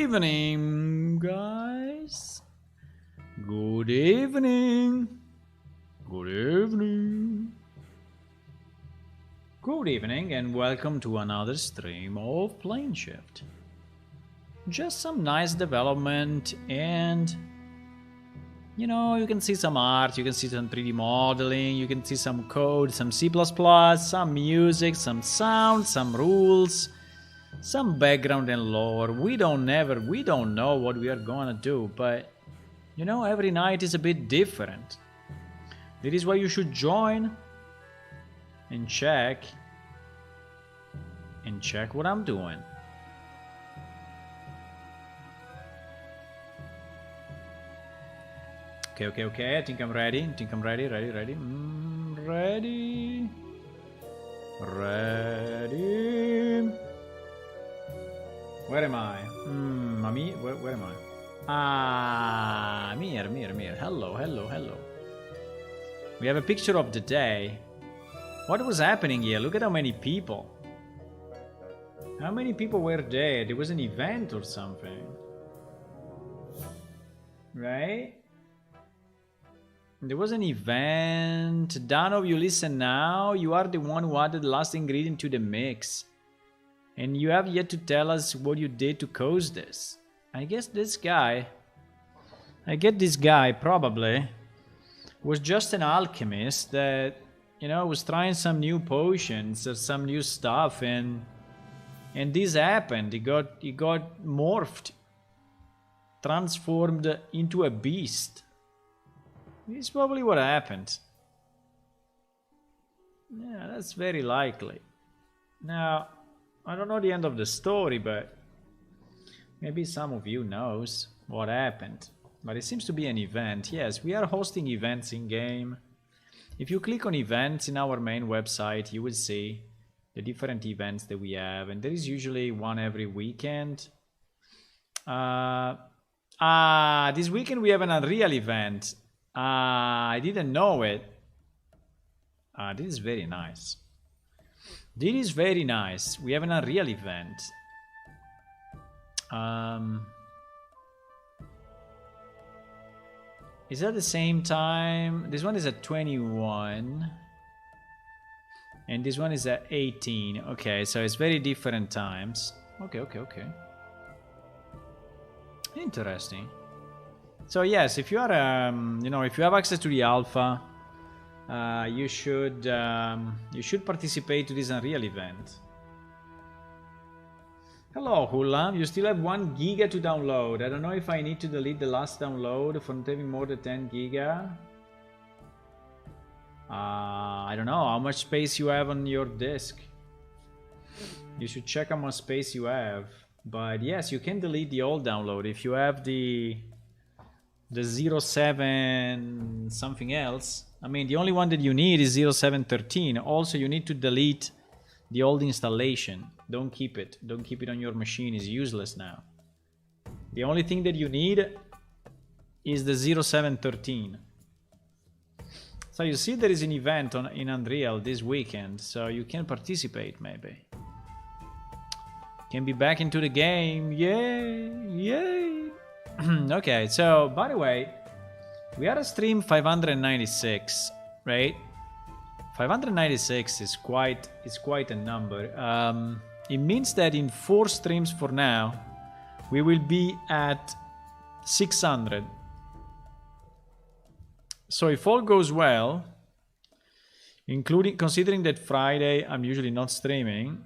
evening, guys. Good evening. Good evening. Good evening and welcome to another stream of Plane Shift. Just some nice development and you can see some art, you can see some 3D modeling, you can see some code, some C++, some music, some sound, some rules, some background and lore. We don't know what we are gonna do, but every night is a bit different. That is why you should join and check what I'm doing. Okay. I think I'm ready. Ready. Where am I? Mami, where am I? Ah, Mir. Hello. We have a picture of the day. What was happening here? Look at how many people. How many people were there? There was an event or something. Right? There was an event. Danov, you listen now. You are the one who added the last ingredient to the mix. And you have yet to tell us what you did to cause this. I guess this guy probably was just an alchemist that, was trying some new potions or some new stuff, and this happened. He got morphed, transformed into a beast. It's probably what happened. Yeah, that's very likely. Now, I don't know the end of the story, but maybe some of you knows what happened. But it seems to be an event. Yes, we are hosting events in-game. If you click on events in our main website, you will see the different events that we have. And there is usually one every weekend. This weekend we have an Unreal event. I didn't know it. This is very nice. This is very nice. We have an Unreal event. Is that the same time? This one is at 21. And this one is at 18. Okay, so it's very different times. Okay. Interesting. So yes, if you are, if you have access to the alpha, you should participate to this Unreal event. Hello, Hula. You still have 1 giga to download. I don't know if I need to delete the last download from having more than 10 giga. I don't know how much space you have on your disk. You should check how much space you have. But yes, you can delete the old download if you have the 07 something else. I mean, the only one that you need is 0713. Also, you need to delete the old installation. Don't keep it. Don't keep it on your machine. It's useless now. The only thing that you need is the 0713. So you see there is an event in Unreal this weekend, so you can participate maybe. Can be back into the game. Yay! Okay, so by the way, we are at stream 596, right? 596 is quite a number. It means that in 4 streams for now, we will be at 600. So if all goes well, considering that Friday I'm usually not streaming,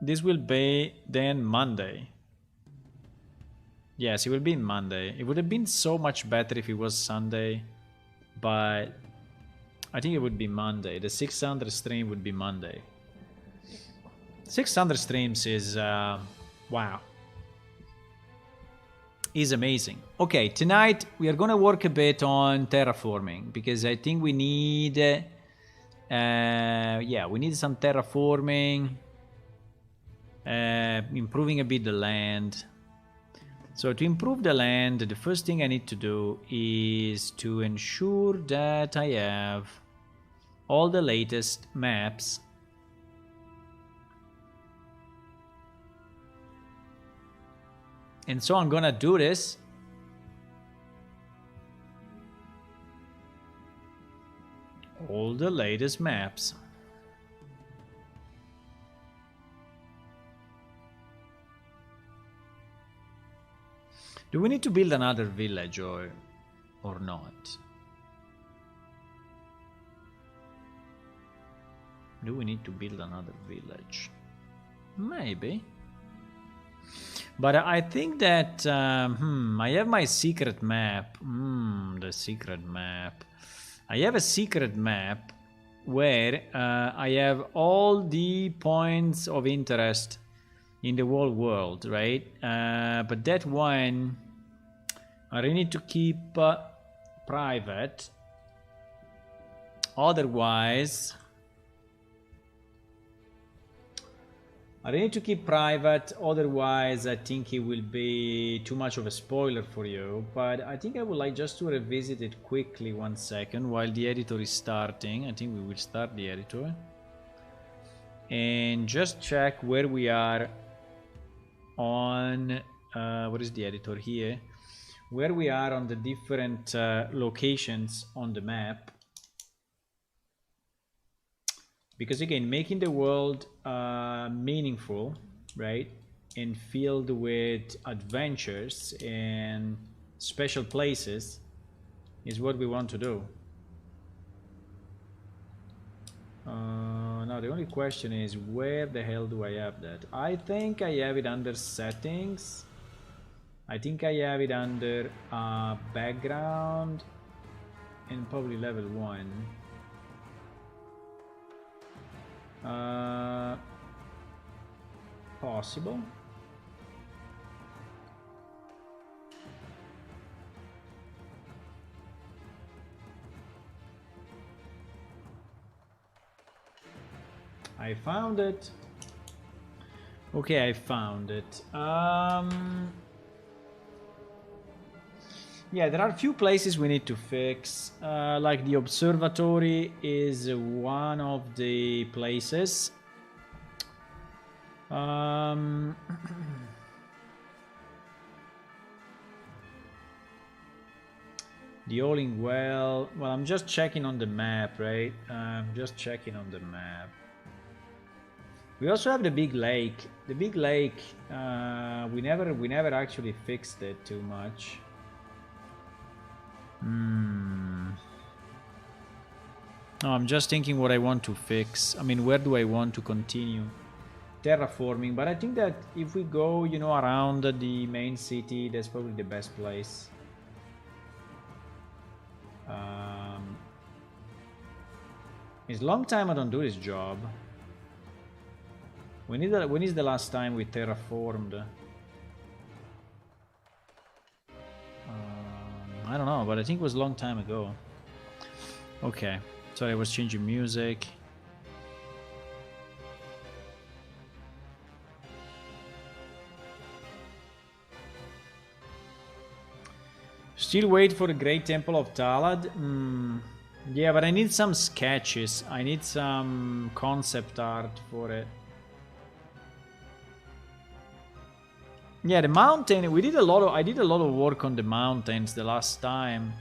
this will be then Monday. Yes, it will be Monday. It would have been so much better if it was Sunday, but I think it would be Monday. The 600 stream would be Monday. 600 streams is, wow. Is amazing. Okay, tonight we are gonna work a bit on terraforming because I think we need, we need some terraforming, improving a bit the land. So to improve the land, the first thing I need to do is to ensure that I have all the latest maps. And so I'm gonna do this. All the latest maps. Do we need to build another village or not? Do we need to build another village? Maybe. But I think that I have my secret map. The secret map. I have a secret map where I have all the points of interest in the whole world, right? But that one I really need to keep private. Otherwise, I need to keep private, otherwise I think it will be too much of a spoiler for you. But I think I would like just to revisit it quickly 1 second while the editor is starting. I think we will start the editor. And just check where we are on, what is the editor here? Where we are on the different locations on the map. Because again, making the world meaningful, right, and filled with adventures and special places is what we want to do. Now the only question is, where the hell do I have that? I think I have it under settings. I think I have it under background and probably level 1. Possible. I found it. Okay, I found it. Yeah, there are a few places we need to fix. Like the observatory is one of the places. The Oling well. Well, I'm just checking on the map, right? I'm just checking on the map. We also have the big lake. The big lake, we never actually fixed it too much. No, I'm just thinking what I want to fix. I mean, where do I want to continue terraforming? But I think that if we go, you know, around the main city, that's probably the best place. It's a long time I don't do this job. When is the last time we terraformed? I don't know, but I think it was a long time ago. Okay, sorry, I was changing music. Still wait for the Great Temple of Talad? Yeah, but I need some sketches. I need some concept art for it. Yeah, the mountain, I did a lot of work on the mountains the last time.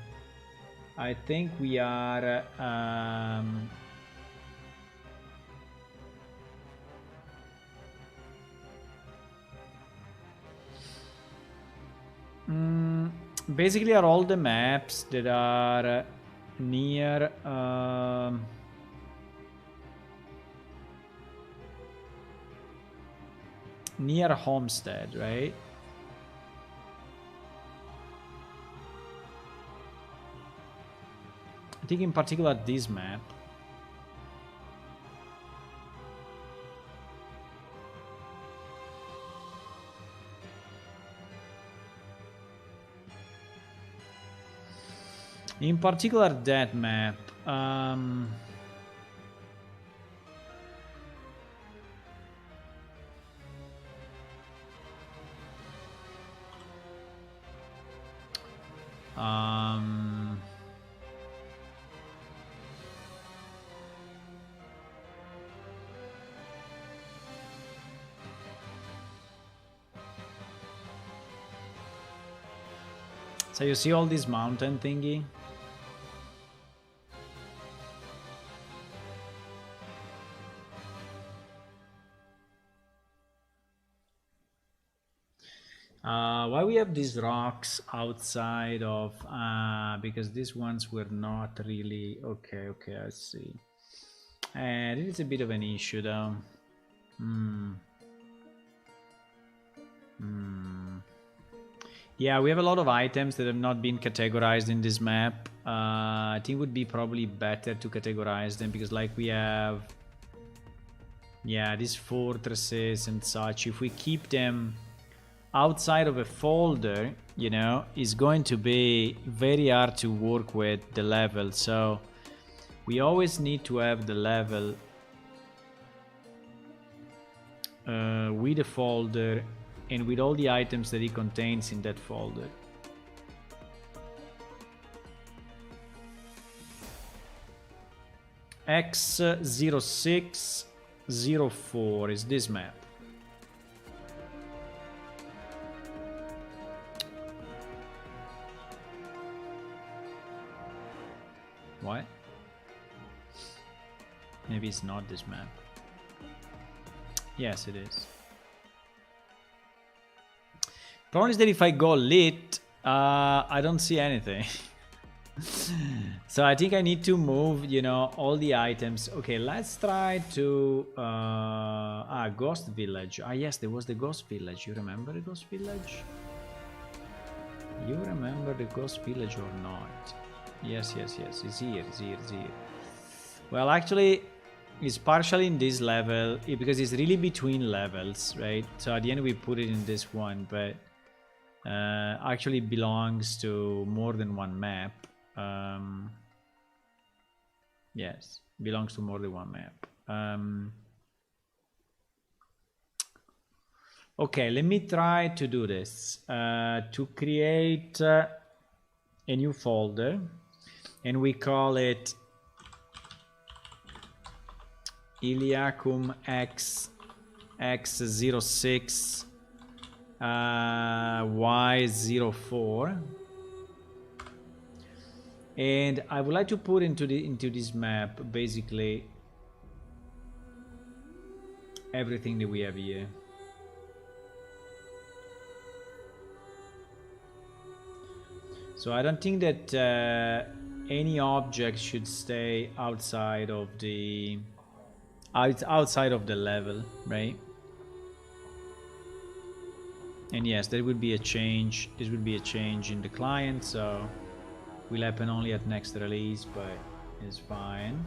I think we are basically are all the maps that are near near Homestead, right? I think in particular this map. In particular that map. So you see all this mountain thingy? Why we have these rocks outside of because these ones were not really okay. I see. And it is a bit of an issue though. Yeah, we have a lot of items that have not been categorized in this map. I think it would be probably better to categorize them because like we have, yeah, these fortresses and such. If we keep them outside of a folder, you know, it's going to be very hard to work with the level. So we always need to have the level with a folder and with all the items that it contains in that folder. X0604 is this map. What? Maybe it's not this map. Yes, it is. Problem is that if I go lit, I don't see anything. So I think I need to move, you know, all the items. Okay, let's try to... Ghost Village. Yes, there was the Ghost Village. You remember the Ghost Village? You remember the Ghost Village or not? Yes. It's here. Well, actually, it's partially in this level because it's really between levels, right? So at the end we put it in this one, but actually belongs to more than one map. Yes, belongs to more than one map. Okay, let me try to do this. To create a new folder, and we call it Iliacum X06 Y04, and I would like to put into this map basically everything that we have here. So I don't think that any object should stay outside of the level, right? And yes, there would be a change. This would be a change in the client, so will happen only at next release, but it's fine.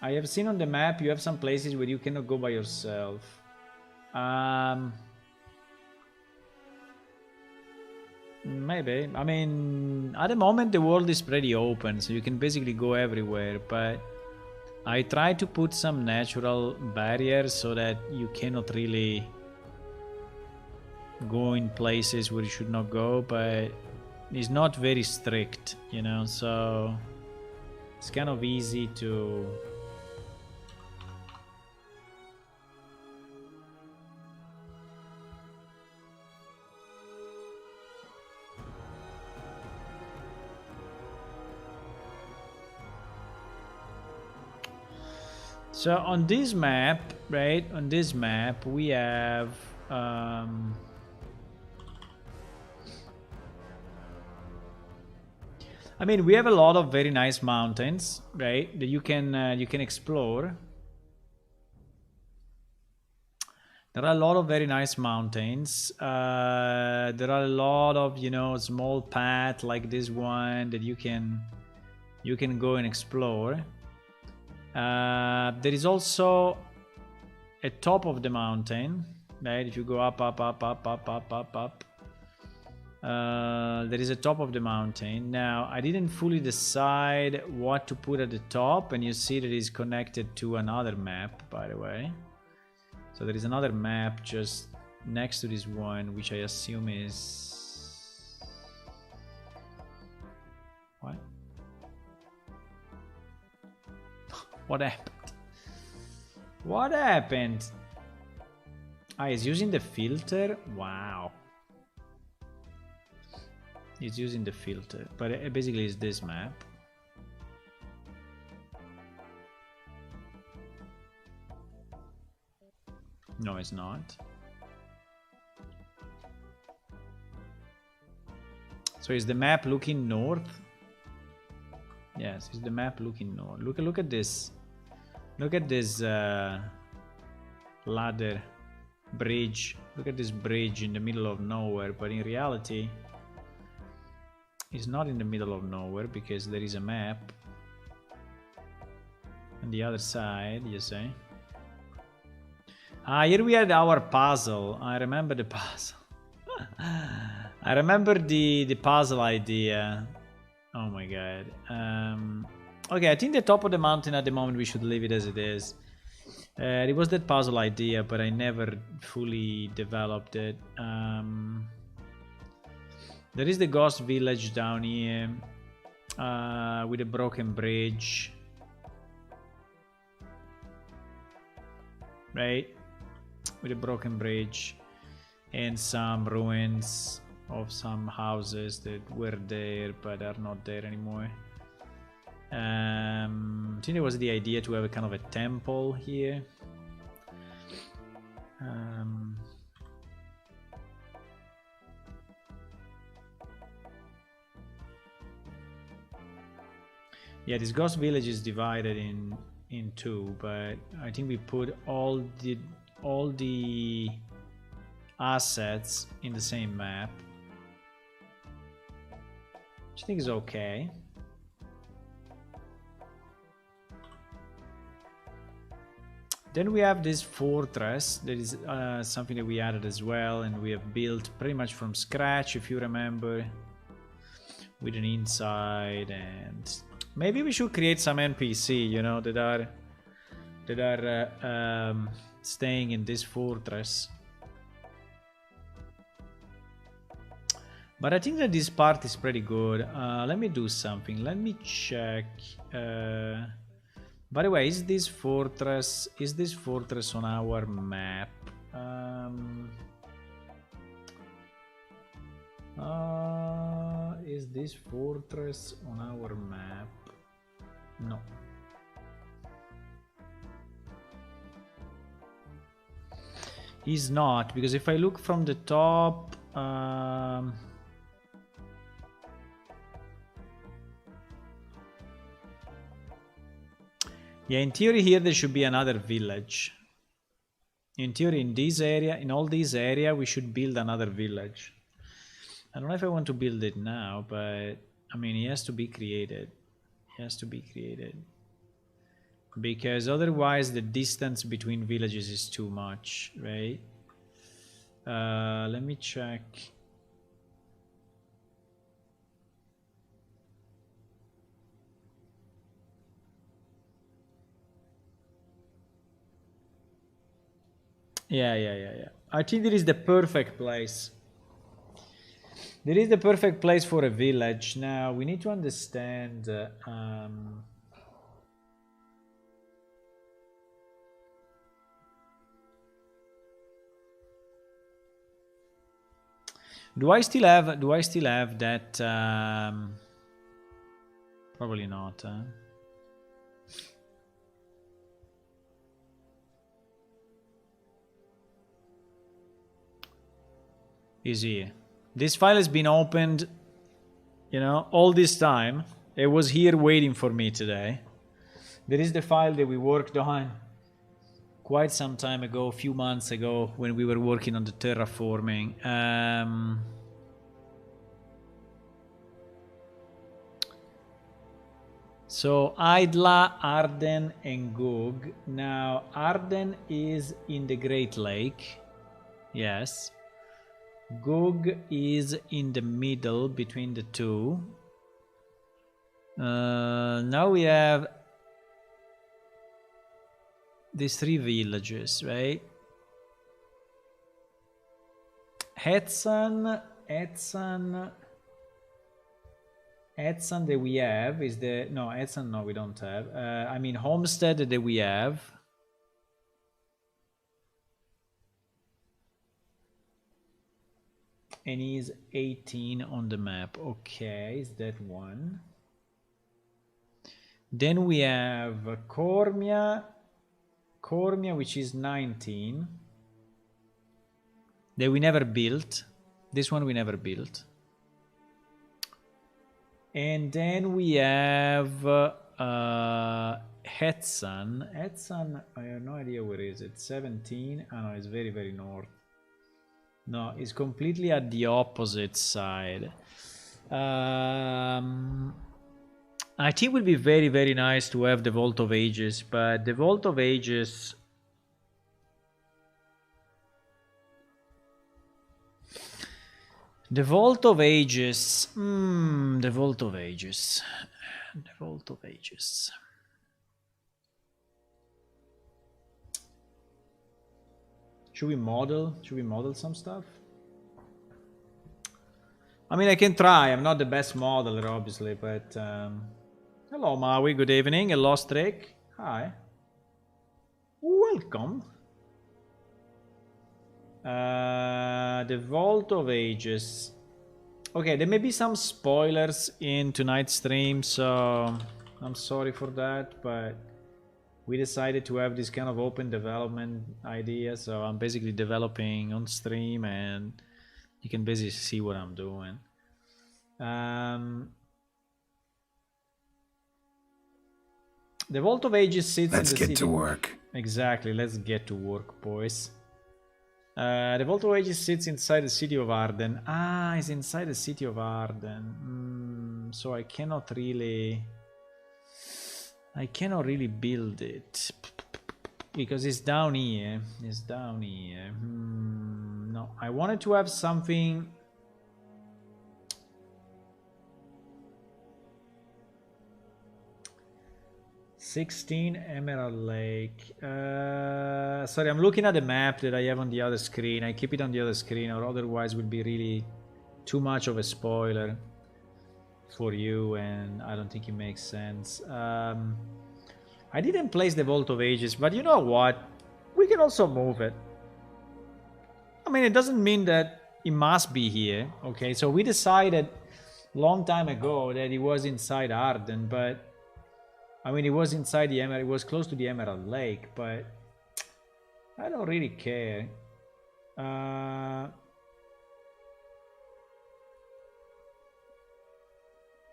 I have seen on the map you have some places where you cannot go by yourself. Maybe. I mean, at the moment the world is pretty open, so you can basically go everywhere, but I try to put some natural barriers so that you cannot really go in places where you should not go, but it's not very strict, you know, so it's kind of easy to... So on this map, right, on this map we have I mean, we have a lot of very nice mountains, right, that you can explore. There are a lot of very nice mountains. There are a lot of, you know, small paths like this one that you can go and explore. There is also a top of the mountain, right? If you go up, there is a top of the mountain. Now, I didn't fully decide what to put at the top, and you see that it's connected to another map, by the way. So there is another map just next to this one, which I assume is... What? What happened? What happened? Ah, he's using the filter? Wow. He's using the filter, but it basically is this map. No, it's not. So is the map looking north? Yes, is the map looking north? Look at this. Look at this ladder bridge. Look at this bridge in the middle of nowhere, but in reality it's not in the middle of nowhere because there is a map on the other side, you see. Ah, here we had our puzzle. I remember the puzzle. I remember the puzzle idea. Oh my god. Okay, I think the top of the mountain at the moment we should leave it as it is. It was that puzzle idea, but I never fully developed it. There is the ghost village down here with a broken bridge. Right? With a broken bridge and some ruins of some houses that were there but are not there anymore. I think it was the idea to have a kind of a temple here. Yeah, this ghost village is divided in two, but I think we put all the assets in the same map, which I think is okay. Then we have this fortress that is something that we added as well, and we have built pretty much from scratch, if you remember, with an inside. And maybe we should create some NPC, you know, that are staying in this fortress. But I think that this part is pretty good. Let me do something. Let me check. By the way, is this fortress on our map? Is this fortress on our map? No. Is not, because if I look from the top, yeah, in theory here there should be another village. In theory, in this area, in all this area, we should build another village. I don't know if I want to build it now, but I mean, it has to be created. It has to be created. Because otherwise the distance between villages is too much, right? Let me check. Yeah. I think it is the perfect place. There is the perfect place for a village. Now we need to understand do I still have that probably not, huh? Is here. This file has been opened, you know, all this time. It was here waiting for me today. There is the file that we worked on quite some time ago, a few months ago, when we were working on the terraforming. So Idla, Arden, and Gog. Now Arden is in the Great Lake. Yes. Gog is in the middle between the two. Now we have these three villages, right? Hetsan that we have is the... No, Hetsan, no, we don't have. I mean, Homestead that we have. and is 18 on the map. Okay, is that one? Then we have Cormia, which is 19. That we never built. This one we never built. And then we have Hetsan. Hetsan, I have no idea where is it. 17. Oh no, it's very, very north. No, it's completely at the opposite side. I think it would be very, very nice to have the Vault of Ages, but the Vault of Ages... The Vault of Ages... the Vault of Ages... The Vault of Ages... Should we model some stuff? I mean, I can try. I'm not the best modeler, obviously, but... Hello, Maui. Good evening. Hello, Strick. Hi. Welcome. The Vault of Ages. Okay, there may be some spoilers in tonight's stream, so I'm sorry for that, but we decided to have this kind of open development idea, so I'm basically developing on stream and you can basically see what I'm doing. The Vault of Ages sits in the city. Let's get to work. Exactly, let's get to work, boys. The Vault of Ages sits inside the city of Arden. Ah, it's inside the city of Arden. So I cannot really build it because it's down here. It's down here. No, I wanted to have something. $16 Emerald Lake. Sorry, I'm looking at the map that I have on the other screen. I keep it on the other screen, or otherwise would be really too much of a spoiler for you, and I don't think it makes sense. I didn't place the Vault of Ages, but you know what? We can also move it. I mean, it doesn't mean that it must be here. Okay, so we decided long time ago that it was inside Arden, but I mean, it was inside the Emerald, it was close to the Emerald Lake, but I don't really care.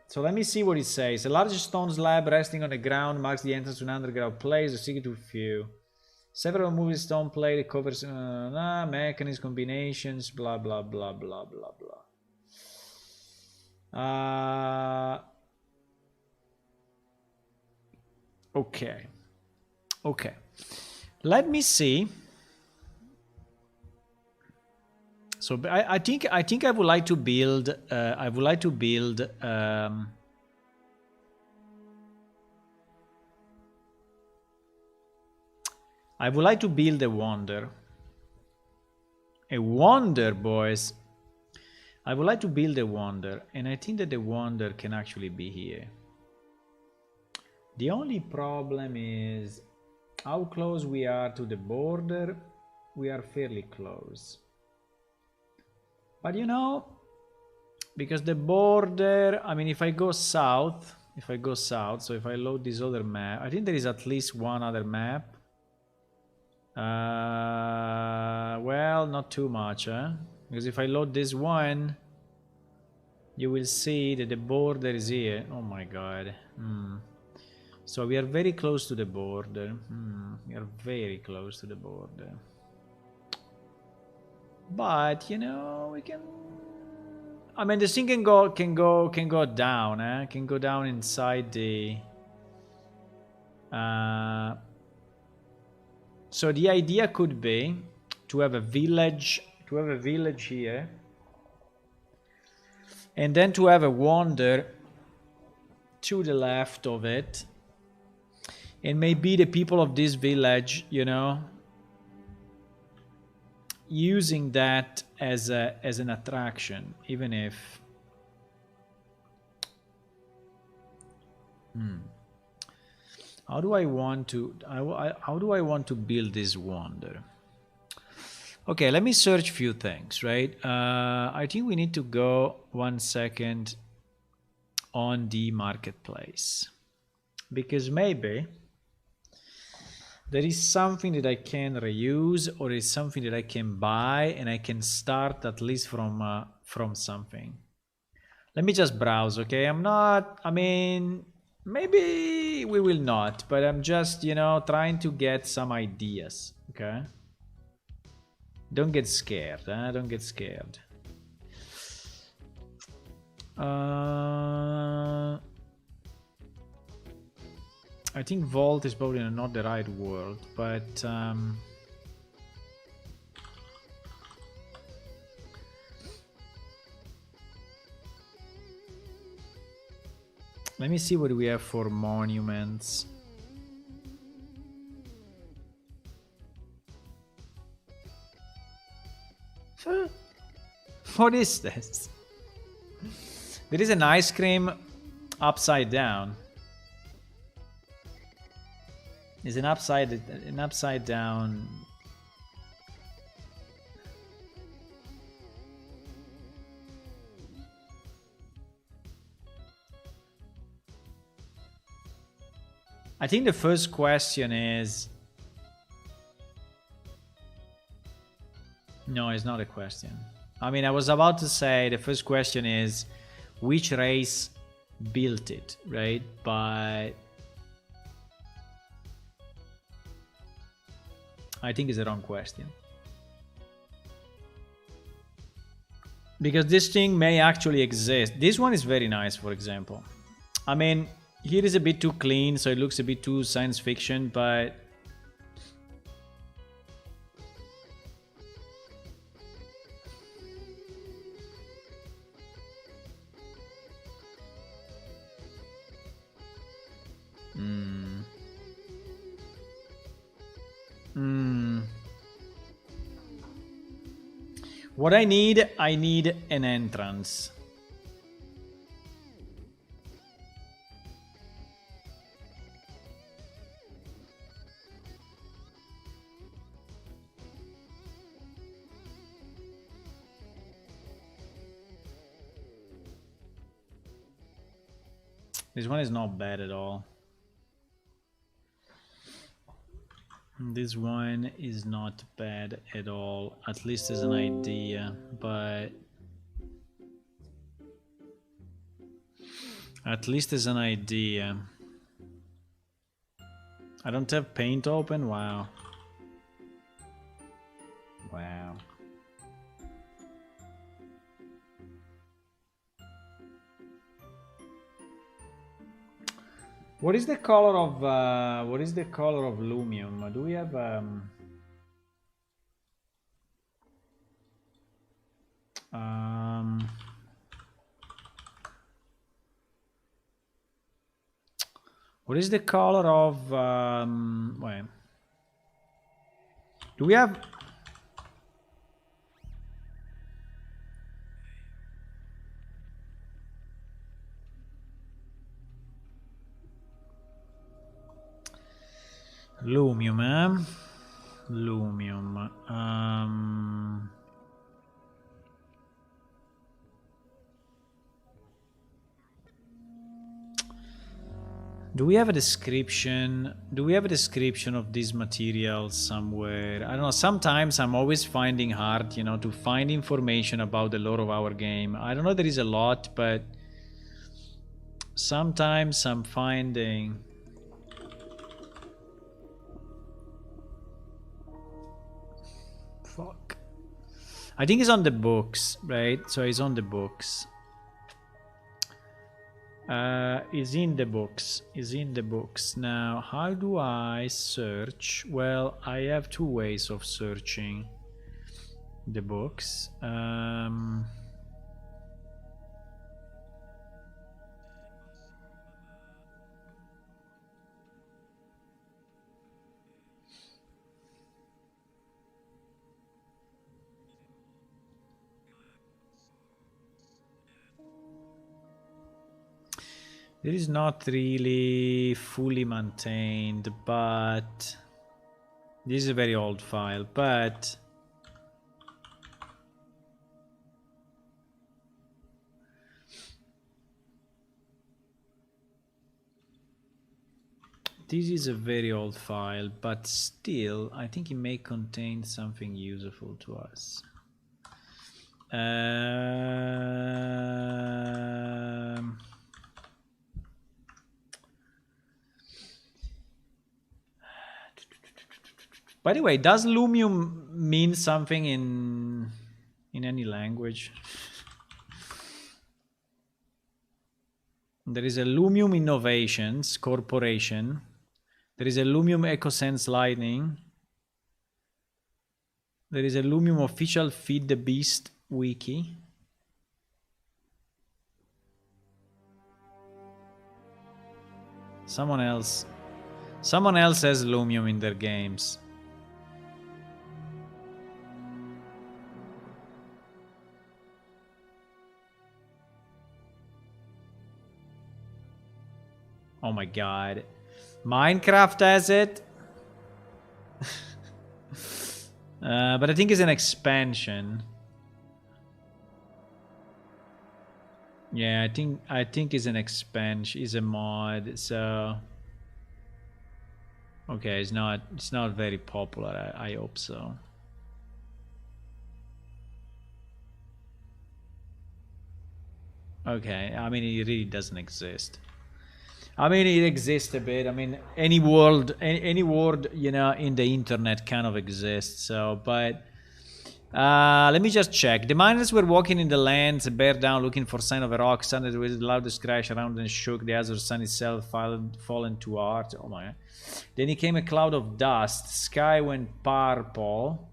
So let me see what it says. A large stone slab resting on the ground marks the entrance to an underground place, a secret to few. Several moving stone plate covers mechanisms, combinations, blah blah blah blah blah blah. Okay. Let me see. So I think I would like to build. I would like to build. I would like to build a wonder. A wonder, boys. I would like to build a wonder, and I think that the wonder can actually be here. The only problem is how close we are to the border. We are fairly close. But you know, because the border, I mean, if I go south, so if I load this other map, I think there is at least one other map. Well, not too much, because if I load this one, you will see that the border is here. Oh my god. So we are very close to the border. We are very close to the border. But you know, we can. I mean, this thing can go down. Can go down inside the. So the idea could be to have a village. Here, and then to have a wonder to the left of it. And maybe the people of this village, you know, using that as an attraction, even if. How do I want to? How do I want to build this wonder? Okay, let me search few things, right? I think we need to go 1 second on the marketplace, because maybe there is something that I can reuse, or is something that I can buy, and I can start at least from something. Let me just browse, okay? I mean, maybe we will not, but I'm just, you know, trying to get some ideas, okay? Don't get scared, huh? Don't get scared. I think Vault is probably not the right word, but let me see what we have for monuments. What is this? There is an ice cream upside down. Is an upside down. I think the first question is, no, it's not a question. I mean, I was about to say the first question is which race built it, right? But I think it's the wrong question. Because this thing may actually exist. This one is very nice, for example. I mean, here is a bit too clean, so it looks a bit too science fiction, but what I need an entrance. This one is not bad at all. This one is not bad at all, at least as an idea, but at least as an idea. I don't have paint open? Wow. Wow. What is the color of Lumium? Do we have what is the color of wait. Do we have Lumium, Lumium. Do we have a description? Do we have a description of these materials somewhere? I don't know. Sometimes I'm always finding hard, you know, to find information about the lore of our game. I don't know, there is a lot, but sometimes I'm finding... Fuck. I think it's on the books, right? So it's on the books. Is in the books. Is in the books. Now, how do I search? Well, I have two ways of searching the books. It is not really fully maintained, but this is a very old file, but This is a very old file, but still, I think it may contain something useful to us. By the way, does Lumium mean something in any language? There is a Lumium Innovations Corporation. There is a Lumium EcoSense Lightning. There is a Lumium official Feed the Beast wiki. Someone else has Lumium in their games. Oh my god. Minecraft has it. But I think it's an expansion. Yeah, I think it's an expansion, it's a mod, so okay, it's not very popular. I hope so. Okay, I mean it really doesn't exist. I mean it exists a bit. I mean any word you know in the internet kind of exists. So, but let me just check. The miners were walking in the lands, bear down, looking for sign of a rock. Suddenly, with the loudest crash around and shook. The azure sun itself fallen to art. Oh my! Then it came a cloud of dust. Sky went purple.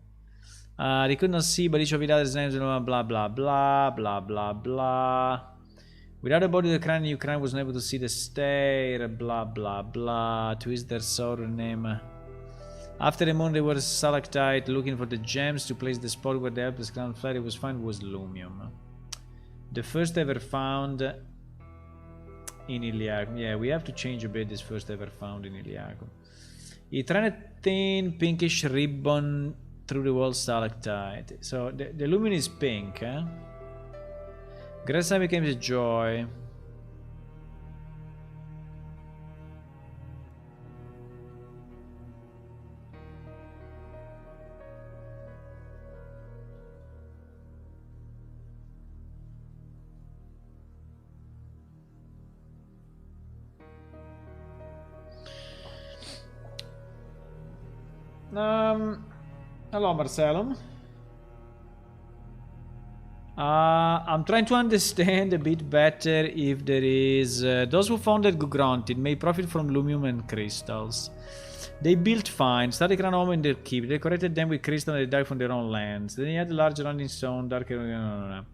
They could not see, but each of the others' names. Blah blah blah blah blah blah blah. Without a body, the crown in Ukraine was unable to see the stair. Blah blah blah. Twist their sword name. After the moon, they were stalactite, looking for the gems to place the spot where the helpless crown fairy was found was Lumium. The first ever found in Iliacum. Yeah, we have to change a bit this first ever found in Iliacum. It ran a thin pinkish ribbon through the wall stalactite. So the lumen is pink, eh? Grass became a joy. Hello, Marcelo. I'm trying to understand a bit better if there is... those who founded Granted may profit from Lumium and crystals. They built fine, started a home in their keep, they decorated them with crystal and they died from their own lands. Then they had a large running stone, darker... No.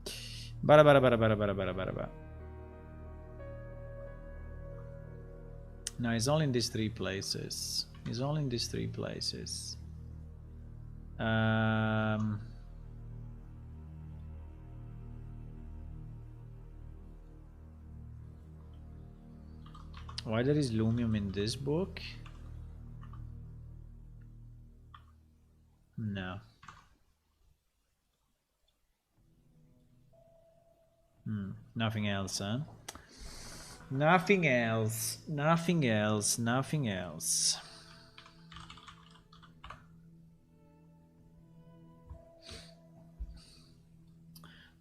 No, it's only in these three places. It's only in these three places. Why there is Lumium in this book? No. Nothing else, huh? Nothing else. Nothing else. Nothing else.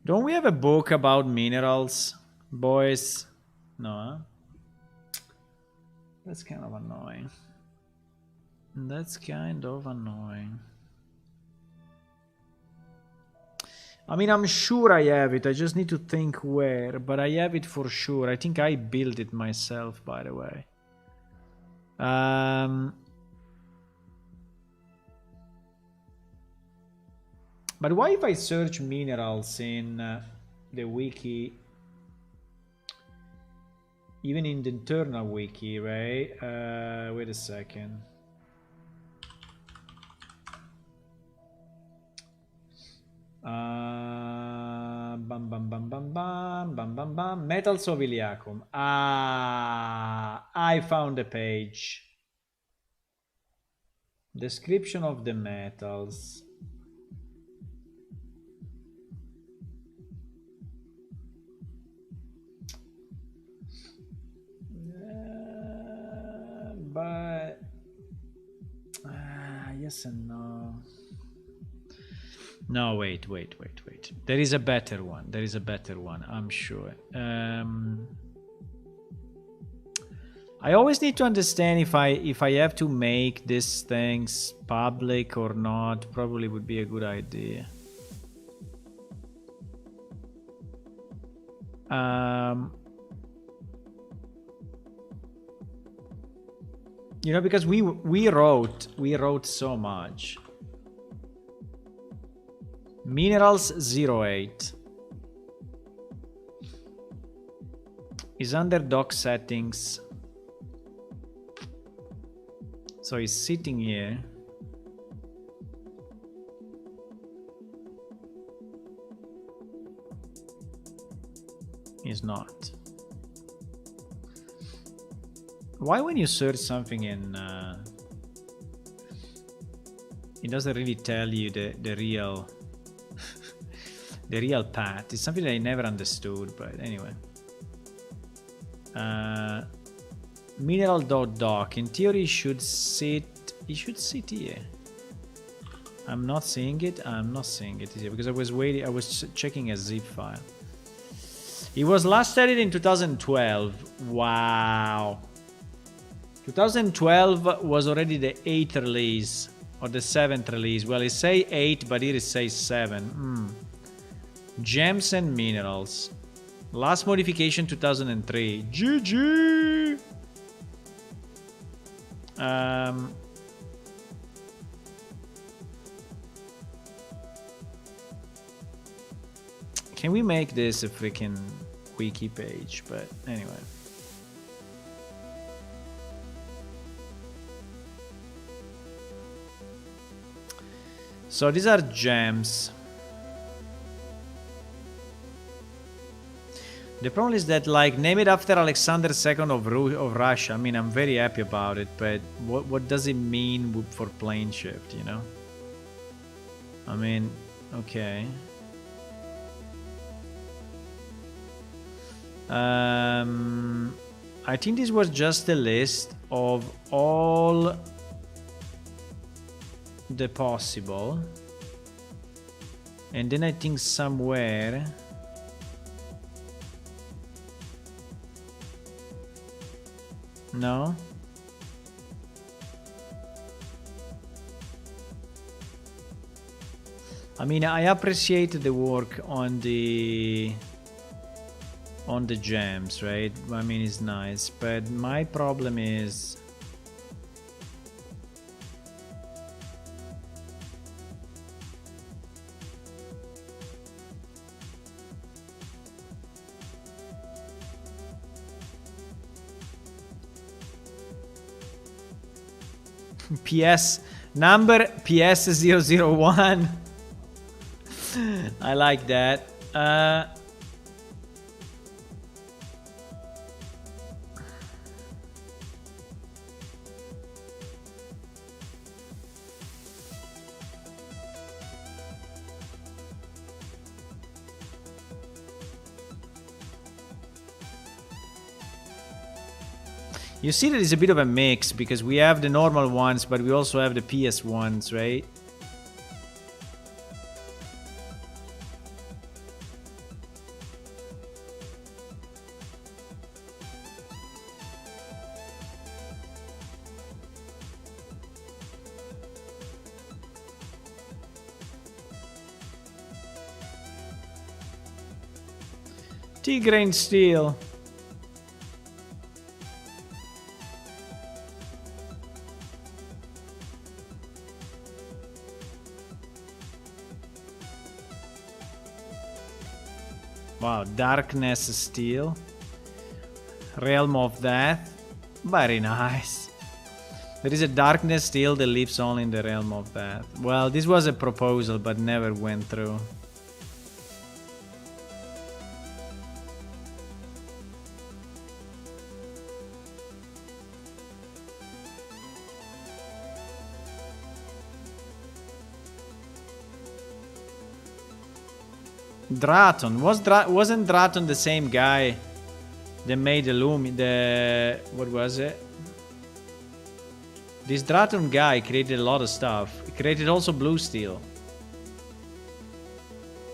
Don't we have a book about minerals, boys? No, huh? That's kind of annoying. That's kind of annoying. I mean, I'm sure I have it. I just need to think where, but I have it for sure. I think I built it myself, by the way. But why if I search minerals in the wiki, even in the internal wiki, right? Wait a second. Bam bam bam bam bam bam bam bam. Metals of Iliacum. I found a page. Description of the metals. Jensen, no. No, wait. There is a better one. I'm sure. I always need to understand if I have to make these things public or not. Probably would be a good idea. You know, because we wrote so much. Minerals 08 is under dock settings. So it's sitting here. It's not. Why when you search something in it doesn't really tell you the real the real path? It's something that I never understood, but anyway. Mineral.dock. In theory it should sit here. I'm not seeing it here because I was checking a zip file. It was last added in 2012. Wow. 2012 was already the 8th release or the 7th release. Well, it say 8, but here it says 7. Gems and minerals. Last modification 2003. GG. Can we make this a freaking wiki page? But anyway. So these are gems. The problem is that, like, name it after Alexander II of Russia. I mean, I'm very happy about it, but what does it mean for plane shift, you know? I mean, okay. I think this was just a list of all the possible, and then I think somewhere no. I mean, I appreciate the work on the gems, right? I mean, it's nice, but my problem is PS number PS001. I like that. You see that it's a bit of a mix because we have the normal ones, but we also have the PS ones, right? T-grain steel. Wow, darkness steel. Realm of death. Very nice. There is a darkness steel that lives only in the realm of death. Well, this was a proposal but never went through. Draton. Wasn't Draton the same guy that made the Lumium? What was it? This Draton guy created a lot of stuff. He created also blue steel.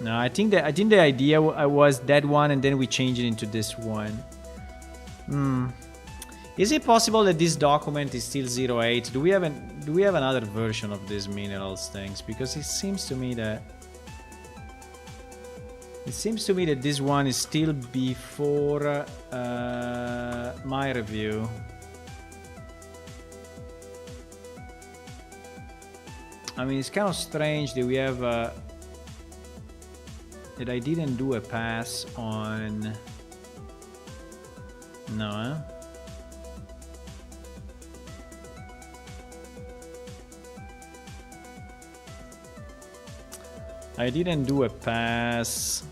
No, I think the idea was that one, and then we changed it into this one. Is it possible that this document is still 08? Do we have another version of these minerals things? Because it seems to me that this one is still before my review. I mean, it's kind of strange that we have that I didn't do a pass on. No, huh? I didn't do a pass.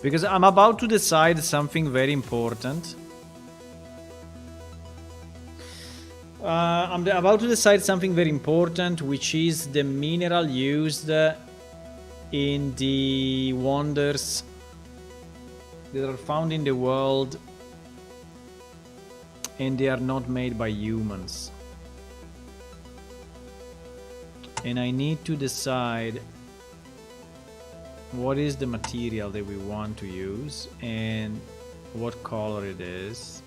Because I'm about to decide something very important. I'm about to decide something very important, which is the mineral used in the wonders that are found in the world, and they are not made by humans. And I need to decide what is the material that we want to use and what color it is.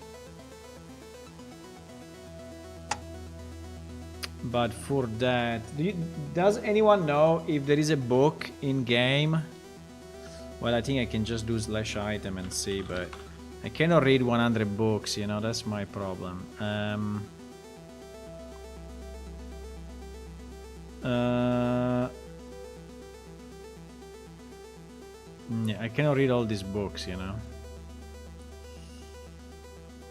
But for that, does anyone know if there is a book in game? Well, I think I can just do /item and see, but I cannot read 100 books, you know, that's my problem. Yeah, I cannot read all these books, you know.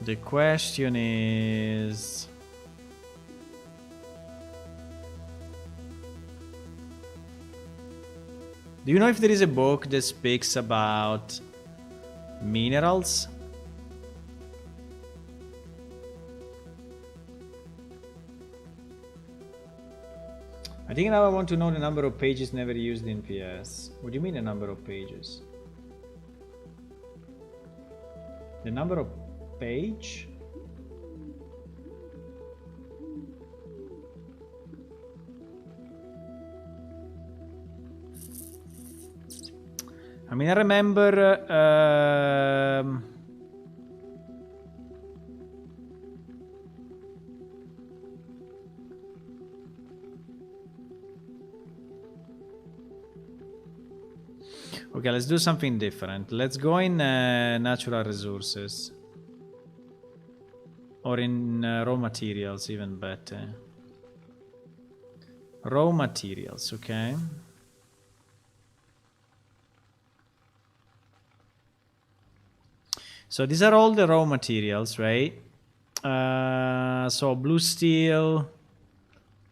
The question is... Do you know if there is a book that speaks about minerals? I think now I want to know the number of pages never used in PS. What do you mean the number of pages? The number of page? I mean, I remember okay, let's do something different. Let's go in natural resources. Or in raw materials, even better. Raw materials, okay. So these are all the raw materials, right? So blue steel,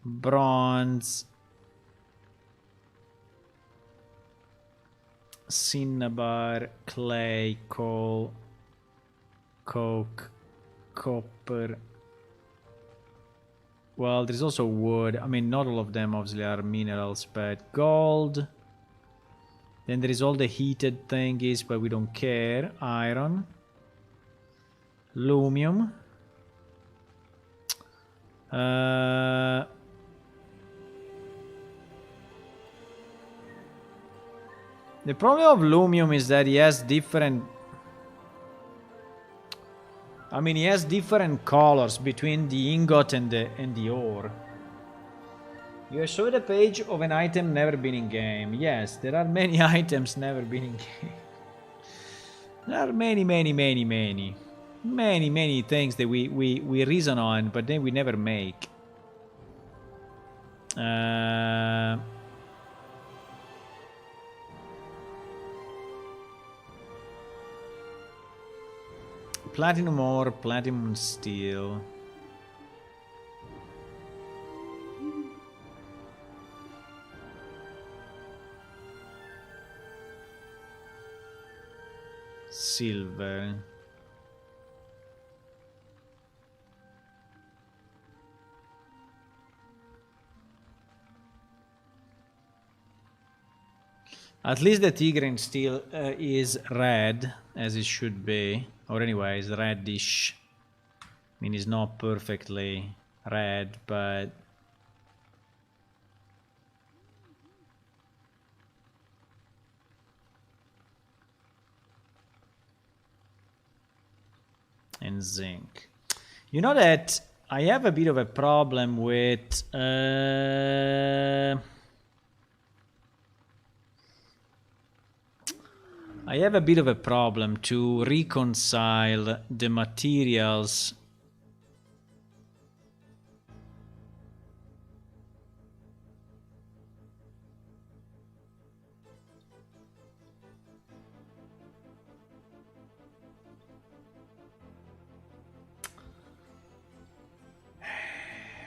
bronze, cinnabar, clay, coal, coke, copper. Well, there's also wood. I mean, not all of them obviously are minerals, but gold. Then there is all the heated thingies, but we don't care. Iron. Lumium. The problem of Lumium is that he has different... I mean, he has different colors between the ingot and the ore. You showed a page of an item never been in game. Yes, there are many items never been in game. There are many things that we reason on, but then we never make. Platinum ore, platinum steel. Silver. At least the Tigran still is red, as it should be. Or anyways, reddish. I mean, it's not perfectly red, but... and zinc. You know that I have a bit of a problem with... I have a bit of a problem to reconcile the materials.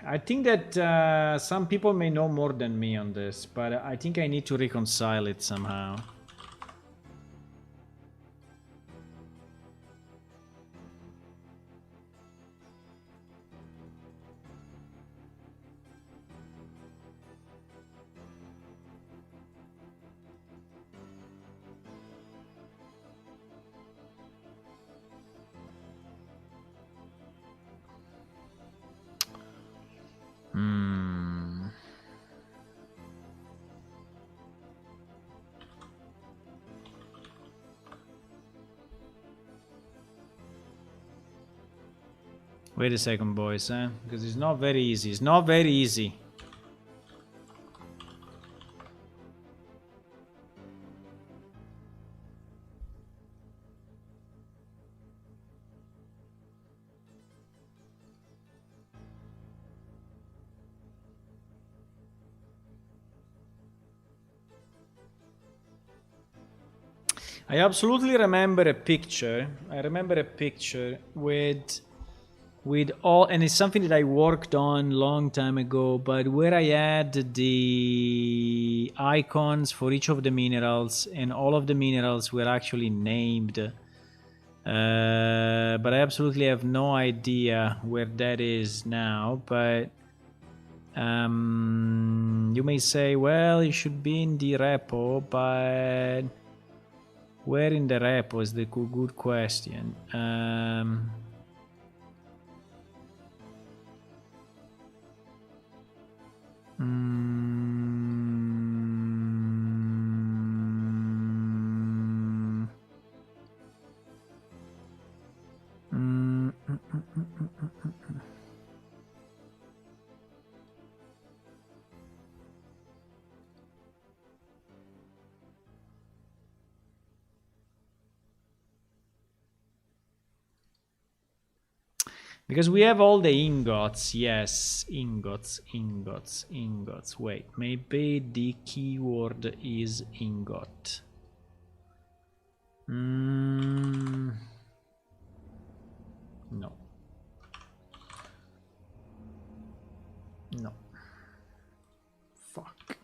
I think that some people may know more than me on this, but I think I need to reconcile it somehow. Wait a second, boys, because it's not very easy. It's not very easy. I absolutely remember a picture. I remember a picture with all, and it's something that I worked on long time ago, but where I had the icons for each of the minerals, and all of the minerals were actually named. But I absolutely have no idea where that is now. But you may say, well, it should be in the repo, but where in the repo is the good question. Because we have all the ingots, yes, ingots. Wait, maybe the keyword is ingot. No. No. Fuck.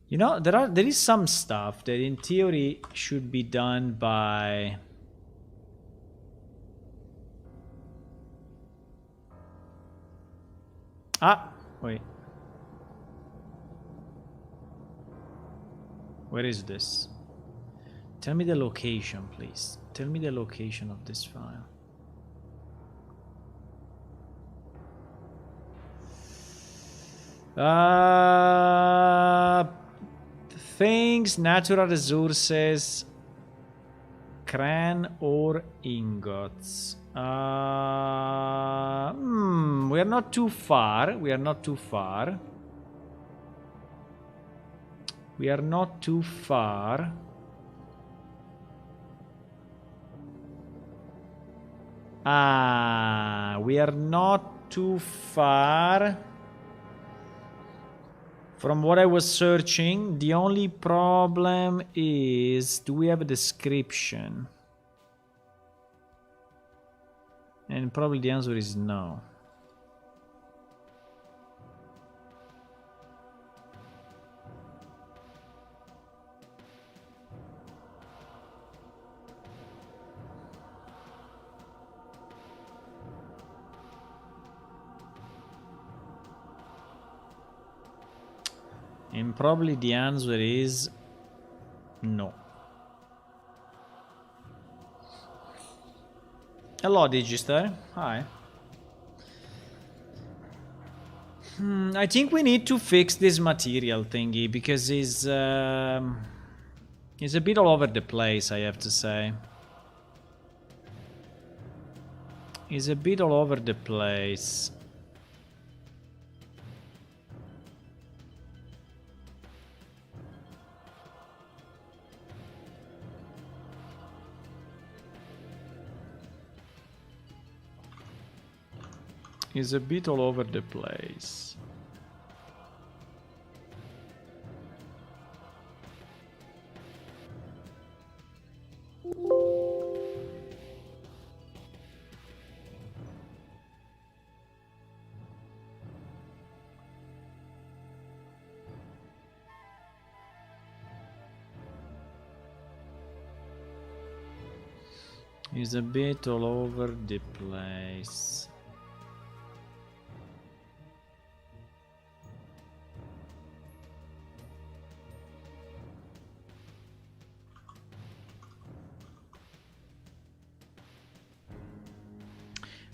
You know, there is some stuff that in theory should be done by... wait. Where is this? Tell me the location, please. Tell me the location of this file. Things, natural resources, cran or ingots. We are not too far. We are not too far. We are not too far. We are not too far. From what I was searching, the only problem is, do we have a description? And probably the answer is no. And probably the answer is no. Hello, Digistar. Hi. I think we need to fix this material thingy because it's a bit all over the place, I have to say. It's a bit all over the place. It's a bit all over the place. It's a bit all over the place.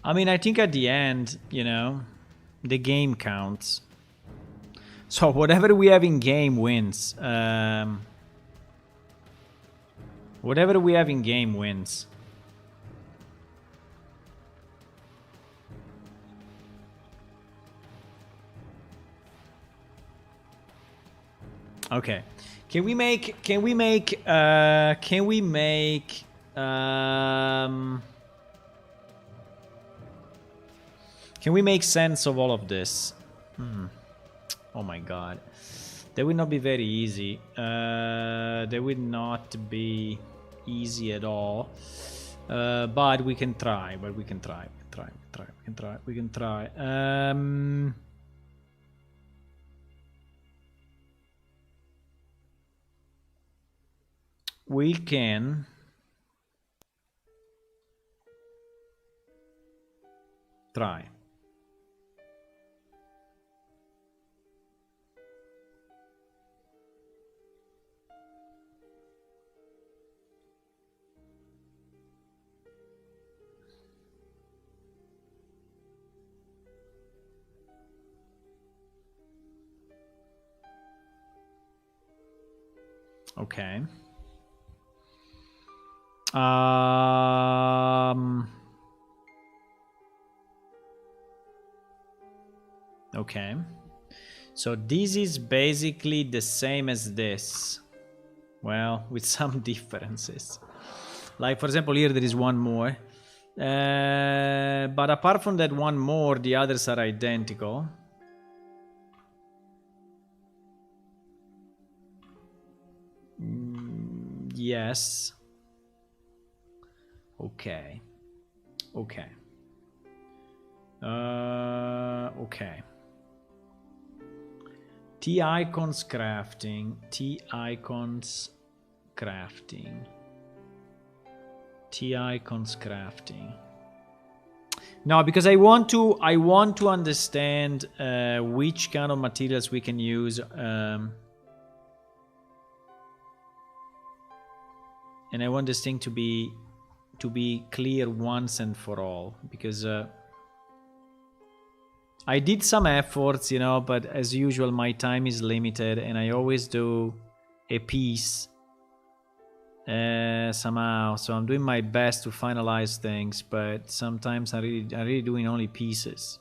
I mean, I think at the end, you know, the game counts. So whatever we have in game wins. Whatever we have in game wins. Okay. Can we make sense of all of this? Oh my god. That would not be very easy. That would not be easy at all. But we can try. We can try. We can try. Okay. Okay. So this is basically the same as this. Well, with some differences. Like, for example, here there is one more. But apart from that one more, the others are identical. Yes. Okay. Okay. Okay. T-icons crafting. T-icons crafting. T-icons crafting. No, because I want to understand which kind of materials we can use. And I want this thing to be clear once and for all, because I did some efforts, you know, but as usual my time is limited and I always do a piece somehow. So I'm doing my best to finalize things, but sometimes I'm really doing only pieces.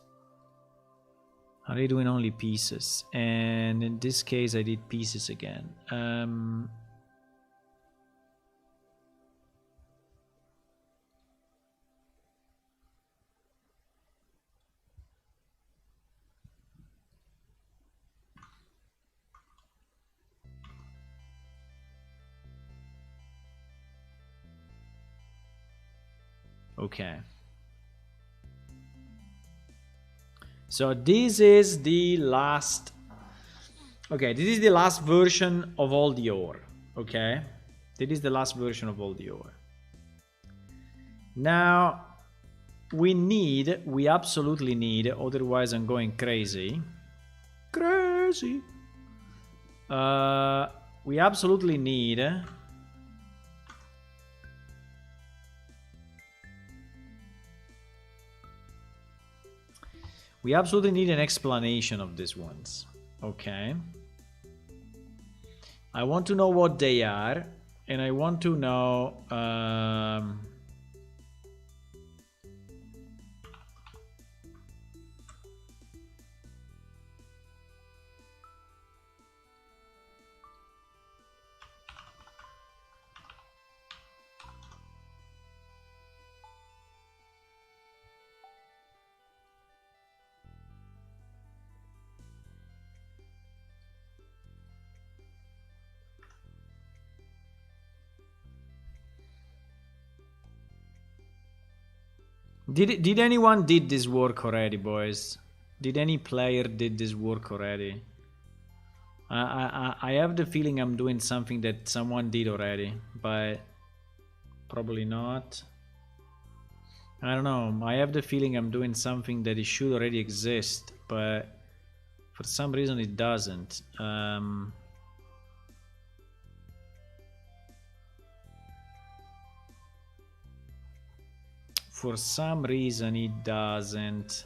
I'm really doing only pieces, and in this case I did pieces again. Okay. So this is the last. Okay, this is the last version of all the ore. Okay, this is the last version of all the ore. Now we absolutely need, otherwise I'm going crazy. We absolutely need... We absolutely need an explanation of these ones. Okay. I want to know what they are, and I want to know... Did anyone did this work already, boys? Did any player did this work already? I have the feeling I'm doing something that someone did already, but probably not. I don't know. I have the feeling I'm doing something that it should already exist, but for some reason it doesn't. For some reason it doesn't.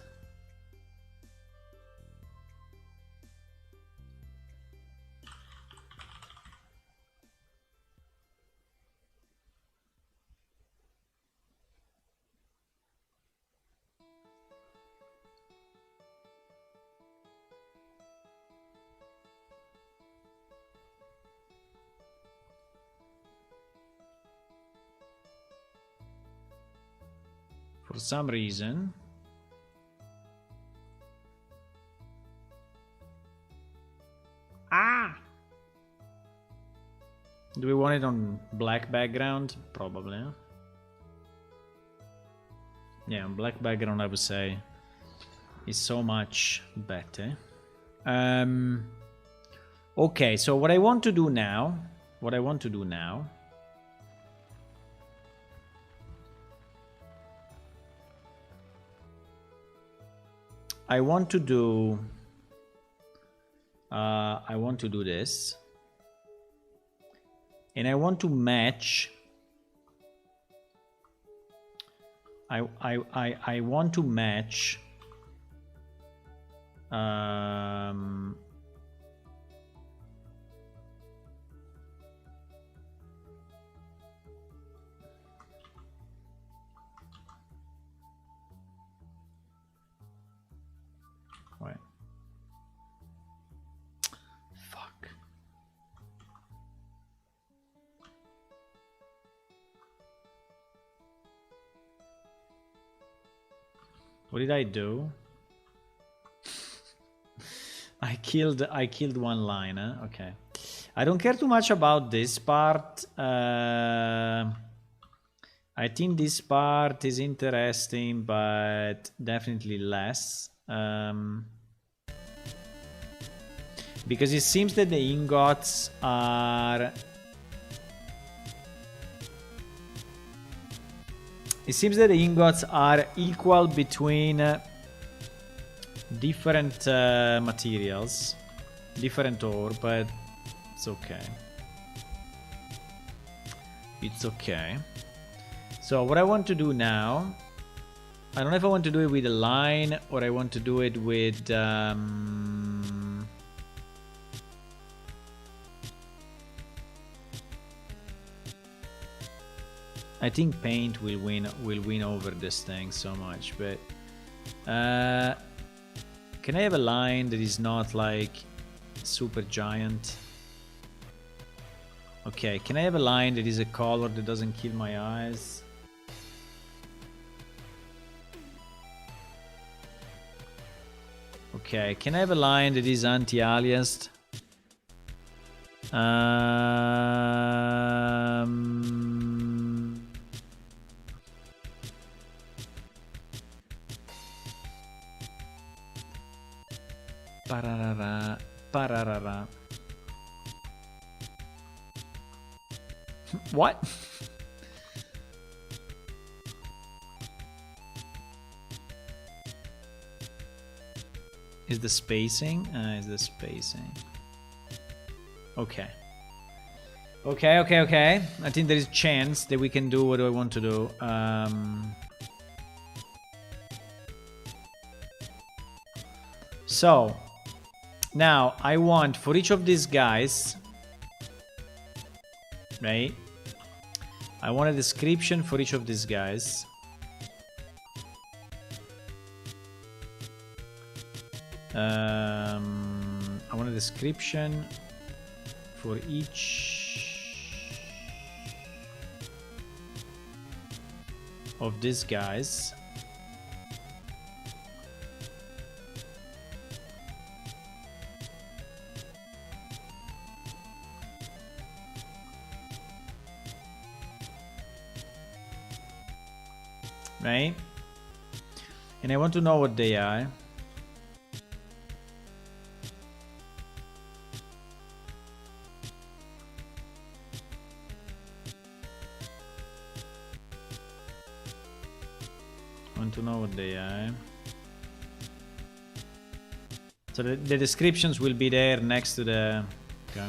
For some reason. Ah! Do we want it on black background? Probably. Huh? Yeah, on black background I would say is so much better. Okay, so what I want to do now, I want to do this, and I want to match. I want to match. Wait. Fuck. What did I do? I killed one line, huh? Okay. I don't care too much about this part. I think this part is interesting, but definitely less. Because it seems that the ingots are... It seems that the ingots are equal between different materials, different ore, but it's okay. It's okay. So what I want to do now, I don't know if I want to do it with a line or I want to do it with I think paint will win over this thing so much, but can I have a line that is not like super giant? Okay, can I have a line that is a color that doesn't kill my eyes? Okay, can I have a line that is anti-aliased? Pararara, pararara. What? Is the spacing? Is the spacing? Okay. Okay. I think there is a chance that we can do what I want to do. So, now I want for each of these guys, right? I want a description for each of these guys. I want a description for each of these guys. Right? And I want to know what they are. To know what they are. So the descriptions will be there next to the... Okay.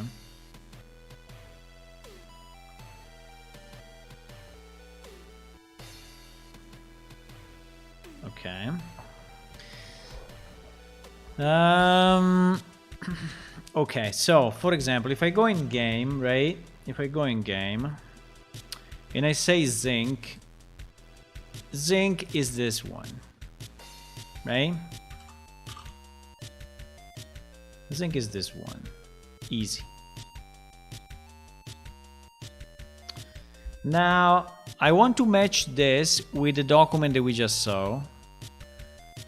Okay, so for example, if I go in game, right? If I go in game and I say zinc is this one, right? Zinc is this one. Easy. Now, I want to match this with the document that we just saw,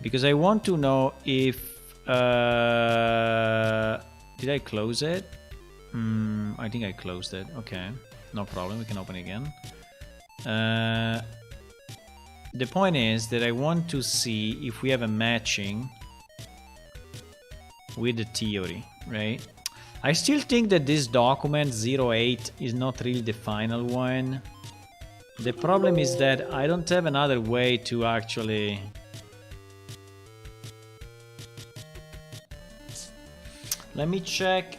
because I want to know if... did I close it? I think I closed it. Okay, no problem. We can open it again. The point is that I want to see if we have a matching with the theory, right? I still think that this document 08 is not really the final one. The problem is that I don't have another way to actually... Let me check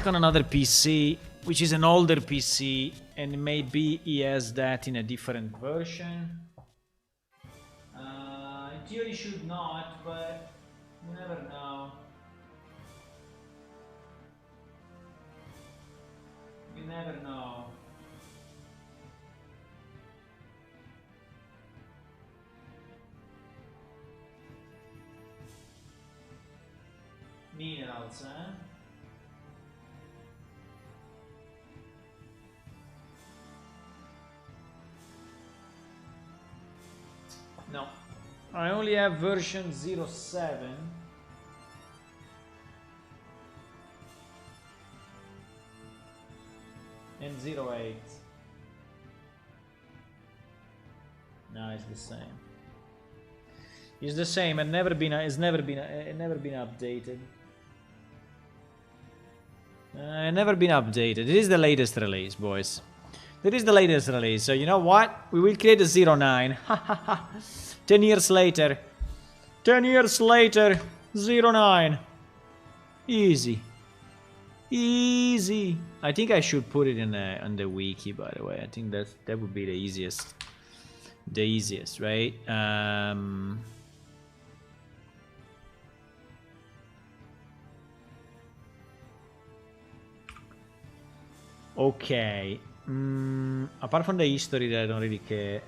on another PC, which is an older PC, and maybe he has that in a different version. In theory should not, but you never know. You never know. Minerals, eh? No. I only have version 07. And 08. No, it's the same. It's the same. It's never been updated. Never been updated. It is the latest release, boys. It is the latest release. So you know what? We will create a 09. 10 years later. 10 years later. 09. Easy. Easy. I think I should put it in on the wiki, by the way. I think that would be the easiest. The easiest, right? Okay. Apart from the history that I don't really care.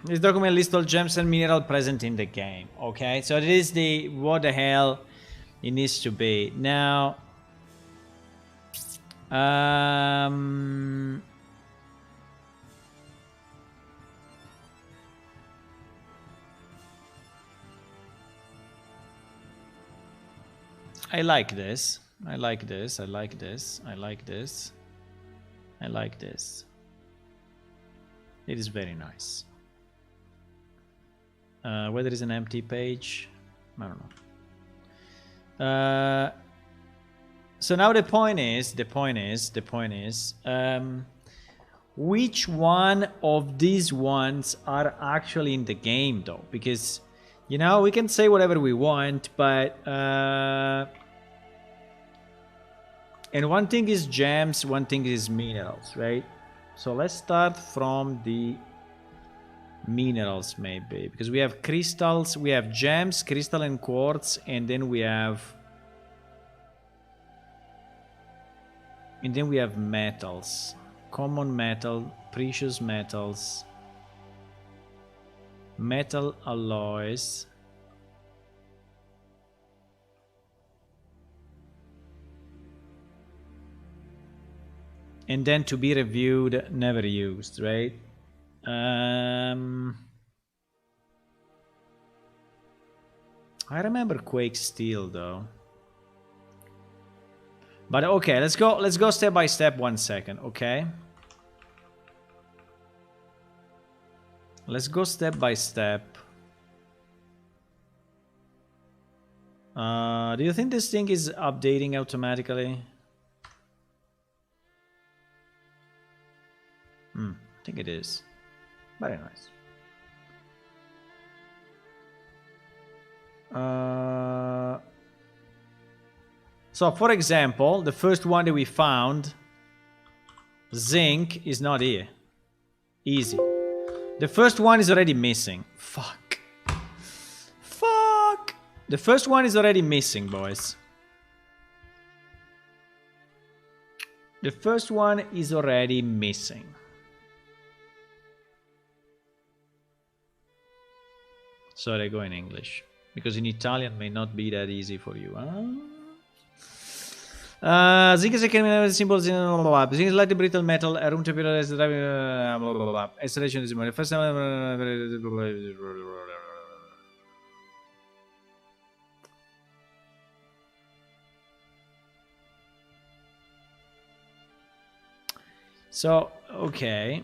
This document lists all gems and minerals present in the game. Okay, so it is the what the hell it needs to be. Now, I like this. I like this. I like this. I like this. I like this. It is very nice. Whether it's an empty page, I don't know. So now the point is, which one of these ones are actually in the game though? Because, you know, we can say whatever we want, but and one thing is gems, one thing is minerals, right? So let's start from the minerals maybe, because we have crystals, we have gems, crystal and quartz, and then we have metals. Common metal, precious metals, metal alloys, and then to be reviewed, never used, right? I remember Quake Steel though. But okay, let's go step by step 1 second, okay? Let's go step by step. Do you think this thing is updating automatically? I think it is. Very nice. So, for example, the first one that we found, zinc, is not here. Easy. The first one is already missing. Fuck. Fuck. The first one is already missing, boys. The first one is already missing. Sorry, I go in English. Because in Italian may not be that easy for you. Zinc is a chemical symbol. Zinc is lightly brittle metal. Room temperature is driving. Installation is the first time. So, okay.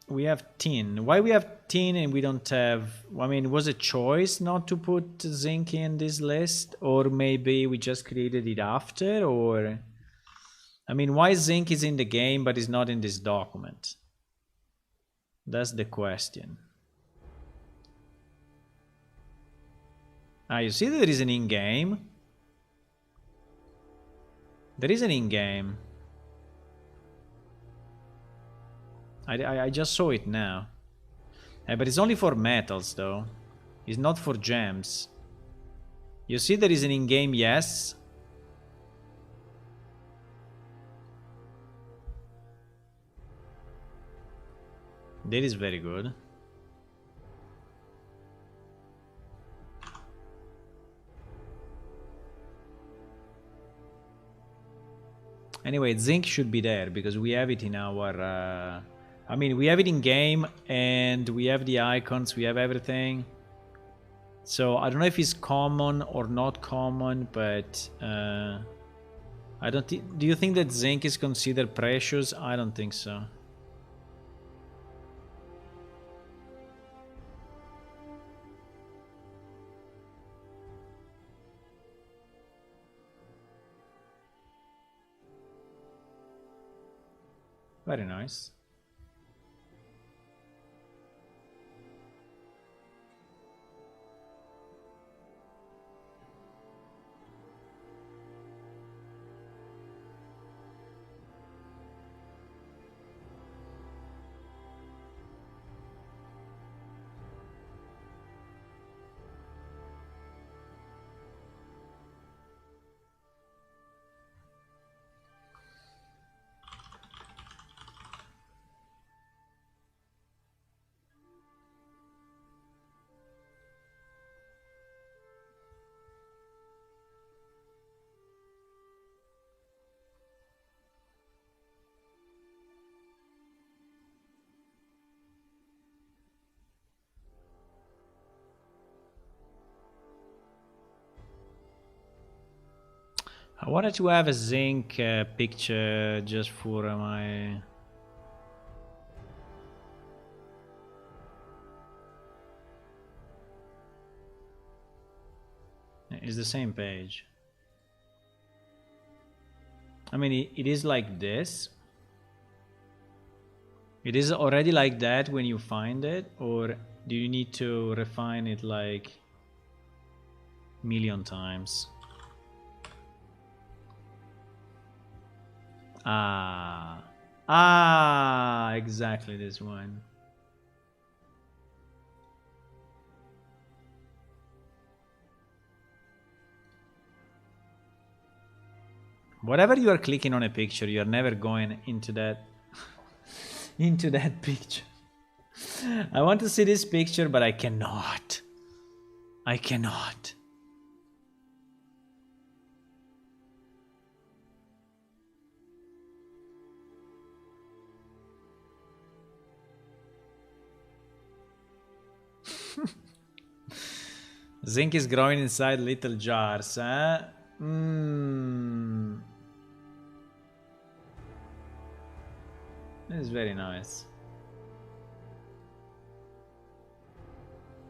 We have tin. Why we have tin and we don't have... I mean, was it a choice not to put zinc in this list? Or maybe we just created it after? Or... I mean, why zinc is in the game but is not in this document? That's the question. Ah, you see there is an in-game? There is an in-game. I just saw it now. But it's only for metals though. It's not for gems. You see there is an in-game yes. That is very good. Anyway, zinc should be there because we have it in our... I mean, we have it in game and we have the icons, we have everything. So I don't know if it's common or not common, but I don't think... Do you think that zinc is considered precious? I don't think so. Very nice. I wanted to have a zinc picture just for my... It's the same page. I mean, it is like this. It is already like that when you find it, or do you need to refine it like a million times? Exactly this one. Whatever you are clicking on a picture, you are never going into that into that picture. I want to see this picture, but I cannot. I cannot. Zinc is growing inside little jars, huh? This is very nice.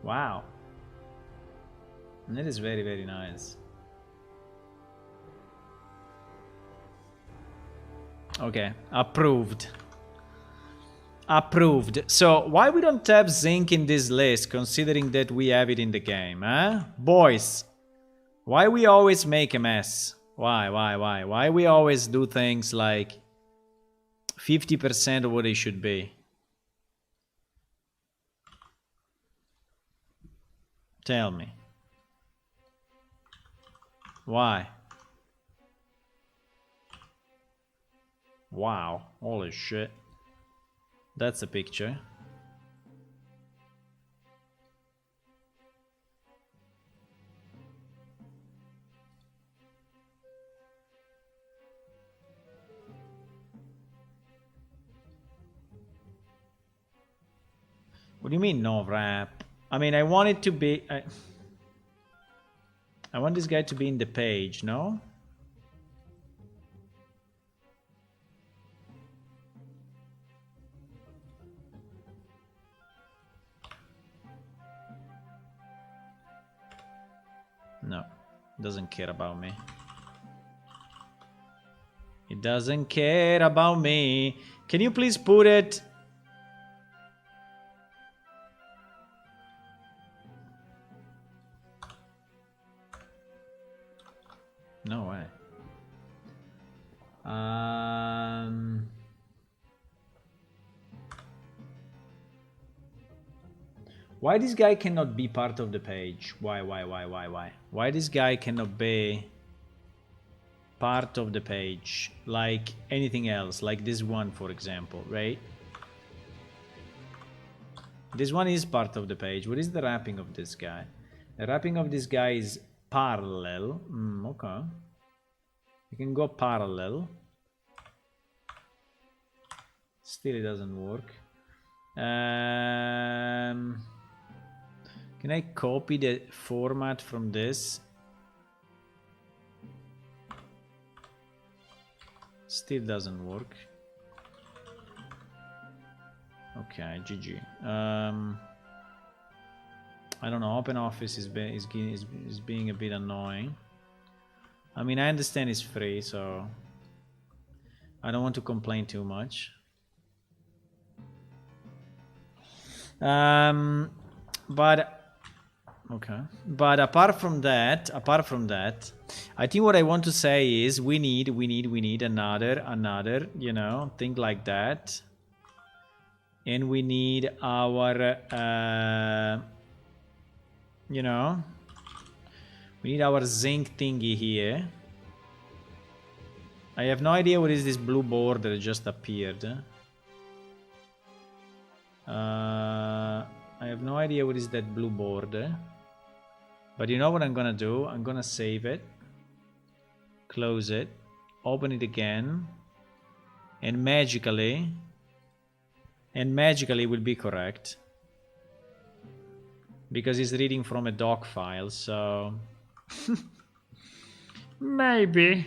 Wow. That is very, very nice. Okay, approved. Approved. So why we don't have zinc in this list, considering that we have it in the game, huh? Boys, why we always make a mess? Why? Why we always do things like 50% of what they should be? Tell me. Why? Wow, holy shit. That's a picture. What do you mean no wrap? I mean, I want it to be... I want this guy to be in the page, no? No, doesn't care about me. It doesn't care about me. Can you please put it... No way. Why this guy cannot be part of the page? Why? Why this guy cannot be part of the page like anything else, like this one, for example, right? This one is part of the page. What is the wrapping of this guy? The wrapping of this guy is parallel. Okay. You can go parallel. Still it doesn't work. Can I copy the format from this? Still doesn't work. Okay, GG. I don't know. OpenOffice is being a bit annoying. I mean, I understand it's free, so I don't want to complain too much. But okay. But apart from that, I think what I want to say is we need another, you know, thing like that. And we need our, you know, we need our zinc thingy here. I have no idea what is this blue border that just appeared. I have no idea what is that blue border. But you know what I'm gonna do? I'm gonna save it, close it, open it again, and magically it will be correct. Because it's reading from a doc file, so... Maybe.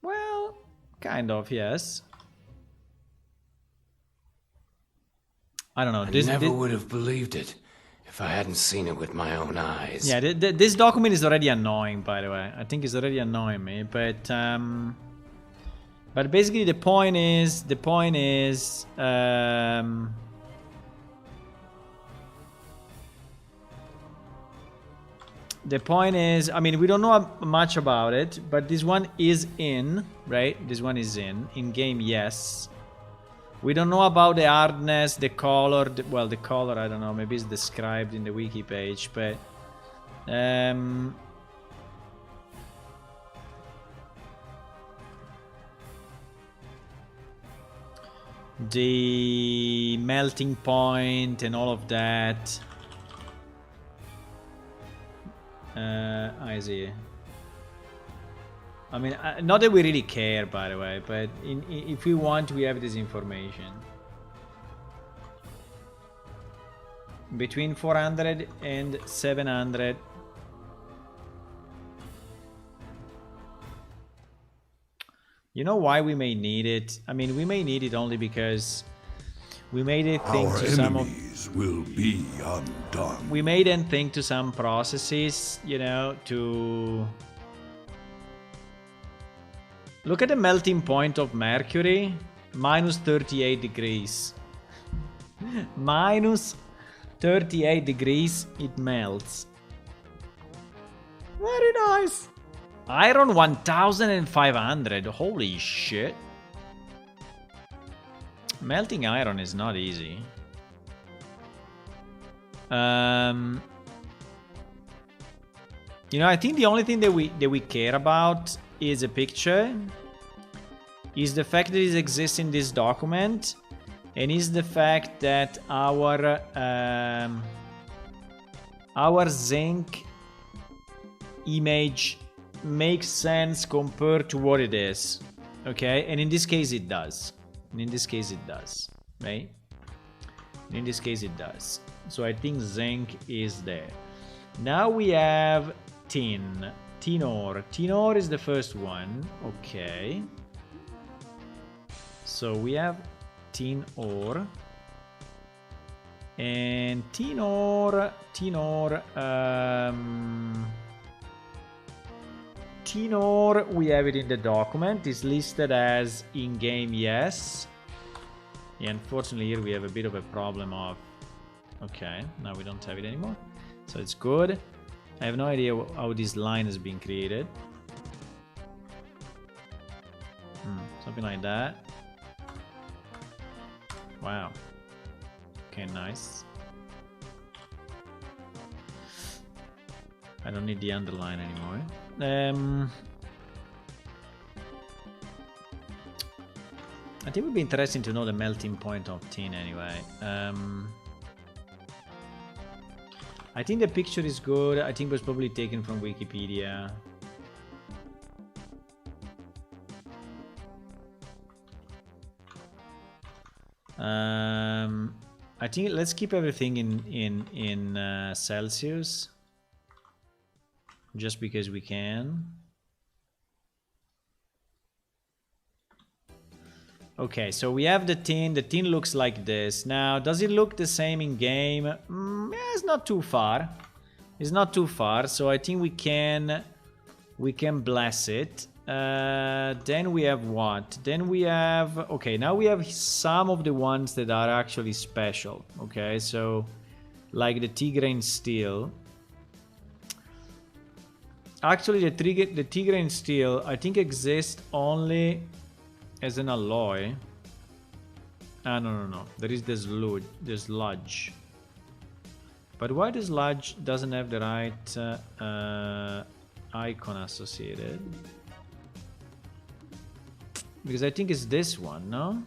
Well, kind of, yes. I don't know. I never would have believed it if I hadn't seen it with my own eyes. Yeah, this document is already annoying, by the way. I think it's already annoying me, but basically the point is, I mean, we don't know much about it, but this one is in, right? This one is in game, yes. We don't know about the hardness, the color. Well, the color, I don't know. Maybe it's described in the wiki page, but the melting point and all of that. I see. I mean, not that we really care, by the way, but if we want, we have this information. Between 400 and 700. You know why we may need it? I mean, we may need it only because we made it think to some of... will be undone. We made them think to some processes, you know, to... Look at the melting point of Mercury. Minus 38 degrees. Minus 38 degrees, it melts. Very nice. Iron 1500. Holy shit. Melting iron is not easy. You know, I think the only thing that we care about is a picture, is the fact that it exists in this document, and is the fact that our zinc image makes sense compared to what it is. Okay, and in this case it does. And in this case it does, right? And in this case it does. So I think zinc is there. Now we have tin. Tin ore. Tin ore is the first one. Okay. So we have tin ore. And tin ore, we have it in the document. It's listed as in-game, yes. Yeah, unfortunately here we have a bit of a problem of... Okay, now we don't have it anymore. So it's good. I have no idea how this line has been created. Something like that. Wow. Okay, nice. I don't need the underline anymore. I think it would be interesting to know the melting point of tin anyway. I think the picture is good. I think it was probably taken from Wikipedia. I think let's keep everything in Celsius, just because we can. Okay, so we have the tin. The tin looks like this. Now, does it look the same in game? Yeah, it's not too far. It's not too far. So I think we can bless it. Then we have what? Then we have... Okay, now we have some of the ones that are actually special. Okay, so like the T-grain steel. Actually, the T-grain steel, I think, exists only as an alloy. Ah, no. There is this sludge. But why the sludge doesn't have the right icon associated? Because I think it's this one, no?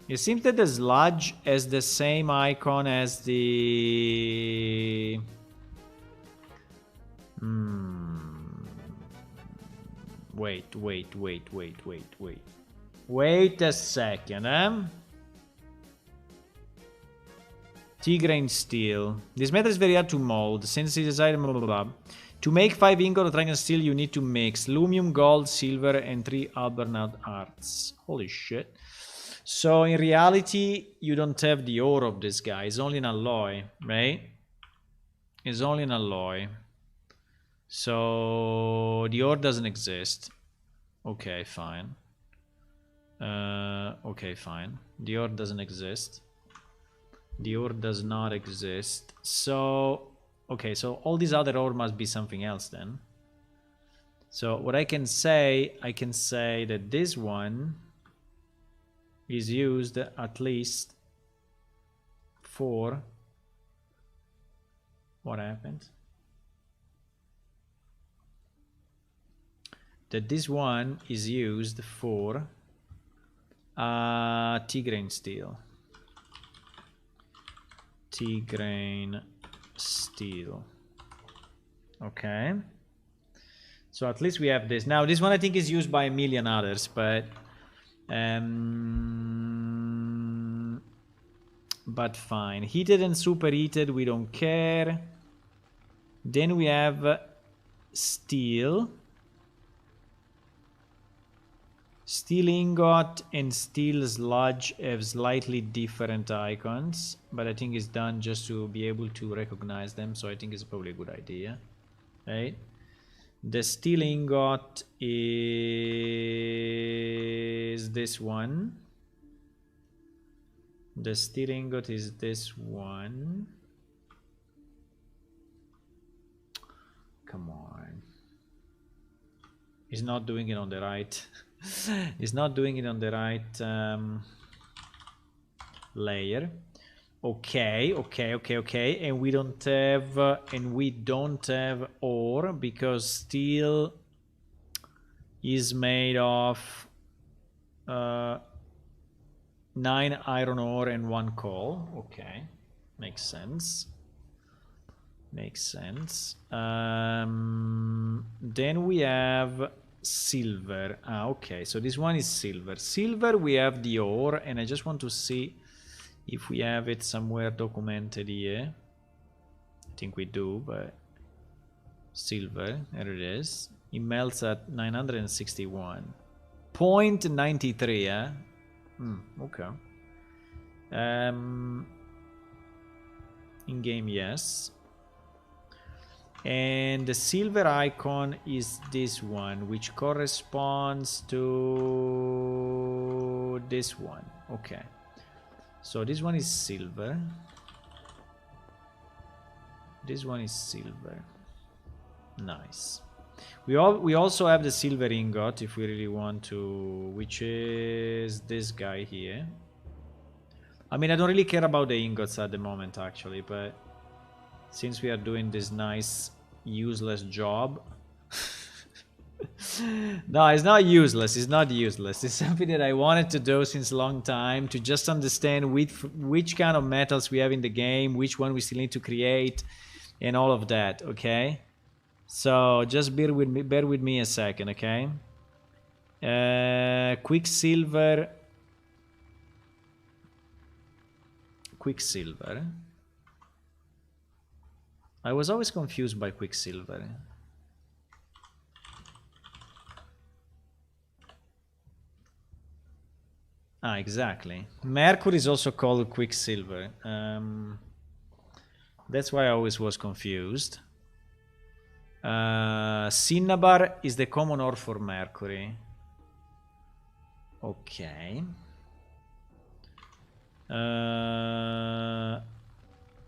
It seems that the sludge has the same icon as the... Wait. Wait a second, T-grain steel. This metal is very hard to mold. Since it is item, blah, blah, blah. To make 5 ingot of dragon steel, you need to mix lumium, gold, silver, and 3 albernate arts. Holy shit. So in reality, you don't have the ore of this guy. It's only an alloy, right? It's only an alloy. So the ore doesn't exist. Okay, fine. Okay, fine. The ore doesn't exist. The ore does not exist. So, okay, so all these other ore must be something else then. So what I can say that this one is used at least for... What happened? That this one is used for T-grain steel. T-grain steel. Okay. So at least we have this. Now this one I think is used by a million others, but fine. Heated and superheated, we don't care. Then we have steel. Steel ingot and steel sludge have slightly different icons, but I think it's done just to be able to recognize them, so I think it's probably a good idea, right? The steel ingot is this one. The steel ingot is this one. Come on. He's not doing it on the right. He's not doing it on the right layer. Okay. And we don't have ore because steel is made of 9 iron ore and 1 coal. Okay, makes sense. Then we have silver. Okay, so this one is silver. Silver, we have the ore, and I just want to see if we have it somewhere documented here. I think we do, but silver, there it is. It melts at 961. 0.93, eh? Okay. In game, yes. And the silver icon is this one, which corresponds to this one. Okay. So this one is silver. This one is silver. Nice. We also have the silver ingot if we really want to, which is this guy here. I mean, I don't really care about the ingots at the moment, actually, but since we are doing this nice useless job. No, it's not useless. It's not useless. It's something that I wanted to do since a long time, to just understand which kind of metals we have in the game, which one we still need to create, and all of that. Okay, so just bear with me a second. Okay, Quicksilver. I was always confused by Quicksilver. Ah, exactly. Mercury is also called Quicksilver. That's why I always was confused. Cinnabar is the common ore for Mercury. Okay.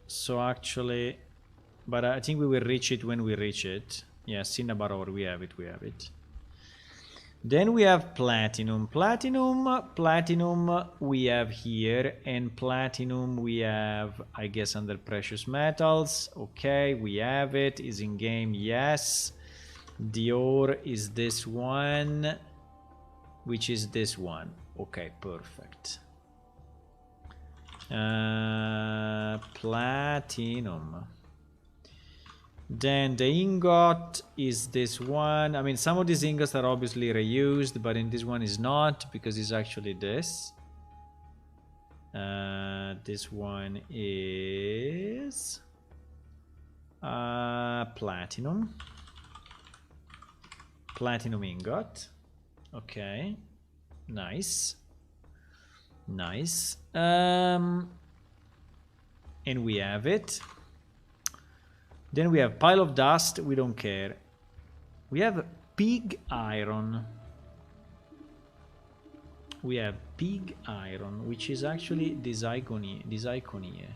So actually... But I think we will reach it when we reach it. Yeah, Cinnabar ore, we have it. Then we have platinum. Platinum we have here, and platinum we have, I guess, under precious metals. Okay, we have it. Is in game, yes. The ore is this one, which is this one. Okay, perfect. Platinum. Then the ingot is this one. I mean, some of these ingots are obviously reused, but in this one is not, because it's actually this. This one is platinum. Platinum ingot. Okay. Nice. Nice. And we have it. Then we have pile of dust. We don't care. We have pig iron. We have pig iron, which is actually this icon here.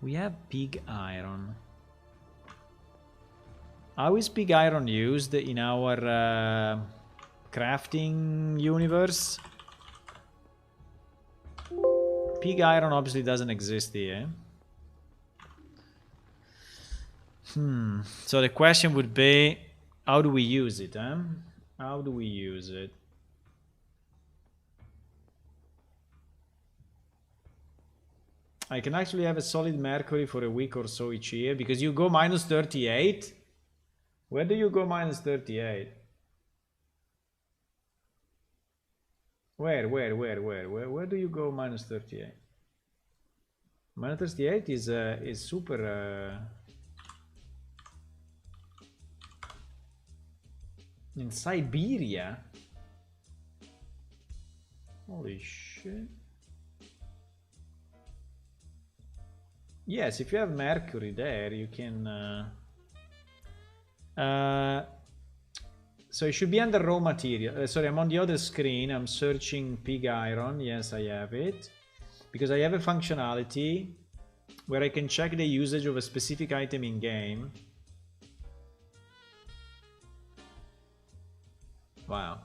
We have pig iron. How is pig iron used in our crafting universe? Pig iron obviously doesn't exist here. So the question would be, how do we use it, huh? How do we use it? I can actually have a solid mercury for a week or so each year, because you go minus 38. Where do you go minus 38? Where do you go minus 38? Minus 38 is super... in Siberia? Holy shit. Yes, if you have mercury there, you can... so it should be under raw material. Sorry, I'm on the other screen. I'm searching pig iron. Yes, I have it. Because I have a functionality where I can check the usage of a specific item in game. Wow.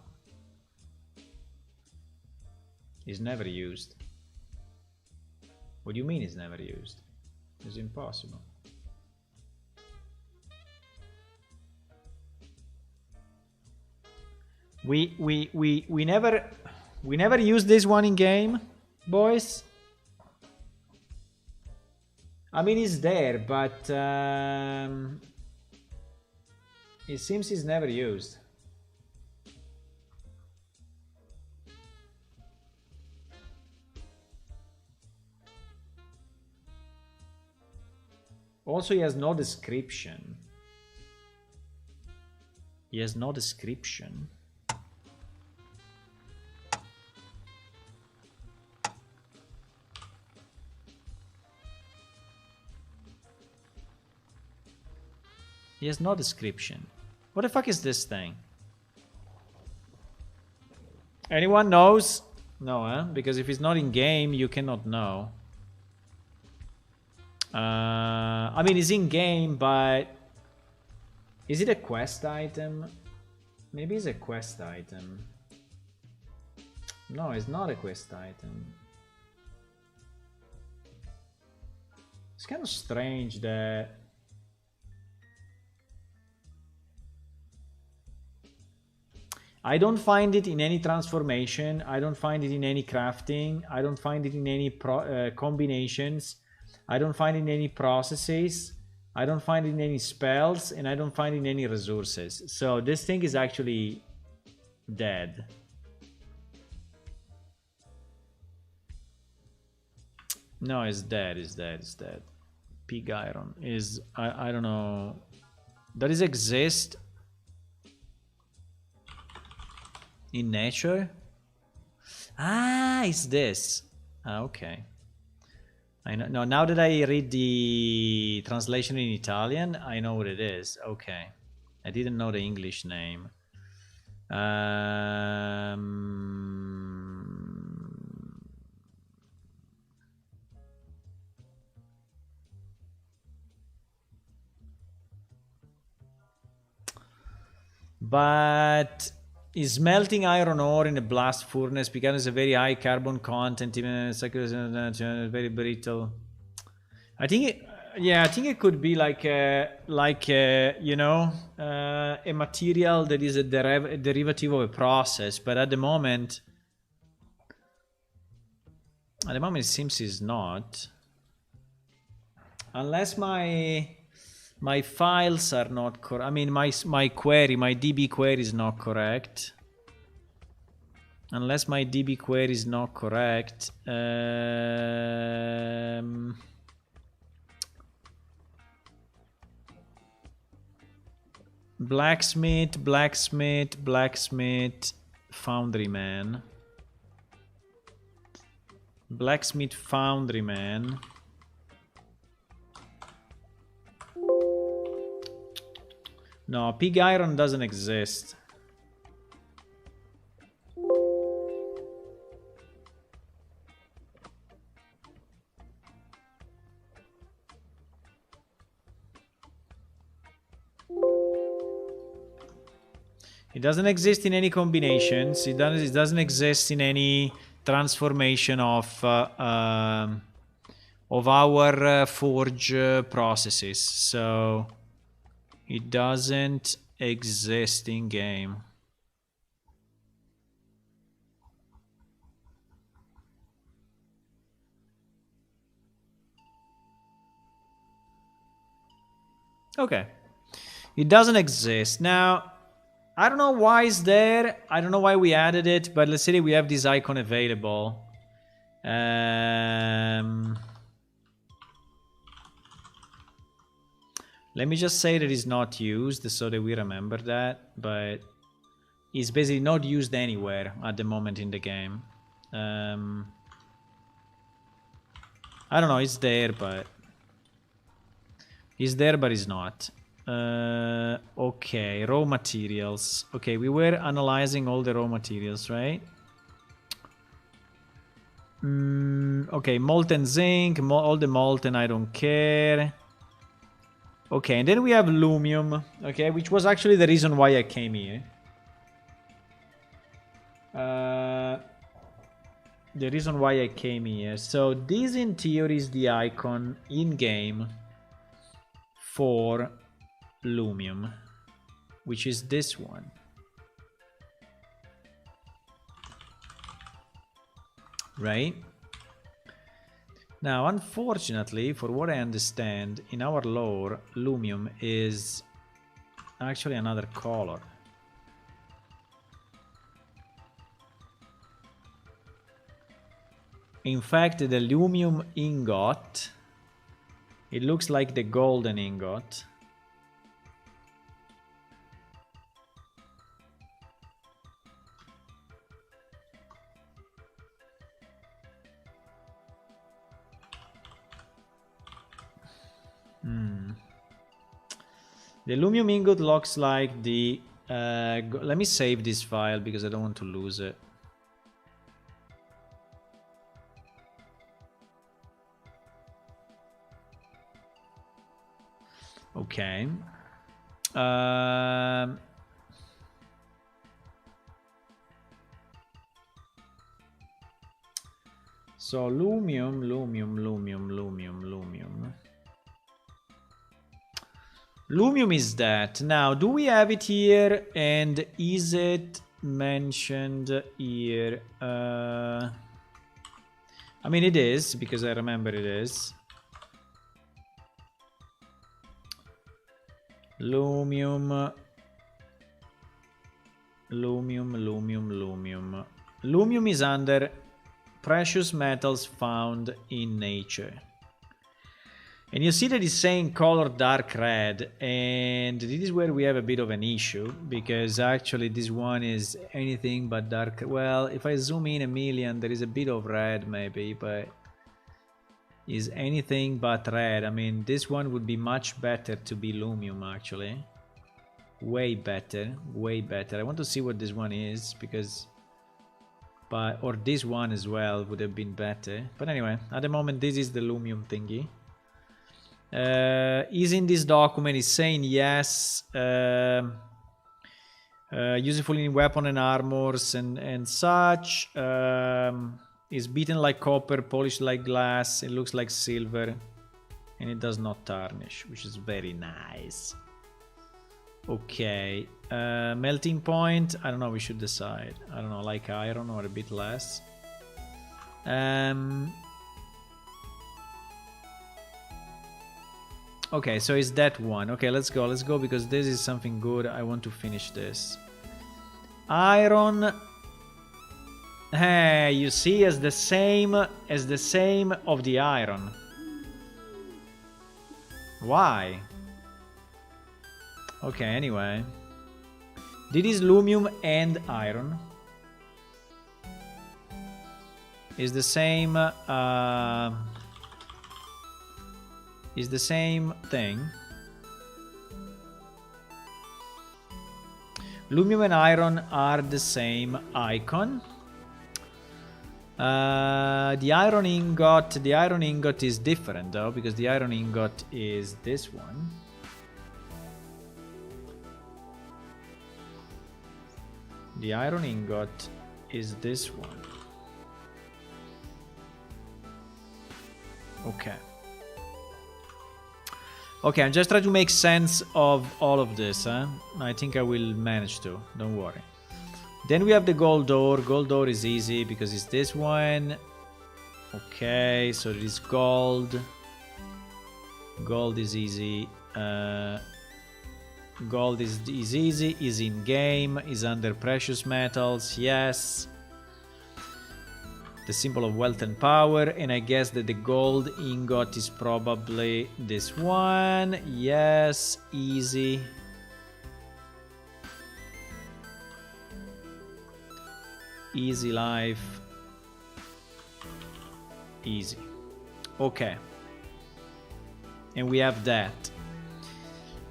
It's never used. What do you mean it's never used? It's impossible. We never use this one in game, boys. I mean, it's there, but it seems it's never used. Also, he has no description. He has no description. He has no description. What the fuck is this thing? Anyone knows? No, huh? Because if it's not in game, you cannot know. I mean, it's in game, but is it a quest item? Maybe it's a quest item. No, it's not a quest item. It's kind of strange that I don't find it in any transformation. I don't find it in any crafting. I don't find it in any combinations. I don't find it in any processes. I don't find it in any spells. And I don't find it in any resources. So this thing is actually dead. No, it's dead. It's dead. It's dead. Pig iron is... I don't know. Does it exist in nature? Ah, it's this. Ah, okay. I know. No, now that I read the translation in Italian, I know what it is. Okay. I didn't know the English name. But is smelting iron ore in a blast furnace because a very high carbon content, even it's like very brittle. I think it, yeah, I think it could be like you know, a material that is a derivative of a process, but at the moment it seems it's not, unless my files are not correct. I mean, my query, my DB query is not correct. Unless my DB query is not correct. Blacksmith, blacksmith, blacksmith, foundryman. Blacksmith, foundryman. No, pig iron doesn't exist. It doesn't exist in any combinations. It doesn't exist in any transformation of our forge processes. So it doesn't exist in game. Okay. It doesn't exist. Now, I don't know why it's there. I don't know why we added it, but let's say we have this icon available. Let me just say that it's not used so that we remember that, but it's basically not used anywhere at the moment in the game. I don't know, it's there, but it's not. Okay, raw materials. Okay, we were analyzing all the raw materials, right? Okay, molten zinc, all the molten, I don't care. Okay, and then we have Lumium, okay, which was actually the reason why I came here. The reason why I came here. So this in theory is the icon in-game for Lumium, which is this one. Right? Now, unfortunately, for what I understand, in our lore, Lumium is actually another color. In fact, the Lumium ingot, it looks like the golden ingot. The Lumium ingot looks like the... let me save this file because I don't want to lose it. Okay. So Lumium. Lumium is that. Now, do we have it here? And is it mentioned here? I mean, it is, because I remember it is. Lumium. Lumium is under precious metals found in nature. And you see that it's saying color dark red, and this is where we have a bit of an issue, because actually this one is anything but dark. Well, if I zoom in a million, there is a bit of red maybe, but is anything but red. I mean, this one would be much better to be Lumium, actually. Way better, way better. I want to see what this one is, because... or this one as well would have been better. But anyway, at the moment this is the Lumium thingy. Is in this document, is saying yes, useful in weapon and armors and such. Is beaten like copper, polished like glass, it looks like silver, and it does not tarnish, which is very nice. Okay, melting point, I don't know, we should decide. I don't know, like iron or a bit less. Okay, so it's that one. Okay, let's go, because this is something good. I want to finish this. Iron. Hey, you see, as the same of the iron. Why? Okay, anyway. This is Lumium and iron. Is the same thing. Lumium and iron are the same icon. The iron ingot is different though, because the iron ingot is this one. The iron ingot is this one. Okay. Okay, I'm just trying to make sense of all of this. I think I will manage to. Don't worry. Then we have the gold door. Gold door is easy because it's this one. Okay, so it is gold. Gold is easy. Gold is easy. Is in game. Is under precious metals. Yes. The symbol of wealth and power, and I guess that the gold ingot is probably this one. Yes, easy. Easy life. Easy. Okay. And we have that.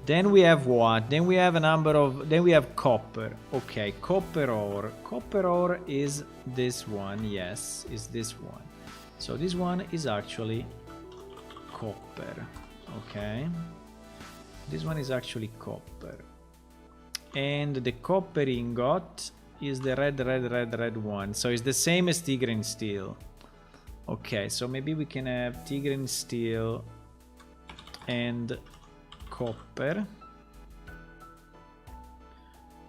Then we have what? Then we have a number of... Then we have copper. Okay, copper ore. Copper ore is this one. Yes, is this one. So this one is actually copper. Okay. This one is actually copper. And the copper ingot is the red one. So it's the same as Tigran steel. Okay, so maybe we can have Tigran steel and... copper.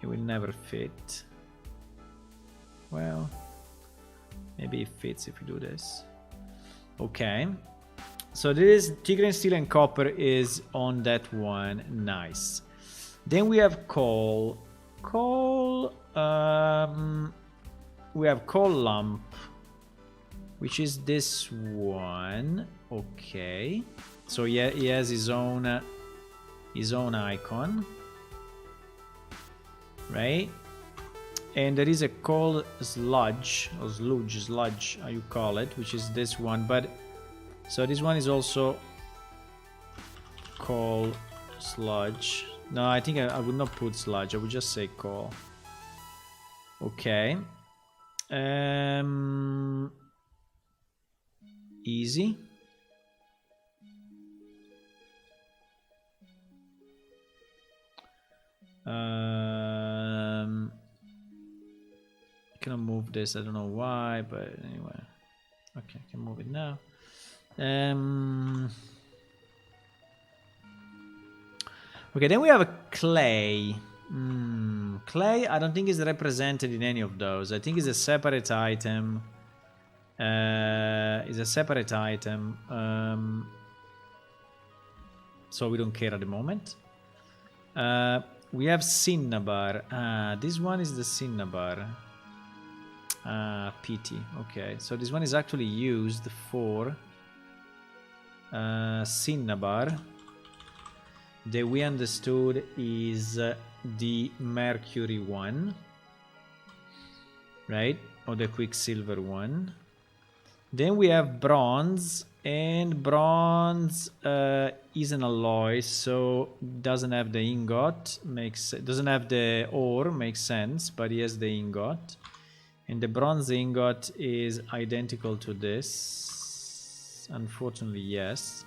It will never fit. Well, maybe it fits if we do this. Okay. So this is Tigran steel and copper is on that one. Nice. Then we have coal. Coal. We have coal lump, which is this one. Okay. So yeah, he has his own icon, right? And there is a coal sludge or sludge, how you call it, which is this one. But so this one is also coal sludge. No, I think I would not put sludge. I would just say coal. Okay. Easy. I cannot move this. I don't know why, but anyway. Okay, I can move it now. Okay, then we have a clay. Clay, I don't think is represented in any of those. I think it's a separate item. It's a separate item. So we don't care at the moment. We have Cinnabar. This one is the Cinnabar. PT. Okay, so this one is actually used for Cinnabar. That we understood is the Mercury one, right? Or the Quicksilver one. Then we have bronze, and bronze is an alloy, so doesn't have the ingot. Doesn't have the ore, makes sense, but he has the ingot. And the bronze ingot is identical to this. Unfortunately, yes.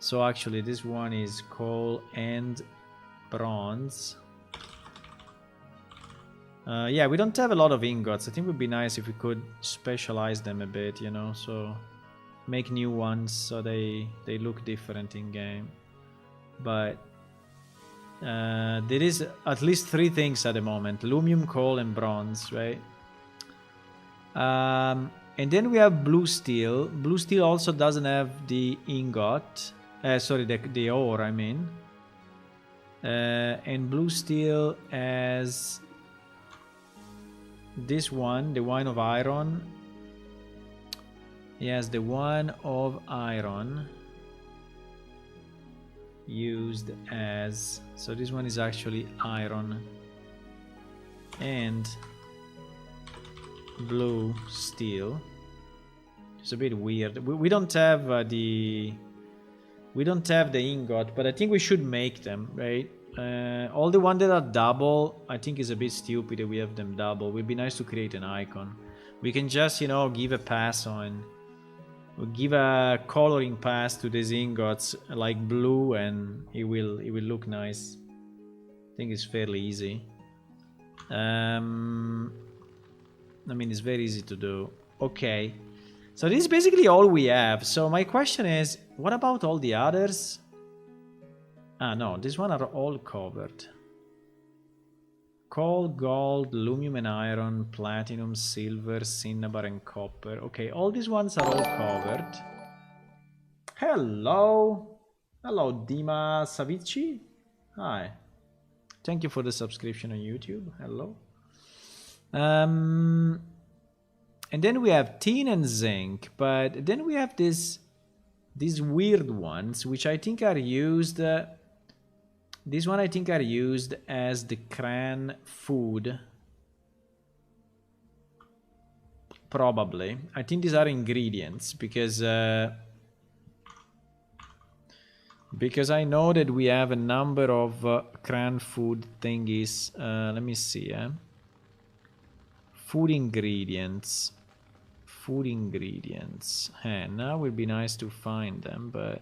So actually this one is coal and bronze. Yeah, we don't have a lot of ingots. I think it would be nice if we could specialize them a bit, you know, so make new ones so they look different in game. But there is at least 3 things at the moment: Lumium, coal, and bronze, right? And then we have blue steel. Blue steel also doesn't have the ingot. Sorry, the ore, I mean. And blue steel has this one, the wine of iron. He has the one of iron. used as, so this one is actually iron and blue steel. It's a bit weird. We don't have the ingot, but I think we should make them, right? All the ones that are double, I think is a bit stupid that we have them double. It would be nice to create an icon. We can just, you know, give a pass on, we'll give a coloring pass to these ingots like blue, and it will look nice. I think it's fairly easy. I mean, it's very easy to do. Okay, so this is basically all we have. So my question is, what about all the others? Ah, no, these ones are all covered. Coal, gold, lumium and iron, platinum, silver, cinnabar and copper. Okay, all these ones are all covered. Hello! Hello, Dima Savici. Hi. Thank you for the subscription on YouTube. Hello. And then we have tin and zinc, but then we have these weird ones, which I think are used... These one I think are used as the cran food. Probably. I think these are ingredients because I know that we have a number of cran food thingies. Let me see. Food ingredients. Food ingredients. Now would be nice to find them, but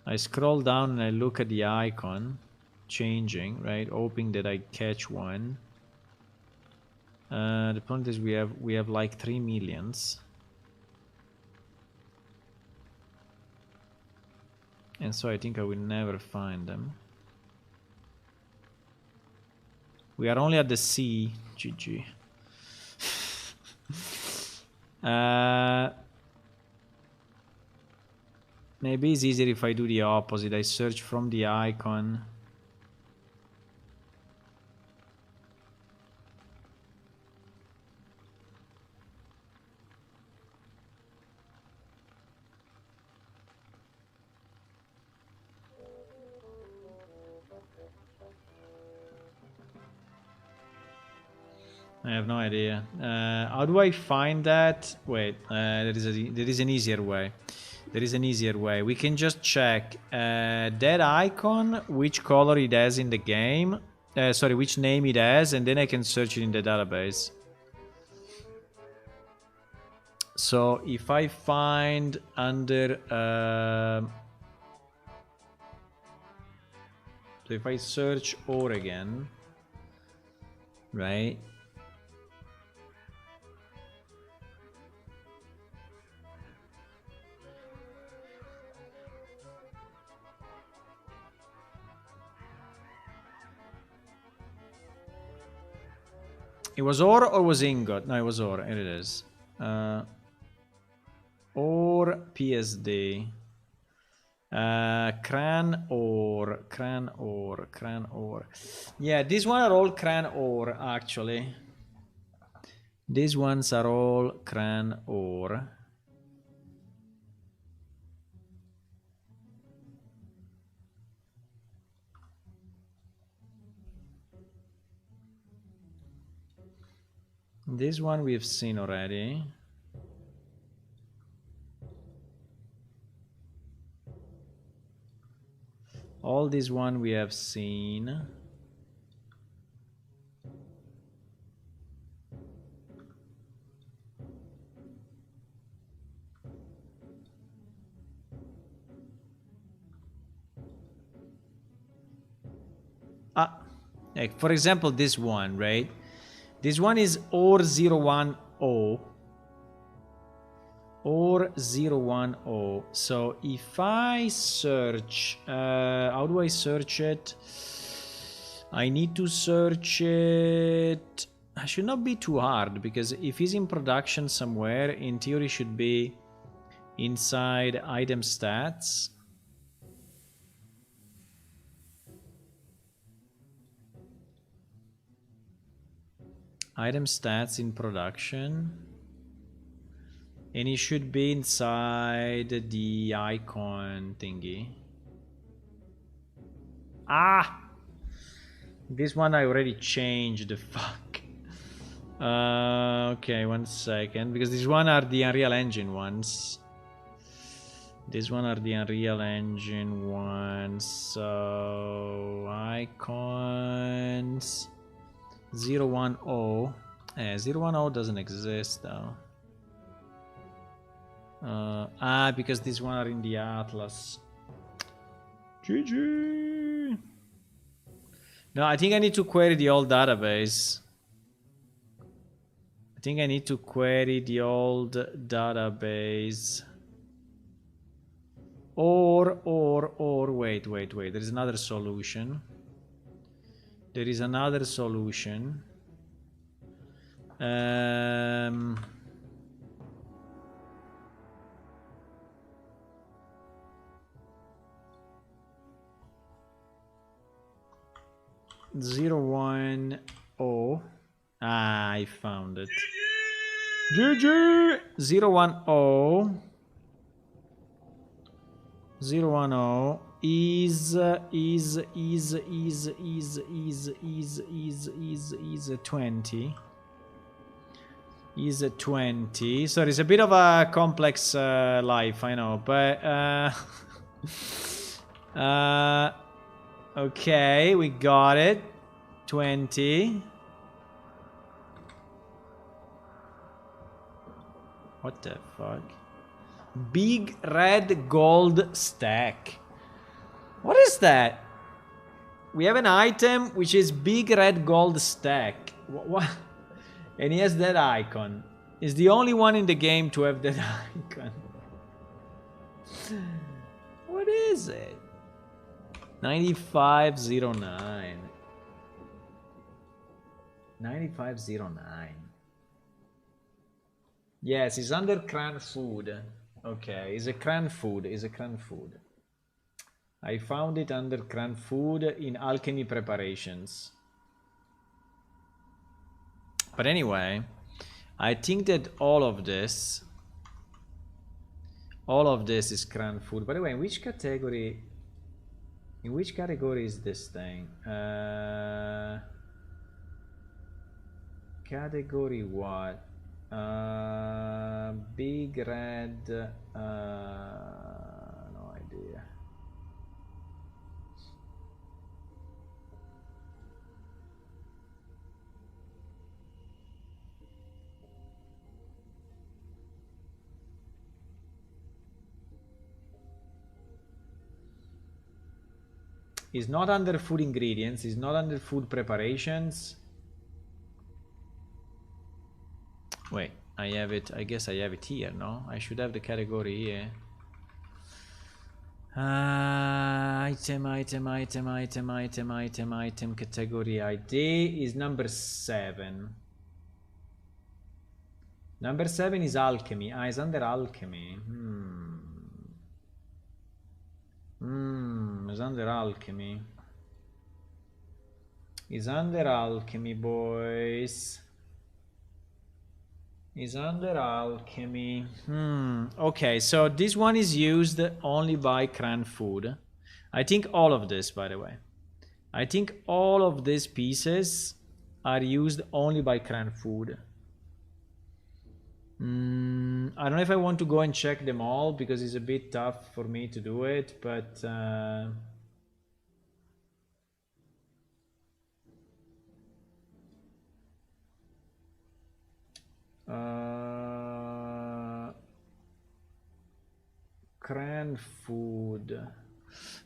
I scroll down and I look at the icon changing, right? Hoping that I catch one. The point is we have like 3 millions. And so I think I will never find them. We are only at the C. GG. Maybe it's easier if I do the opposite. I search from the icon. I have no idea. How do I find that? Wait, there is an easier way. There is an easier way. We can just check that icon, which color it has in the game. Sorry, which name it has, and then I can search it in the database. So if I find under... so if I search Oregon, right? It was ore or was ingot? No, it was ore. Here it is. Ore PSD. Cran ore. Cran ore. Cran ore. Yeah, these ones are all cran ore, actually. These ones are all cran ore. This one we've seen already. All this one we have seen. Like for example, this one, right? This one is OR 010. OR 010. So if I search, how do I search it? I need to search it. I should not be too hard because if it's in production somewhere, in theory should be inside item stats. Item stats in production. And it should be inside the icon thingy. Ah! This one I already changed. Fuck. Okay, 1 second. Because these one are the Unreal Engine ones. These one are the Unreal Engine ones. So icons 010. 010 doesn't exist though. Because these one are in the Atlas. GG. No, I think I need to query the old database. I think I need to query the old database. Or, wait. There is another solution. There is another solution. 010. I found it. GG! 010. 010 is 20. Is 20. Sorry, it's a bit of a complex life, I know, but okay, we got it. 20. What the fuck? Big red gold stack. What is that? We have an item which is big red gold stack. What? And he has that icon. He's the only one in the game to have that icon. What is it? 9509. 9509. Yes, it's under Cran Food. Okay, it's a Cran Food. It's a Cran Food. I found it under Cran Food in Alchemy Preparations. But anyway, I think that all of this is Cran Food. By the way, in which category? In which category is this thing? Category what? Big red. No idea. It's not under food ingredients. It's not under food preparations. Wait, I have it. I guess I have it here, no? I should have the category here. Item, category ID is number 7. Number 7 is alchemy. It's under alchemy. It's under alchemy. It's under alchemy, boys. Is under alchemy. Okay, so this one is used only by Cran Food. I think all of this, by the way. I think all of these pieces are used only by Cran Food. I don't know if I want to go and check them all because it's a bit tough for me to do it, but Cran Food.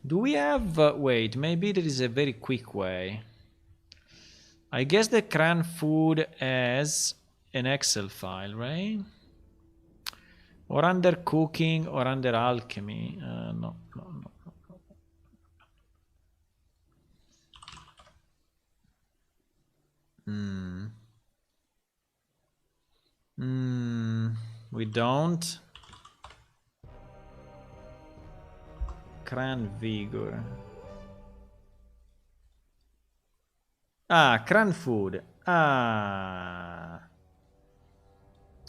Do we have... wait, maybe there is a very quick way. I guess the Cran Food has an Excel file, right? Or under cooking or under alchemy. No. We don't. Cran Vigor. Cran Food.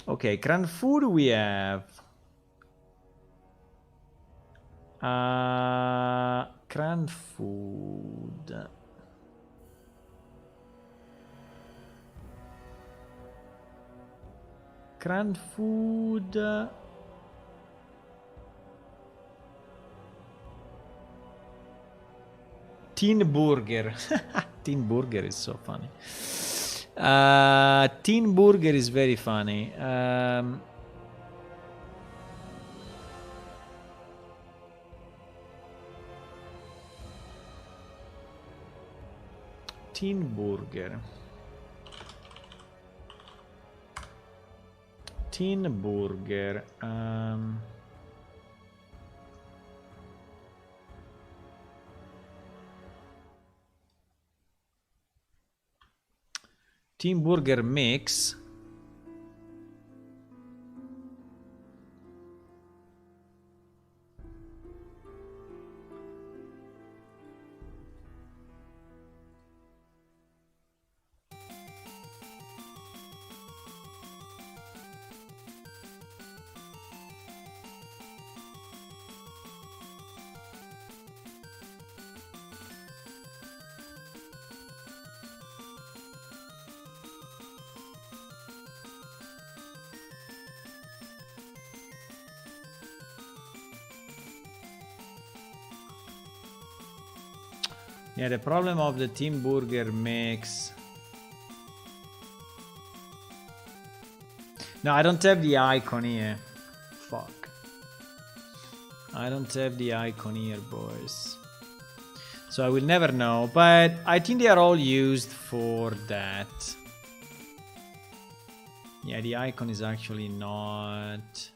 Okay, Cran Food we have. Cran Canned food. Canned food. Teen burger. Teen burger is so funny. Teen burger is very funny. Teen burger. Teen burger. Teen burger mix. Yeah, the problem of the Team Burger mix. No, I don't have the icon here. Fuck. I don't have the icon here, boys. So I will never know, but I think they are all used for that. Yeah, the icon is actually not...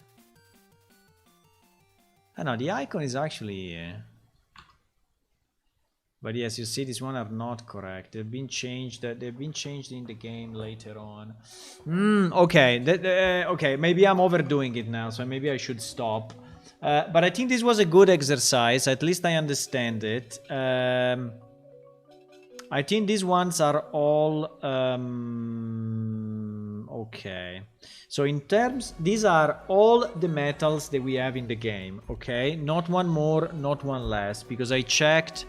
Oh no, the icon is actually here. But yes, you see, these one are not correct. They've been changed. They've been changed in the game later on. Okay. Okay, maybe I'm overdoing it now, so maybe I should stop. But I think this was a good exercise. At least I understand it. I think these ones are all okay. So in terms, these are all the metals that we have in the game. Okay, not one more, not one less, because I checked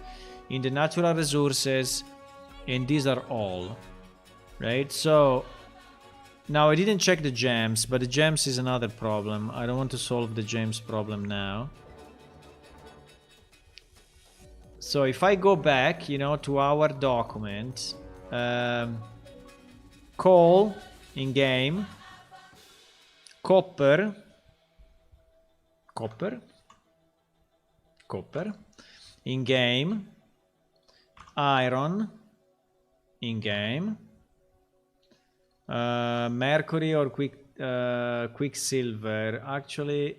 in the natural resources, and these are all, right? So now I didn't check the gems, but the gems is another problem. I don't want to solve the gems problem now. So if I go back, you know, to our document, coal in game, copper, in game, iron in game, mercury or quicksilver. Actually,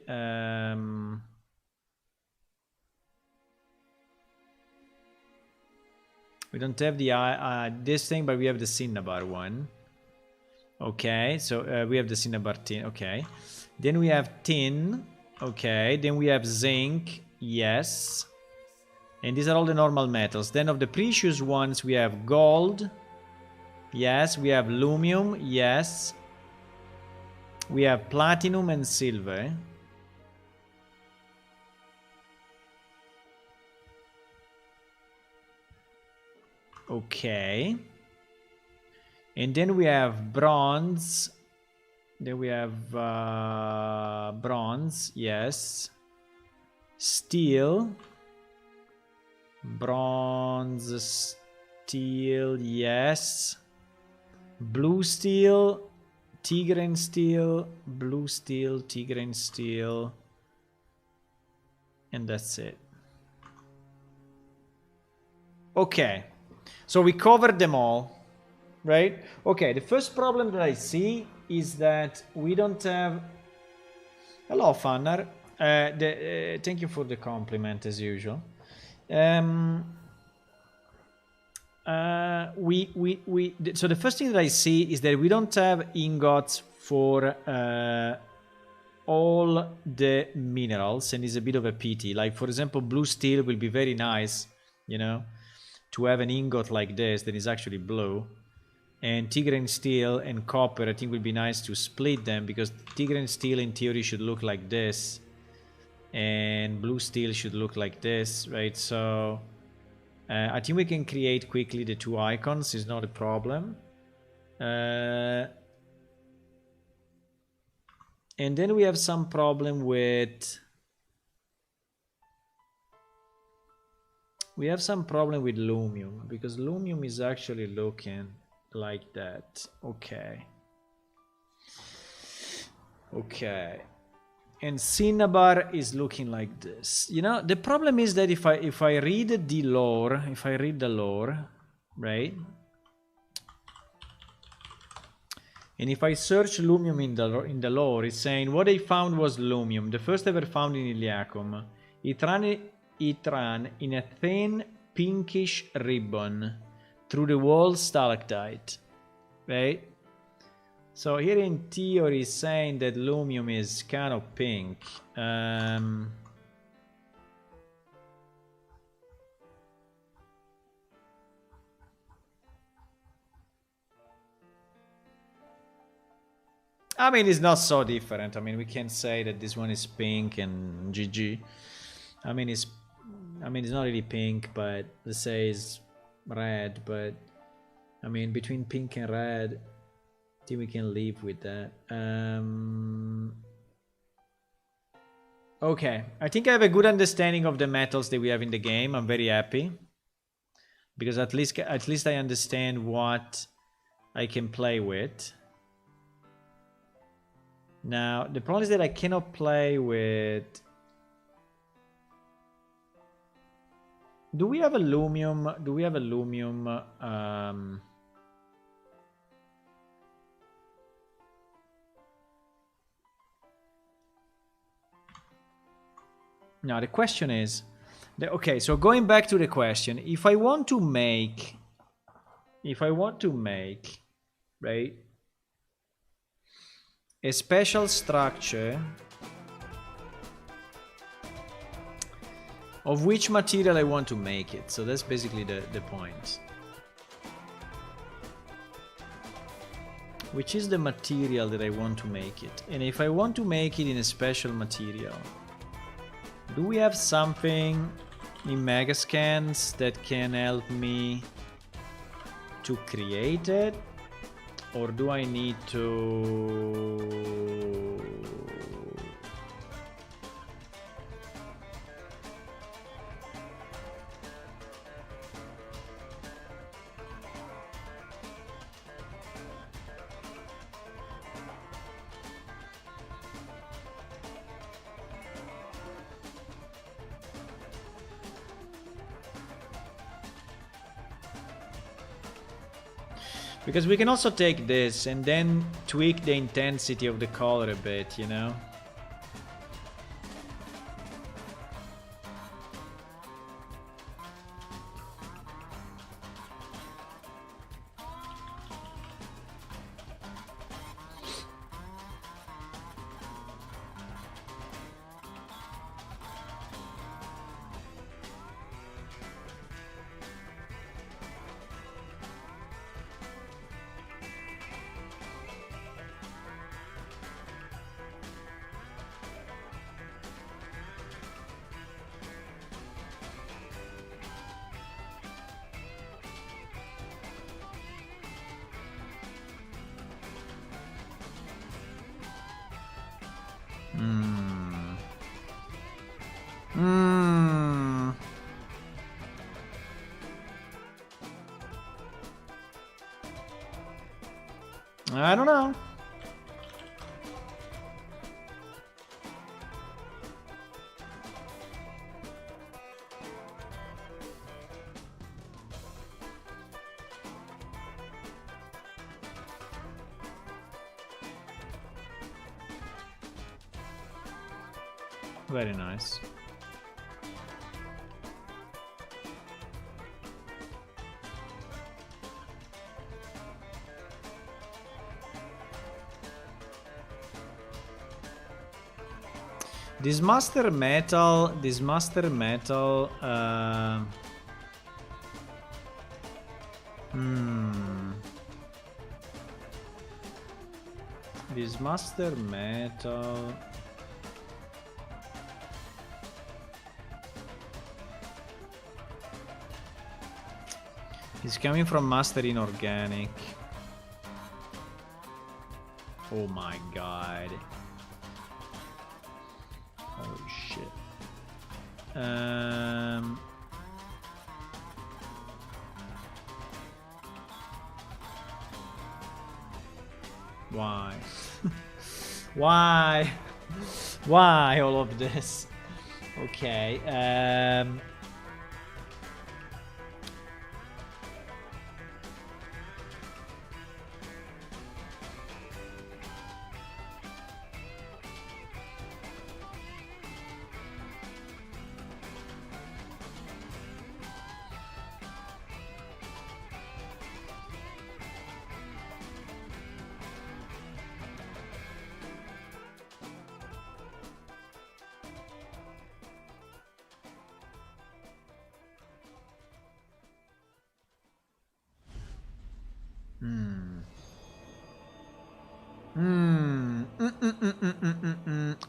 we don't have the this thing, but we have the Cinnabar one. Okay, so we have the Cinnabar tin. Okay, then we have tin. Okay, then we have zinc. Yes. And these are all the normal metals. Then of the precious ones, we have gold. Yes. We have lumium. Yes. We have platinum and silver. Okay. And then we have bronze. Then we have bronze. Yes. Steel. Bronze, steel, yes. Blue steel, Tigran steel, blue steel, Tigran steel. And that's it. Okay. So we covered them all, right? Okay, the first problem that I see is that we don't have... Hello, Fannar. Thank you for the compliment, as usual. So the first thing that I see is that we don't have ingots for all the minerals, and it's a bit of a pity. Like, for example, blue steel will be very nice, you know, to have an ingot like this that is actually blue. And Tigran steel and copper, I think, would be nice to split them, because Tigran steel in theory should look like this. and blue steel should look like this, right? So I think we can create quickly the two icons, is not a problem. And then we have some problem with Lumium, because Lumium is actually looking like that. Okay. And Cinnabar is looking like this. You know, the problem is that if I read the lore, right? And if I search Lumium in the lore, it's saying what they found was Lumium, the first ever found in Iliacum. It ran in a thin pinkish ribbon through the wall stalactite, right? So here in theory is saying that Lumium is kind of pink. I mean, it's not so different. I mean, we can say that this one is pink and GG. I mean, it's not really pink, but let's say it's red. But I mean, between pink and red, I think we can live with that. Okay, I think I have a good understanding of the metals that we have in the game. I'm very happy because at least I understand what I can play with. Now the problem is that I cannot play with. Do we have a Lumium? Now the question is, okay, so going back to the question, if I want to make, right, a special structure, of which material I want to make it. So that's basically the point. Which is the material that I want to make it? And if I want to make it in a special material, do we have something in Megascans that can help me to create it? Or do I need to... Because we can also take this and then tweak the intensity of the color a bit, you know? I don't know. Very nice. This master metal, This master metal It's coming from Master Inorganic. Oh my god. Holy shit. Why? Why? Why all of this? Okay.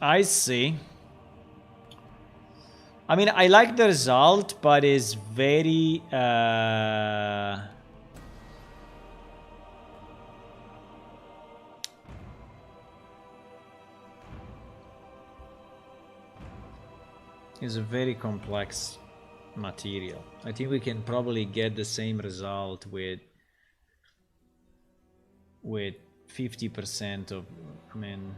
I see. I mean, I like the result, but it's very it's a very complex material. I think we can probably get the same result with 50% of, I mean,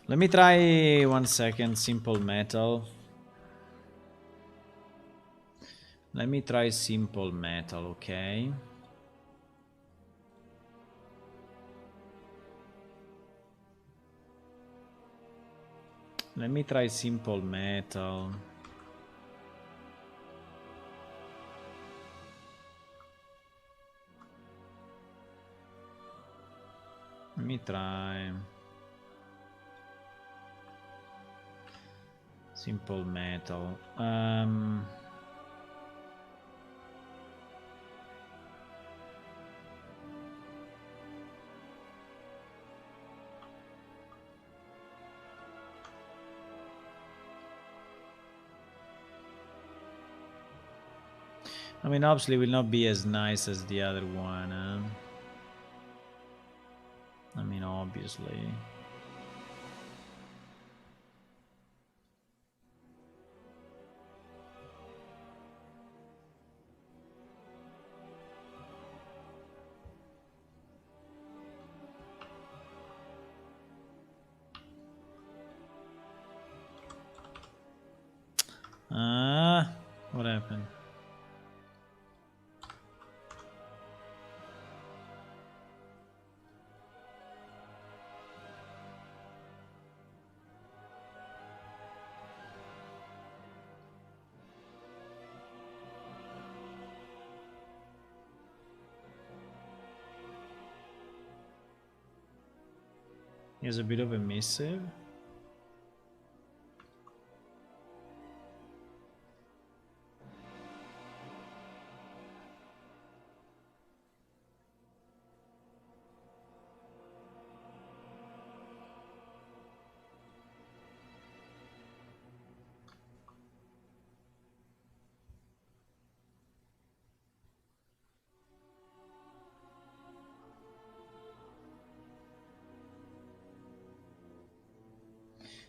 let me try 1 second, simple metal. Let me try simple metal, okay? Let me try simple metal. Let me try simple metal. I mean, obviously, it will not be as nice as the other one. I mean, obviously. What happened? Here's a bit of a missive.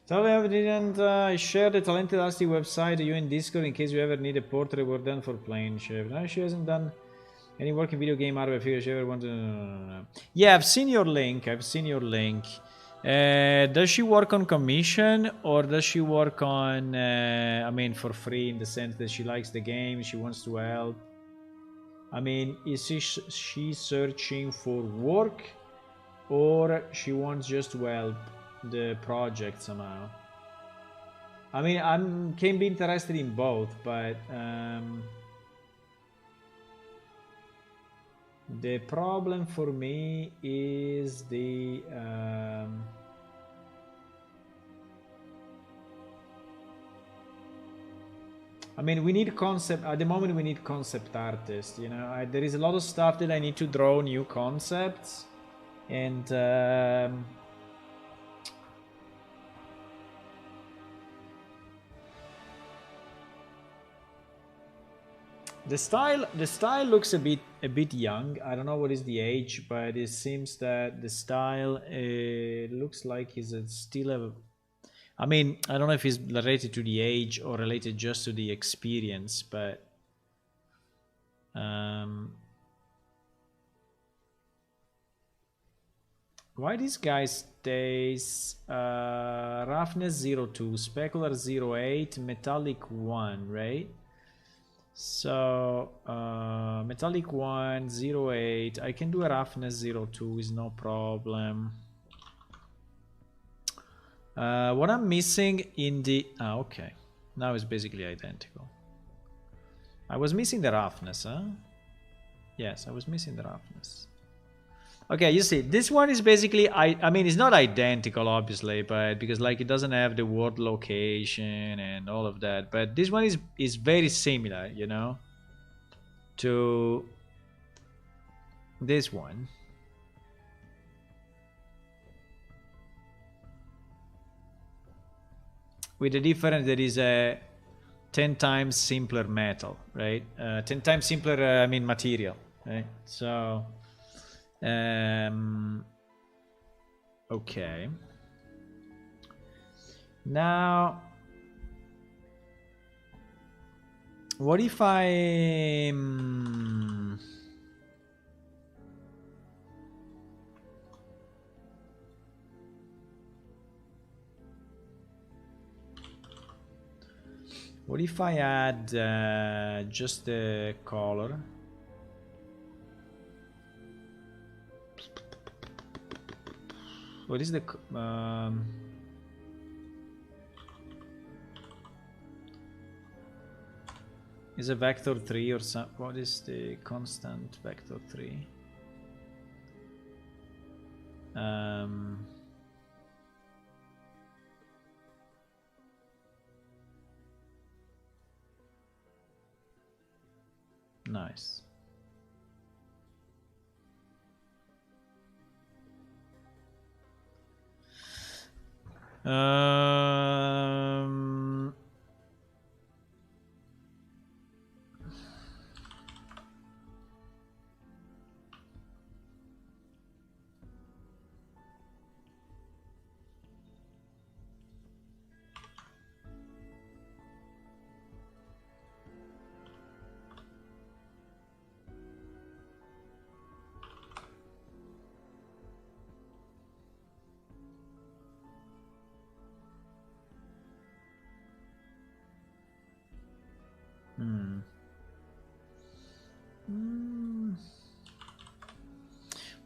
So I didn't share the Talented Asti website you in Discord in case you ever need a portrait work done for Plane Chef. No, she hasn't done any work in video game hardware figures. She ever want to? No. Yeah, I've seen your link. I've seen your link. Does she work on commission or does she work on? I mean, for free in the sense that she likes the game, she wants to help. I mean, is she searching for work, or she wants just to help the project somehow? I mean, can be interested in both, but The problem for me is the I mean, we need concept at the moment. We need concept artists. You know, there is a lot of stuff that I need to draw new concepts, and the style looks a bit young. I don't know what is the age, but it seems that the style looks like it's still a. I mean, I don't know if it's related to the age or related just to the experience, but why this guy stays roughness 02, specular 08, metallic 1, right? So metallic 1, 08, I can do a roughness 02 is no problem. What I'm missing in the... okay. Now it's basically identical. I was missing the roughness, huh? Yes, I was missing the roughness. Okay, you see, this one is basically... I mean, it's not identical, obviously, but because, like, it doesn't have the word location and all of that. But this one is very similar, you know, to this one. With the difference that is a 10 times simpler metal, right? 10 times simpler, I mean, material, right? So, okay. Now, what if I... what if I add just the color? What is the... is a vector 3 or some... what is the constant vector 3? Nice.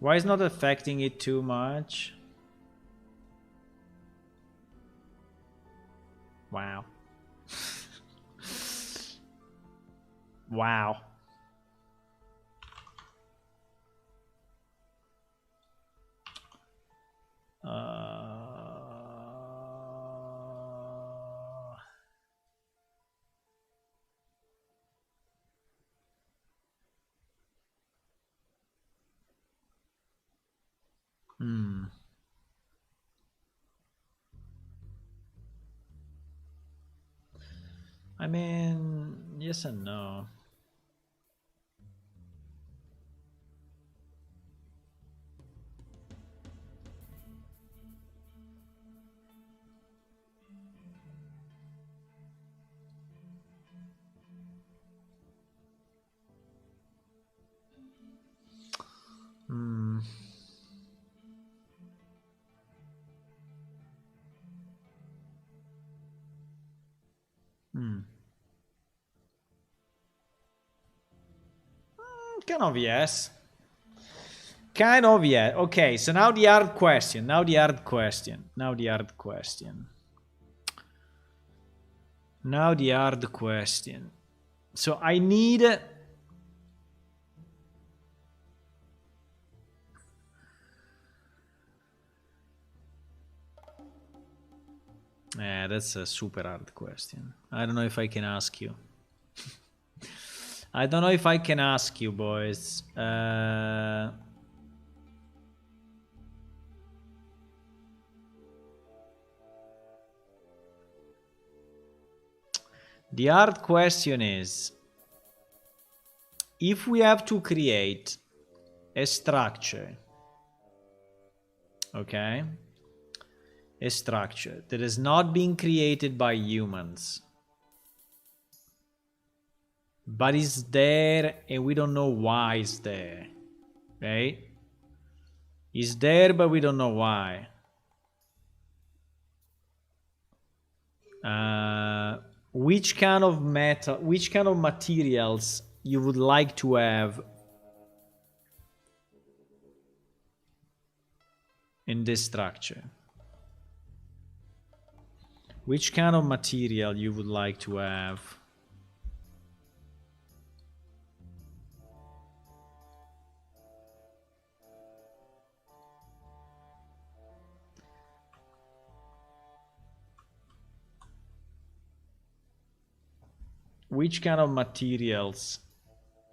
Why is not affecting it too much? Wow. Wow. I mean, yes and no. Kind of yes. Kind of yeah. Okay, so now the hard question. Now the hard question. Now the hard question. Now the hard question. So I need... Yeah, that's a super hard question. I don't know if I can ask you. I don't know if I can ask you, boys. The hard question is, if we have to create a structure, okay, a structure that has not been created by humans, but is there and we don't know why it's there, right? It's there, but we don't know why. Which kind of materials you would like to have in this structure? Which kind of material you would like to have? Which kind of materials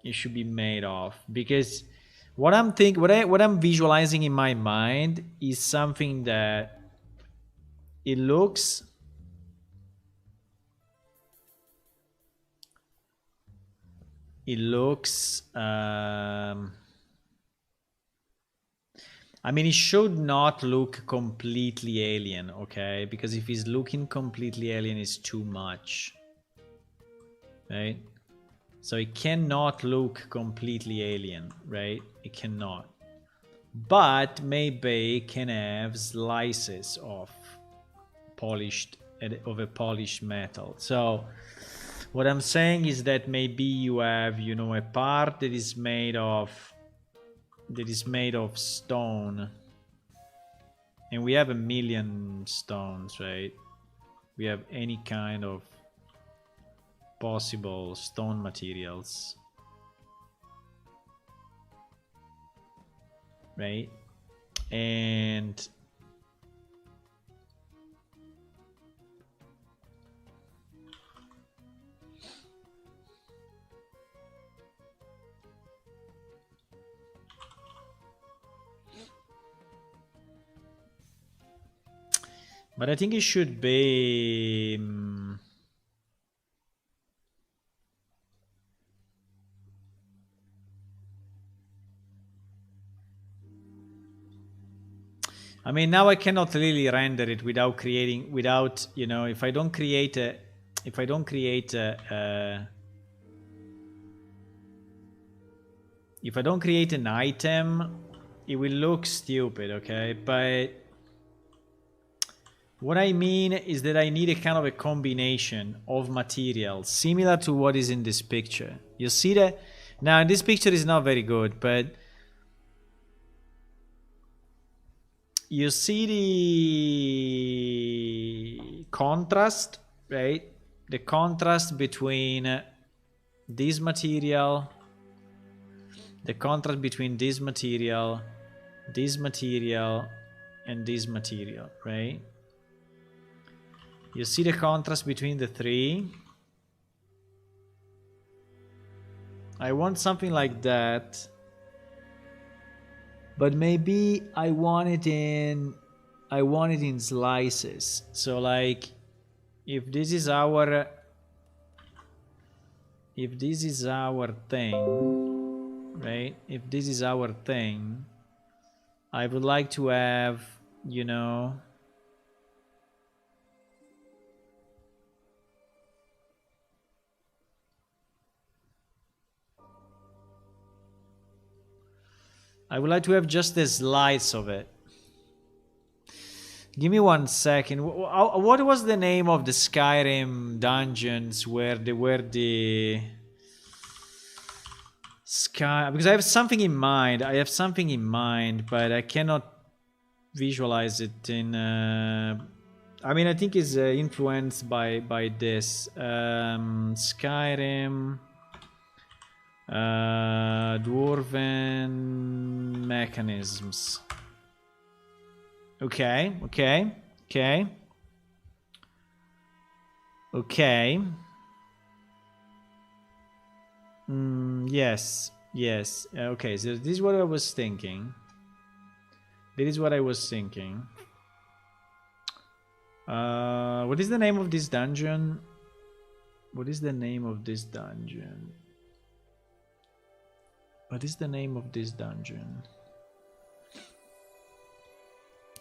it should be made of? Because what I'm visualizing in my mind is something that it looks I mean, it should not look completely alien, okay? Because if it's looking completely alien, it's too much, right? So it cannot look completely alien, right? It cannot. But maybe it can have slices of a polished metal. So what I'm saying is that maybe you have, you know, a part that is made of stone, and we have 1,000,000 stones, right? We have any kind of possible stone materials, right? And but I think it should be I mean, now I cannot really render it without you know, if I don't create an item, it will look stupid, okay? But what I mean is that I need a kind of a combination of materials similar to what is in this picture. You see that? Now, this picture is not very good, but you see the contrast, right? The contrast between this material, and this material, right? You see the contrast between the three? I want something like that. But maybe I want it in slices. So like if this is our thing, right? If this is our thing, I would like to have, you know, I would like to have just a slice of it. Give me 1 second. What was the name of the Skyrim dungeons where they were the sky? Because I have something in mind. But I cannot visualize it in. I mean, I think it's influenced by this Skyrim. Dwarven mechanisms. Okay. Okay. Yes. Okay, so this is what I was thinking. What is the name of this dungeon? What is the name of this dungeon?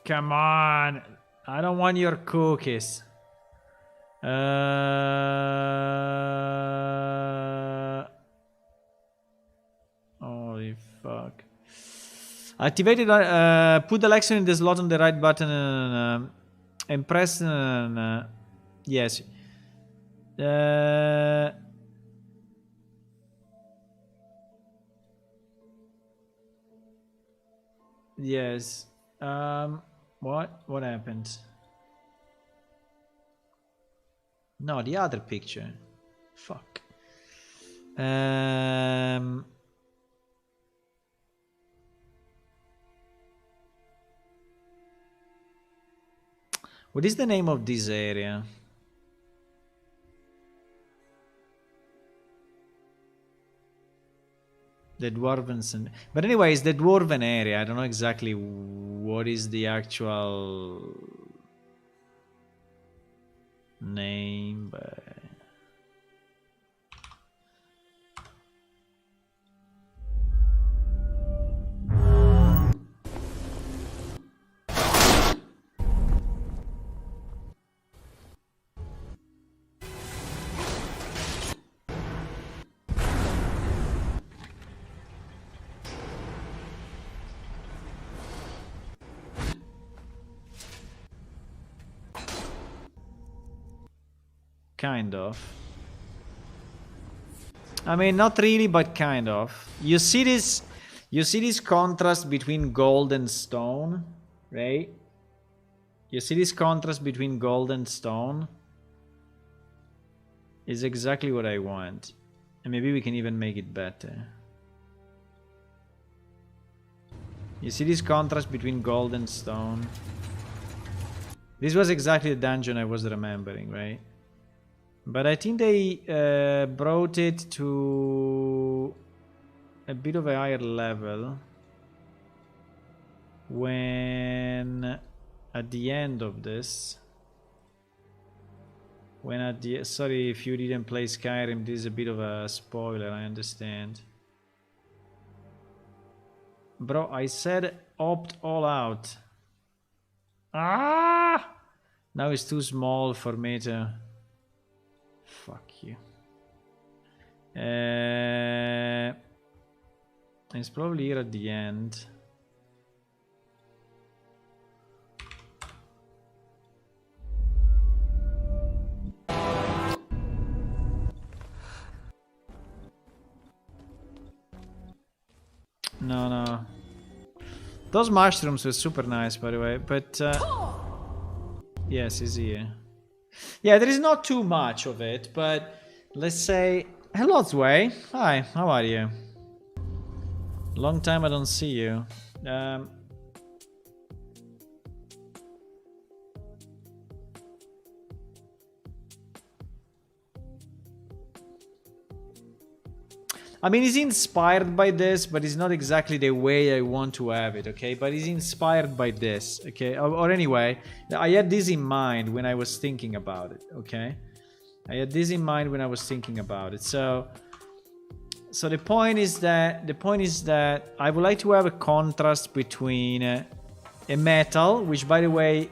Come on! I don't want your cookies. Holy fuck. Activated, put the Lexion in the slot on the right button and press, yes. Yes. What happened? No, the other picture. Fuck. What is the name of this area? The Dwarven... But anyways, the Dwarven area. I don't know exactly what is the actual name, but... Kind of. I mean, not really, but kind of. You see this contrast between gold and stone, right? You see this contrast between gold and stone? Is exactly what I want. And maybe we can even make it better. You see this contrast between gold and stone? This was exactly the dungeon I was remembering, right? But I think they brought it to a bit of a higher level when at the end of this, sorry if you didn't play Skyrim, this is a bit of a spoiler, I understand. Bro, I said opt all out. Ah! Now it's too small for me to... Fuck you. It's probably here at the end. No. Those mushrooms were super nice, by the way, but... yes, he's here. Yeah, there is not too much of it, but let's say... Hello, Zway. Hi, how are you? Long time I don't see you. I mean, he's inspired by this, but it's not exactly the way I want to have it, okay? But he's inspired by this, okay? Or anyway, I had this in mind when I was thinking about it, okay? I had this in mind when I was thinking about it. So the point is that I would like to have a contrast between a metal, which by the way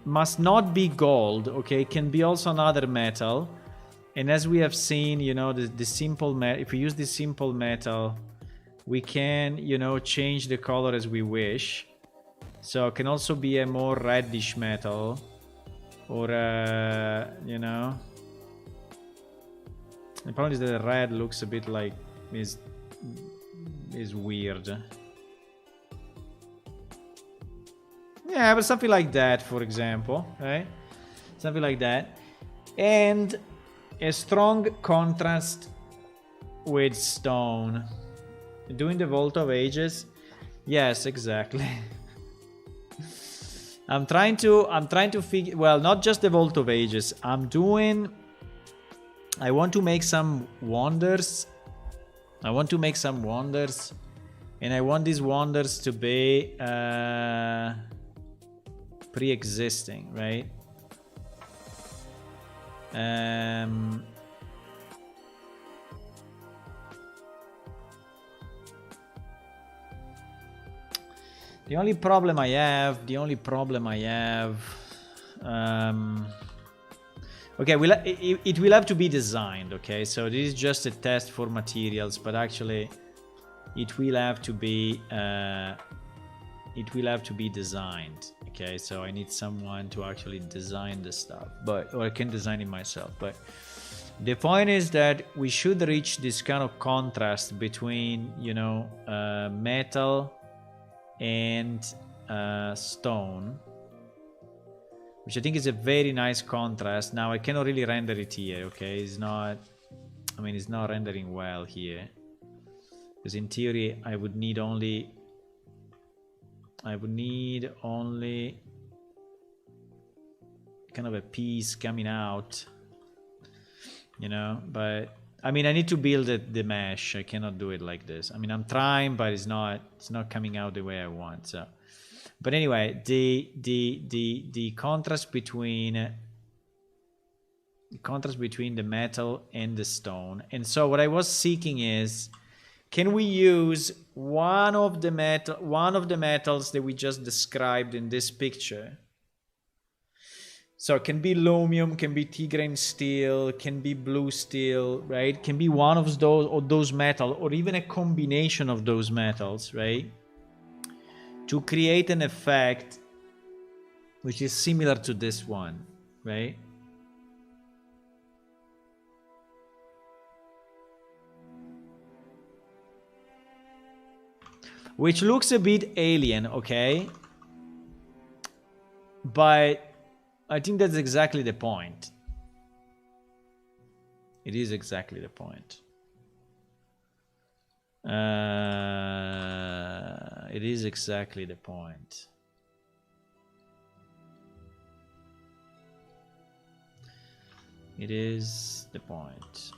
must not be gold, okay? Can be also another metal. And as we have seen, you know, the simple metal, if we use this simple metal, we can, you know, change the color as we wish. So it can also be a more reddish metal, or you know. The problem is that the red looks a bit like is weird. Yeah, but something like that, for example, right? Something like that, and a strong contrast with stone. Doing the Vault of Ages? Yes, exactly. I'm trying to figure, well, not just the Vault of Ages. I'm doing I want to make some wonders. I want to make some wonders. And I want these wonders to be pre-existing, right? The only problem I have, okay, it will have to be designed, okay? So this is just a test for materials, but actually it will have to be designed, okay? So I need someone to actually design the stuff, or I can design it myself. But the point is that we should reach this kind of contrast between, you know, metal and stone, which I think is a very nice contrast. Now I cannot really render it here, okay? It's not, I mean, it's not rendering well here, because in theory I would need only kind of a piece coming out, you know. But I mean, I need to build the mesh. I cannot do it like this. I mean, I'm trying, but it's not coming out the way I want. So, but anyway, the contrast between the metal and the stone. And so what I was seeking is, can we use one of the metals that we just described in this picture? So it can be Lumium, can be T-grain steel, can be blue steel, right? Can be one of those metals, or even a combination of those metals, right? To create an effect which is similar to this one, right? Which looks a bit alien, okay? But I think that's exactly the point. It is exactly the point. It is exactly the point. It is the point.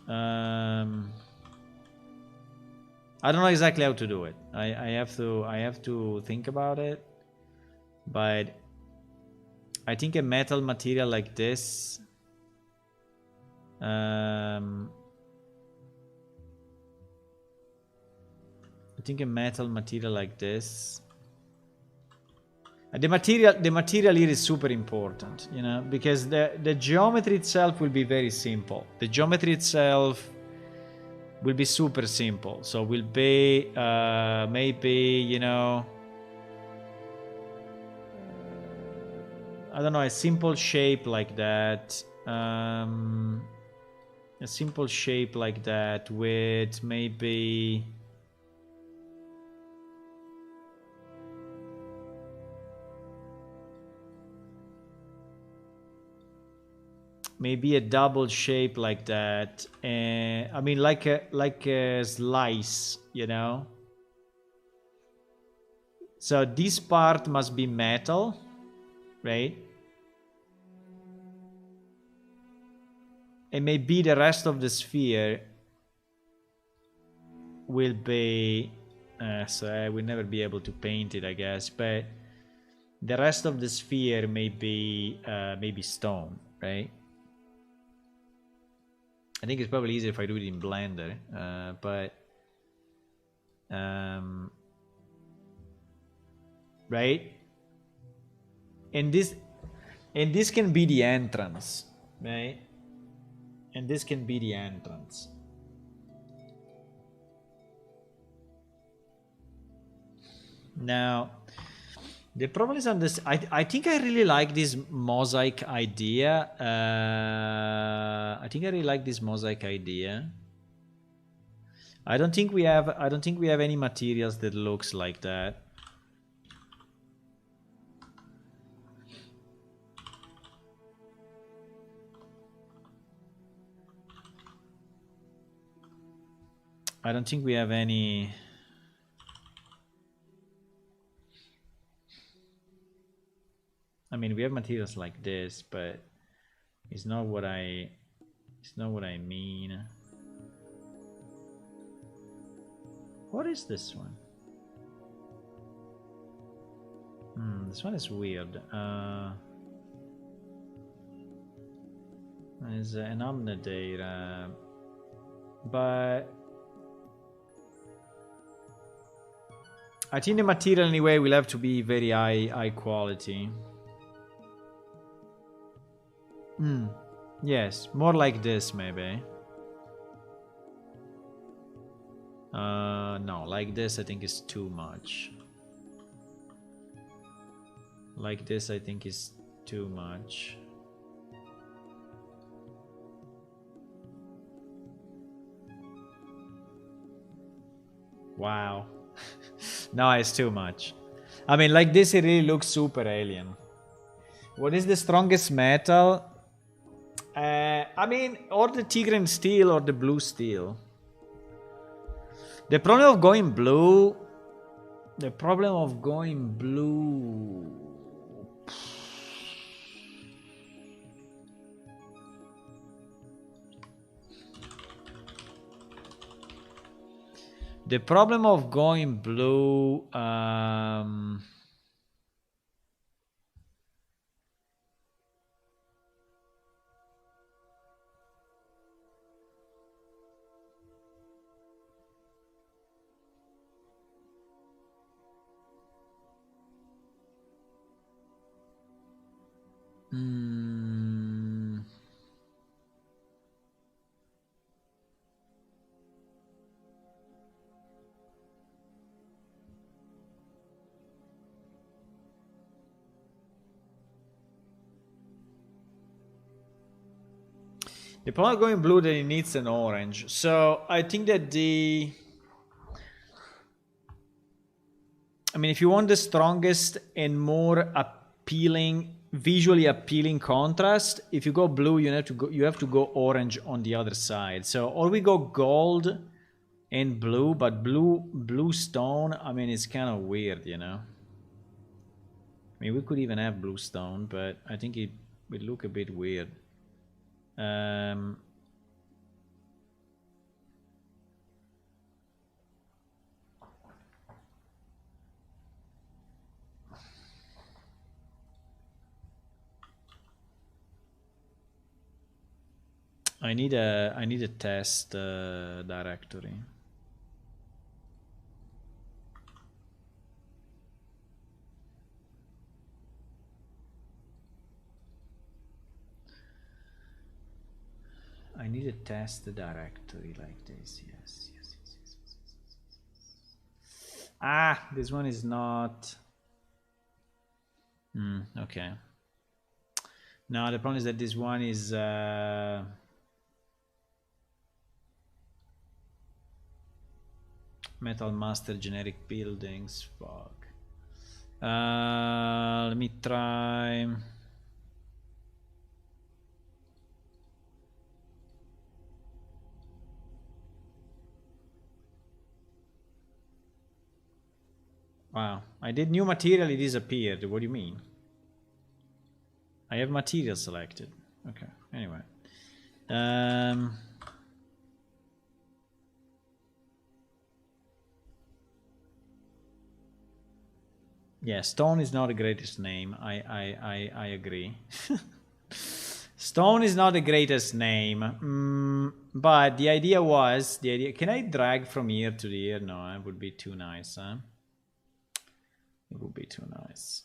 I don't know exactly how to do it. I have to think about it, but I think a metal material like this, I think a metal material like this, the material here is super important, you know, because the geometry itself will be very simple. The geometry itself will be super simple. So will be maybe, you know, I don't know, a simple shape like that. A simple shape like that with maybe a double shape like that. I mean, like a slice, you know. So this part must be metal, right? And maybe the rest of the sphere will be so I will never be able to paint it, I guess, but the rest of the sphere may be stone, right? I think it's probably easier if I do it in Blender, but right? And this can be the entrance, right? And this can be the entrance. Now, the problem is on this. I think I really like this mosaic idea. I think I really like this mosaic idea. I don't think we have any materials that looks like that. I don't think we have any. I mean, we have materials like this, but it's not what I It's not what I mean. What is this one? This one is weird. There's an Omnidata, but I think the material anyway will have to be very high quality. Yes, more like this maybe. No, like this I think is too much. Like this I think is too much. Wow. No, it's too much. I mean, like this it really looks super alien. What is the strongest metal? I mean, or the Tigran steel or the blue steel. The problem of going blue... The problem of going blue... The problem of going blue... The problem of going blue that it needs an orange. So I think that the... I mean, if you want the strongest and more appealing, visually appealing contrast, if you go blue, you have to go orange on the other side. So, or we go gold and blue, but blue stone, I mean, it's kind of weird, you know. I mean, we could even have blue stone, but I think it would look a bit weird. I need a test directory. I need a test directory like this. Yes. Ah, this one is not. Okay. No, the problem is that this one is. Metal Master generic buildings. Fuck. Let me try. Wow, I did new material, it disappeared. What do you mean? I have material selected. Okay, anyway. Yeah, stone is not the greatest name. I agree. Stone is not the greatest name. But the idea was... Can I drag from here to here? No, it would be too nice, huh? It would be too nice.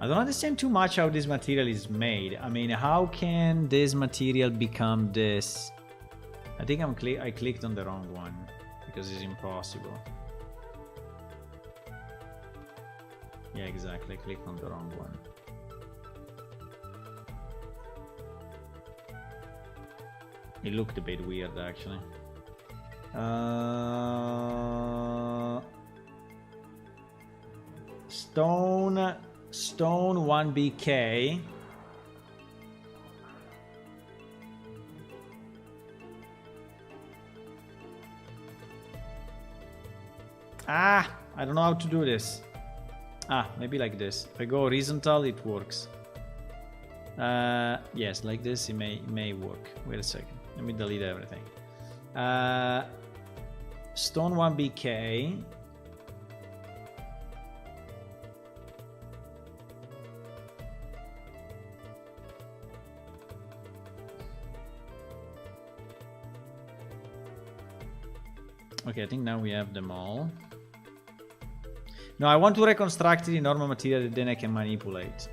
I don't understand too much how this material is made. I mean, how can this material become this? I think I clicked on the wrong one because it's impossible. Yeah, exactly. I clicked on the wrong one. It looked a bit weird, actually. Stone 1BK. Ah, I don't know how to do this. Ah, maybe like this. If I go horizontal, it works. Yes, like this, it may work. Wait a second. Let me delete everything. Stone 1BK. Okay, I think now we have them all. No, I want to reconstruct it in normal material that then I can manipulate.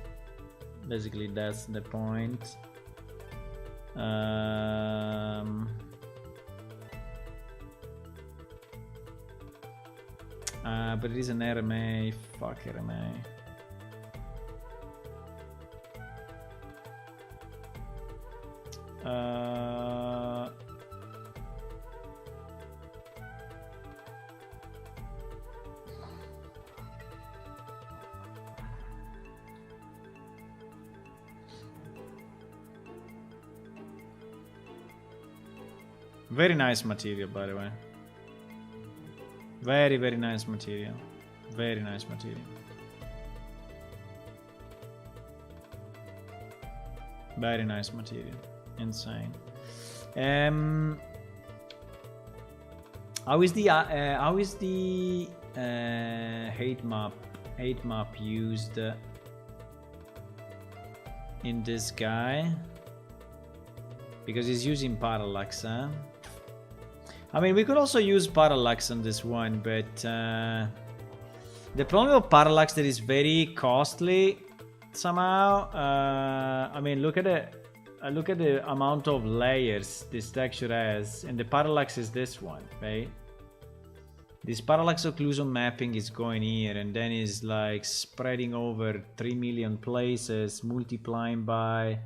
Basically, that's the point. But it is an RMA. Fuck RMA. Very nice material, by the way. Very, very nice material. Very nice material. Very nice material. Insane. How is the hate map used in this guy? Because he's using parallax, huh? I mean, we could also use parallax on this one, but the problem with parallax that is very costly somehow. I mean, look at the amount of layers this texture has, and the parallax is this one, right? This parallax occlusion mapping is going here, and then is like spreading over 3 million places, multiplying by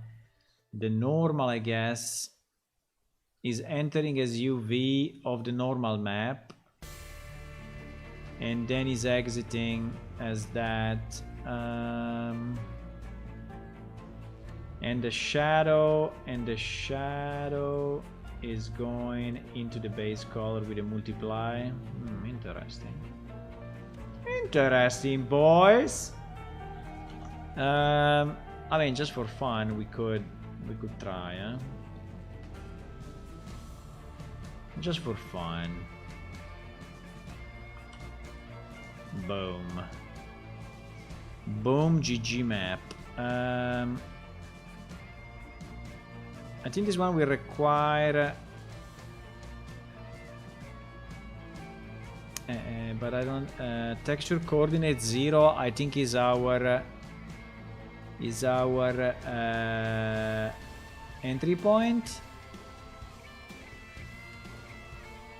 the normal, I guess, is entering as UV of the normal map, and then is exiting as that, and the shadow is going into the base color with a multiply. Interesting, boys. I mean, just for fun, we could try, huh? Just for fun. Boom. Boom, GG map. I think this one will require... but I don't... texture coordinate 0, I think is our entry point.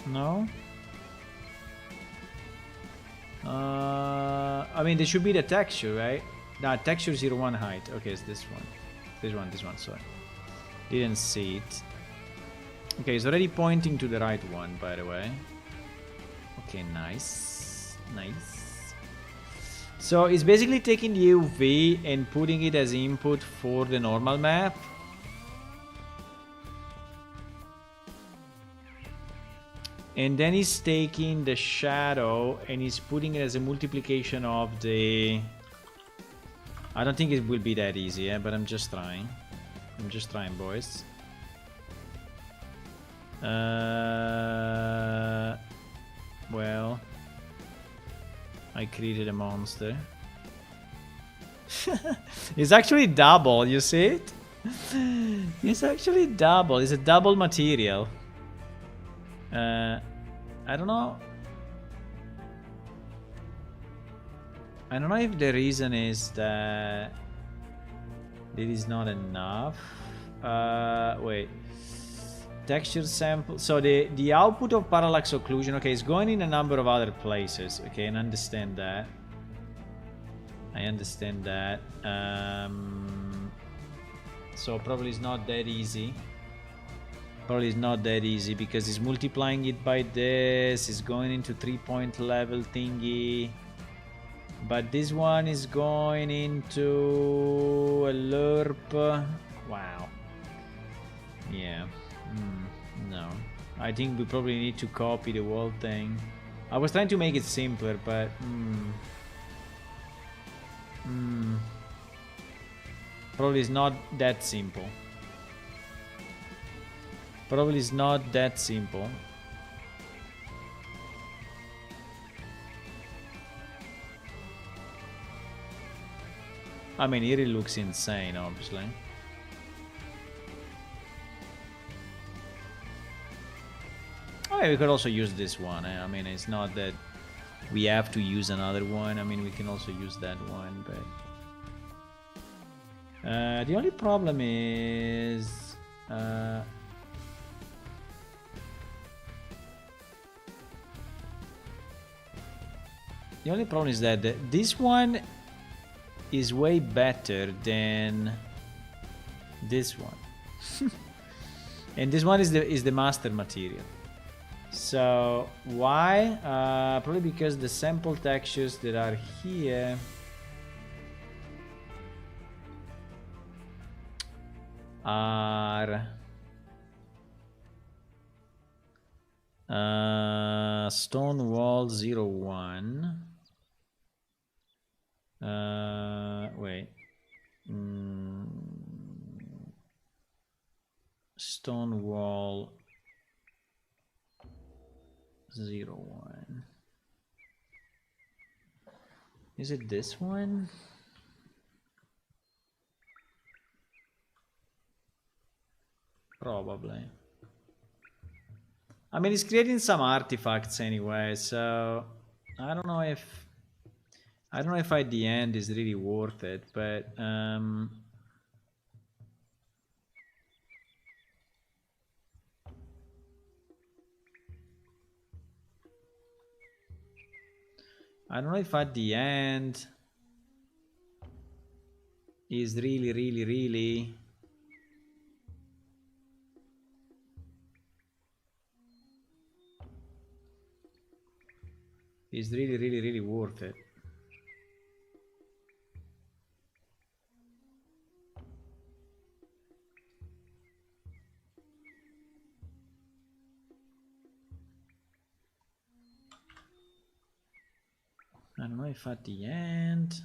No? I mean, there should be the texture, right? Nah, texture 01 height. Okay, it's this one. This one, sorry. Didn't see it. Okay, it's already pointing to the right one, by the way. Okay, nice. Nice. So it's basically taking the UV and putting it as input for the normal map. And then he's taking the shadow and he's putting it as a multiplication of the... I don't think it will be that easy, yeah, but I'm just trying. I'm just trying, boys. Well, I created a monster. It's actually double, you see it? It's actually double. It's a double material. I don't know. I don't know if the reason is that it is not enough. Wait. Texture sample. So the output of parallax occlusion, okay, is going in a number of other places. Okay, and understand that. I understand that. So probably it's not that easy. Probably it's not that easy because it's multiplying it by this. It's going into 3-point level thingy. But this one is going into a lerp. Wow. Yeah. No. I think we probably need to copy the whole thing. I was trying to make it simpler, but probably it's not that simple. Probably it's not that simple. I mean, it really looks insane, obviously. Oh, yeah, we could also use this one. I mean, it's not that we have to use another one. I mean, we can also use that one, but... the only problem is... the only problem is that this one is way better than this one. And this one is the master material. So why? Probably because the sample textures that are here are stone wall 01. Wait. Stone wall 01. Is it this one? Probably. I mean, it's creating some artifacts anyway, so I don't know if at the end is really worth it, but I don't know if at the end is really worth it. I don't know if at the end...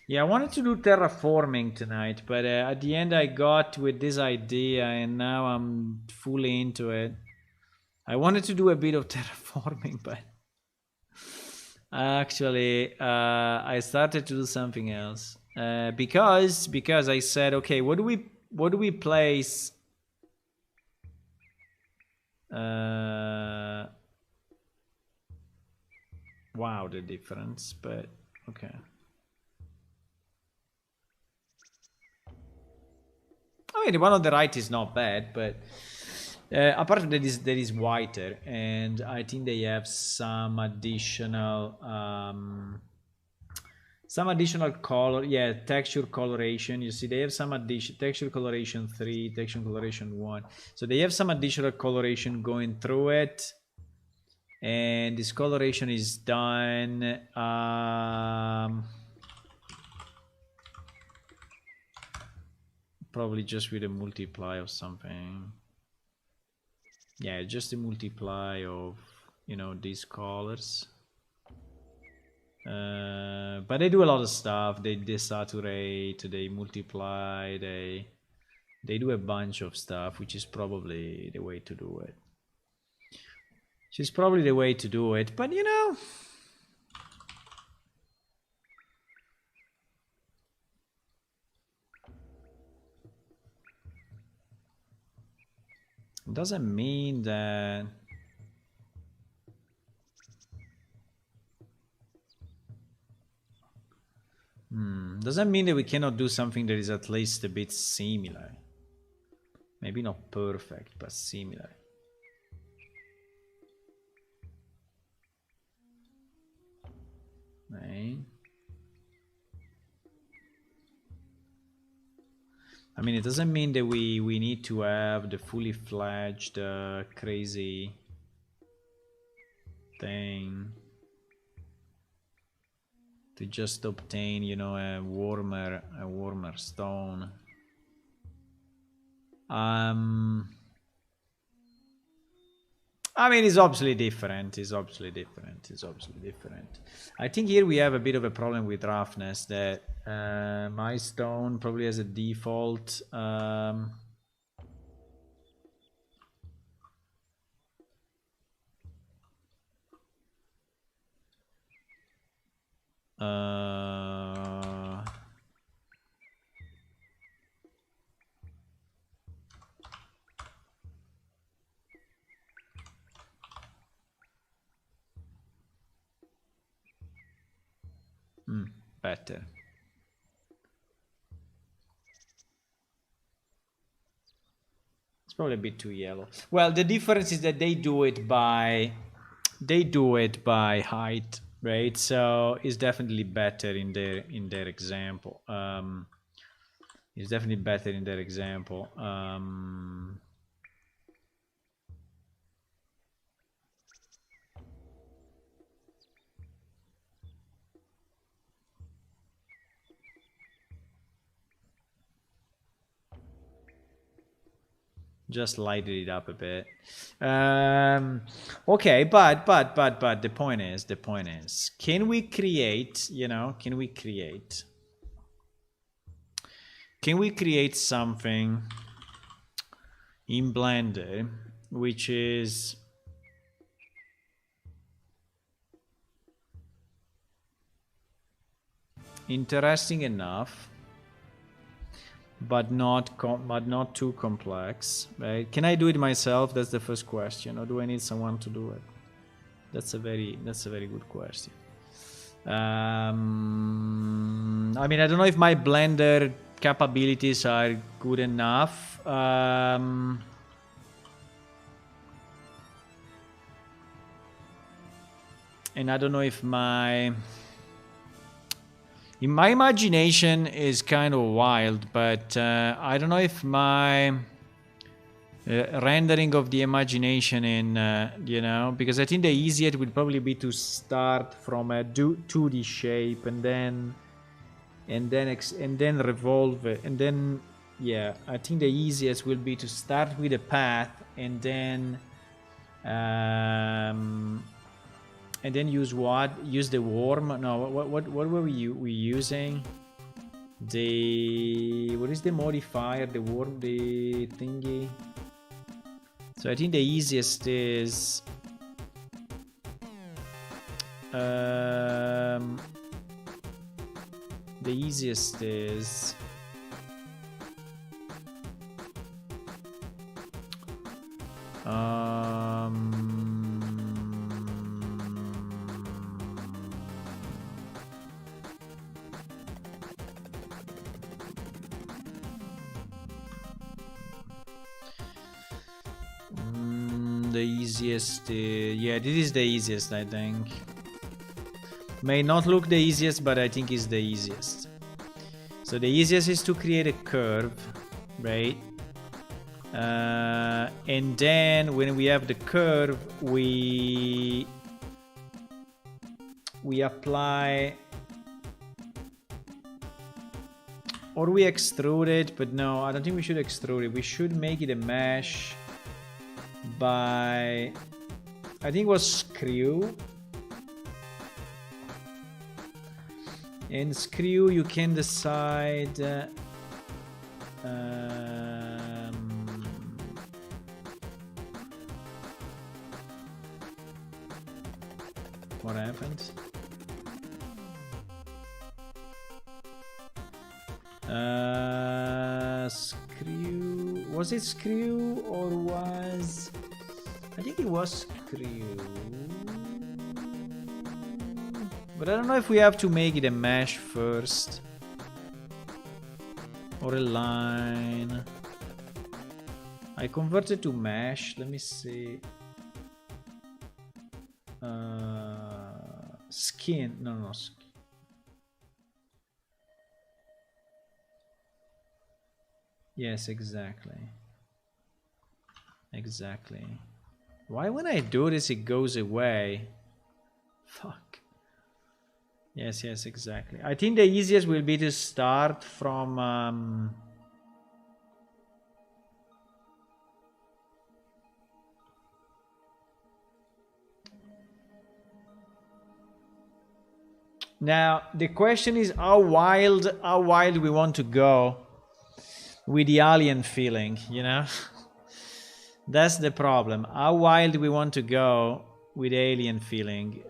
Yeah, I wanted to do terraforming tonight, but at the end I got with this idea and now I'm fully into it. I wanted to do a bit of terraforming, but actually I started to do something else because I said, okay, what do we place? Wow, the difference, but okay. I mean, the one on the right is not bad, but apart from that is whiter, and I think they have some additional color. Yeah, texture coloration. You see, they have some addition texture coloration 3, texture coloration 1. So they have some additional coloration going through it, and this coloration is done. Probably just with a multiply or something. Yeah, just a multiply of, you know, these colors. But they do a lot of stuff. They desaturate, they multiply, they do a bunch of stuff, which is probably the way to do it. But you know, it doesn't mean that doesn't mean that we cannot do something that is at least a bit similar. Maybe not perfect, but similar. Right. I mean, it doesn't mean that we need to have the fully fledged crazy thing to just obtain, you know, a warmer stone. I mean, it's obviously different. I think here we have a bit of a problem with roughness, that my stone probably has a default better. It's probably a bit too yellow. Well, the difference is that they do it by height, right? So it's definitely better in their example. It's definitely better in their example. Just lighted it up a bit. Okay, but the point is, can we create, you know, can we create something in Blender which is interesting enough, but not too complex, right? Can I do it myself? That's the first question. Or do I need someone to do it? That's a very good question. I mean, I don't know if my Blender capabilities are good enough. And I don't know if my imagination is kind of wild, but I don't know if my rendering of the imagination in, you know, because I think the easiest would probably be to start from a 2D shape and then revolve it, and then, yeah, I think the easiest will be to start with a path and then use the worm. No, what were we using? What is the modifier? The worm, the thingy. So I think the easiest is yeah, this is the easiest, I think. May not look the easiest, but I think it's the easiest. So the easiest is to create a curve, right? And then when we have the curve, we apply, or we extrude it, but no, I don't think we should extrude it. We should make it a mesh by, I think it was screw. And screw, you can decide what happens. Screw, was it screw or was, I think it was screw, but I don't know if we have to make it a mesh first or a line. I converted to mesh. Let me see. Skin. No. Yes, exactly. Exactly. Why when I do this it goes away? Fuck. Yes, yes, exactly. I think the easiest will be to start from now the question is how wild we want to go with the alien feeling, you know? That's the problem. How wild we want to go with alien feeling.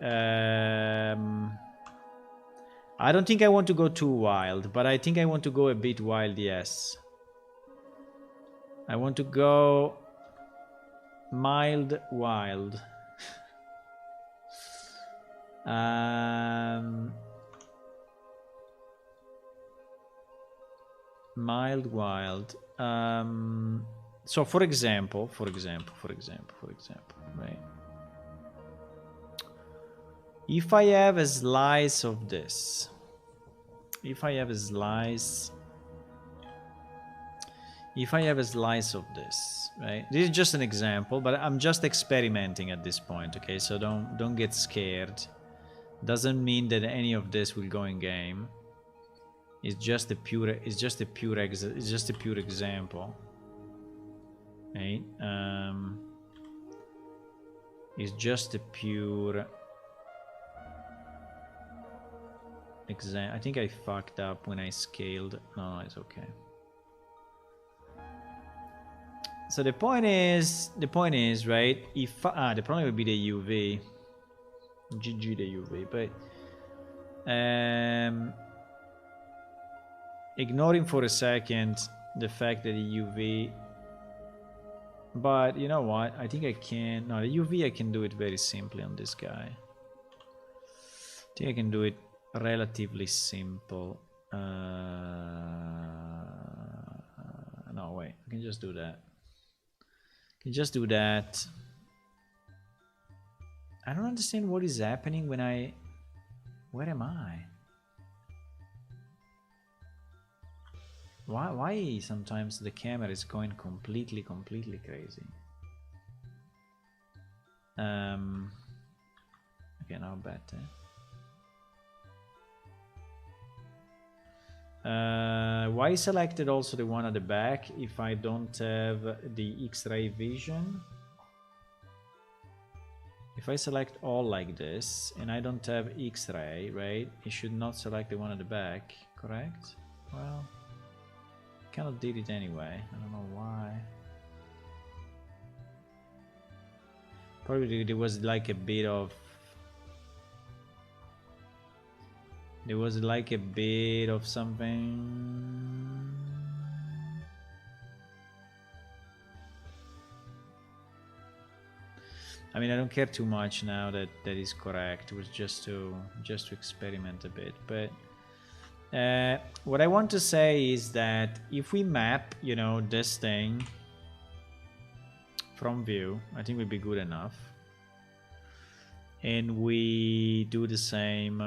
I don't think I want to go too wild, but I think I want to go a bit wild, yes. I want to go mild wild. Mild wild. So for example, right? If I have a slice of this, if I have a slice of this, right? This is just an example, but I'm just experimenting at this point, okay? So don't get scared. Doesn't mean that any of this will go in game. It's just a pure example, right? It's just a pure example. I think I fucked up when I scaled. No, it's okay. So the point is, right? If the problem would be the UV, GG the UV, but ignoring for a second the fact that the UV. But you know what? I think I can. No, the UV I can do it very simply on this guy. I think I can do it relatively simple. No, wait. I can just do that. I don't understand what is happening when I... Where am I? Why sometimes the camera is going completely crazy? Okay, now better. Why selected also the one at the back if I don't have the X-ray vision? If I select all like this and I don't have X-ray, right? It should not select the one at the back, correct? Well, kind of did it anyway. I don't know why. Probably there was like a bit of... There was like a bit of something. I mean, I don't care too much now that that is correct. It was just to experiment a bit. But what I want to say is that if we map, you know, this thing from view, I think would be good enough. And we do the same.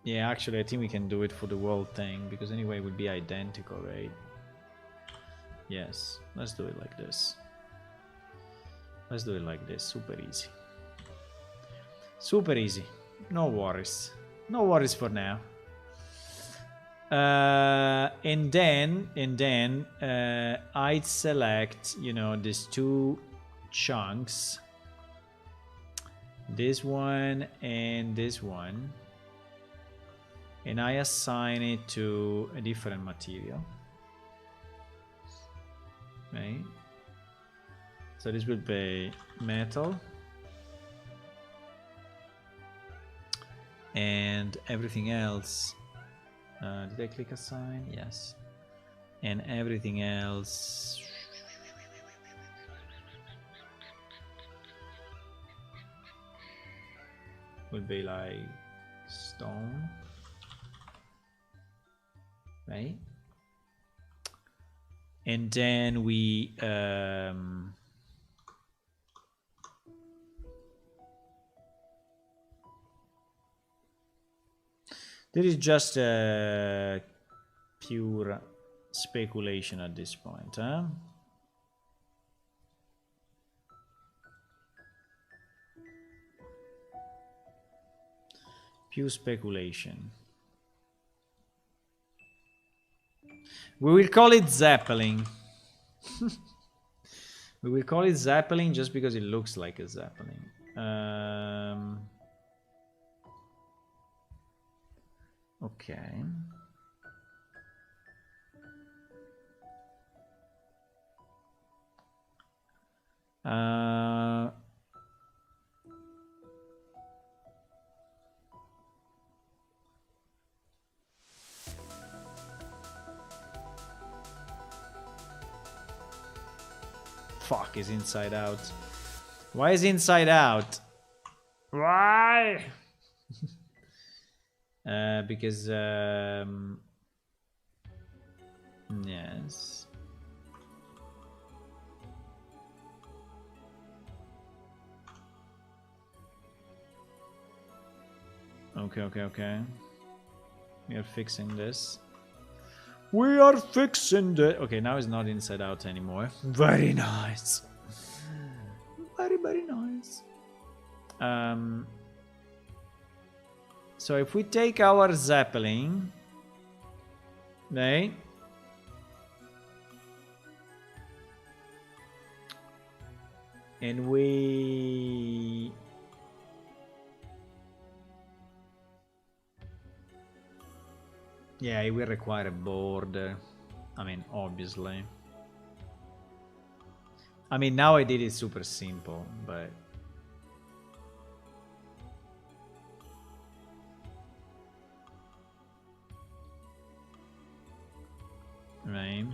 Yeah, actually, I think we can do it for the world thing because anyway, it would be identical, right? Yes, let's do it like this. Let's do it like this. Super easy. Super easy. No worries. No worries for now. And then I'd select, you know, these two chunks. This one and this one. And I assign it to a different material. Right? So this will be metal. And everything else. Did I click assign? Yes. And everything else. Would be like stone. Right? And then we This is just pure speculation at this point, huh? Pure speculation. We will call it Zeppelin. We will call it Zeppelin just because it looks like a Zeppelin. Okay. Fuck, is Inside Out. Why is Inside Out? Why? Because yes. Okay. We are fixing this. We are fixing the. Okay, now it's not Inside Out anymore. Very nice. Very nice. So if we take our Zeppelin, right? And we yeah, it will require a border. I mean, obviously. I mean, now I did it super simple, but right.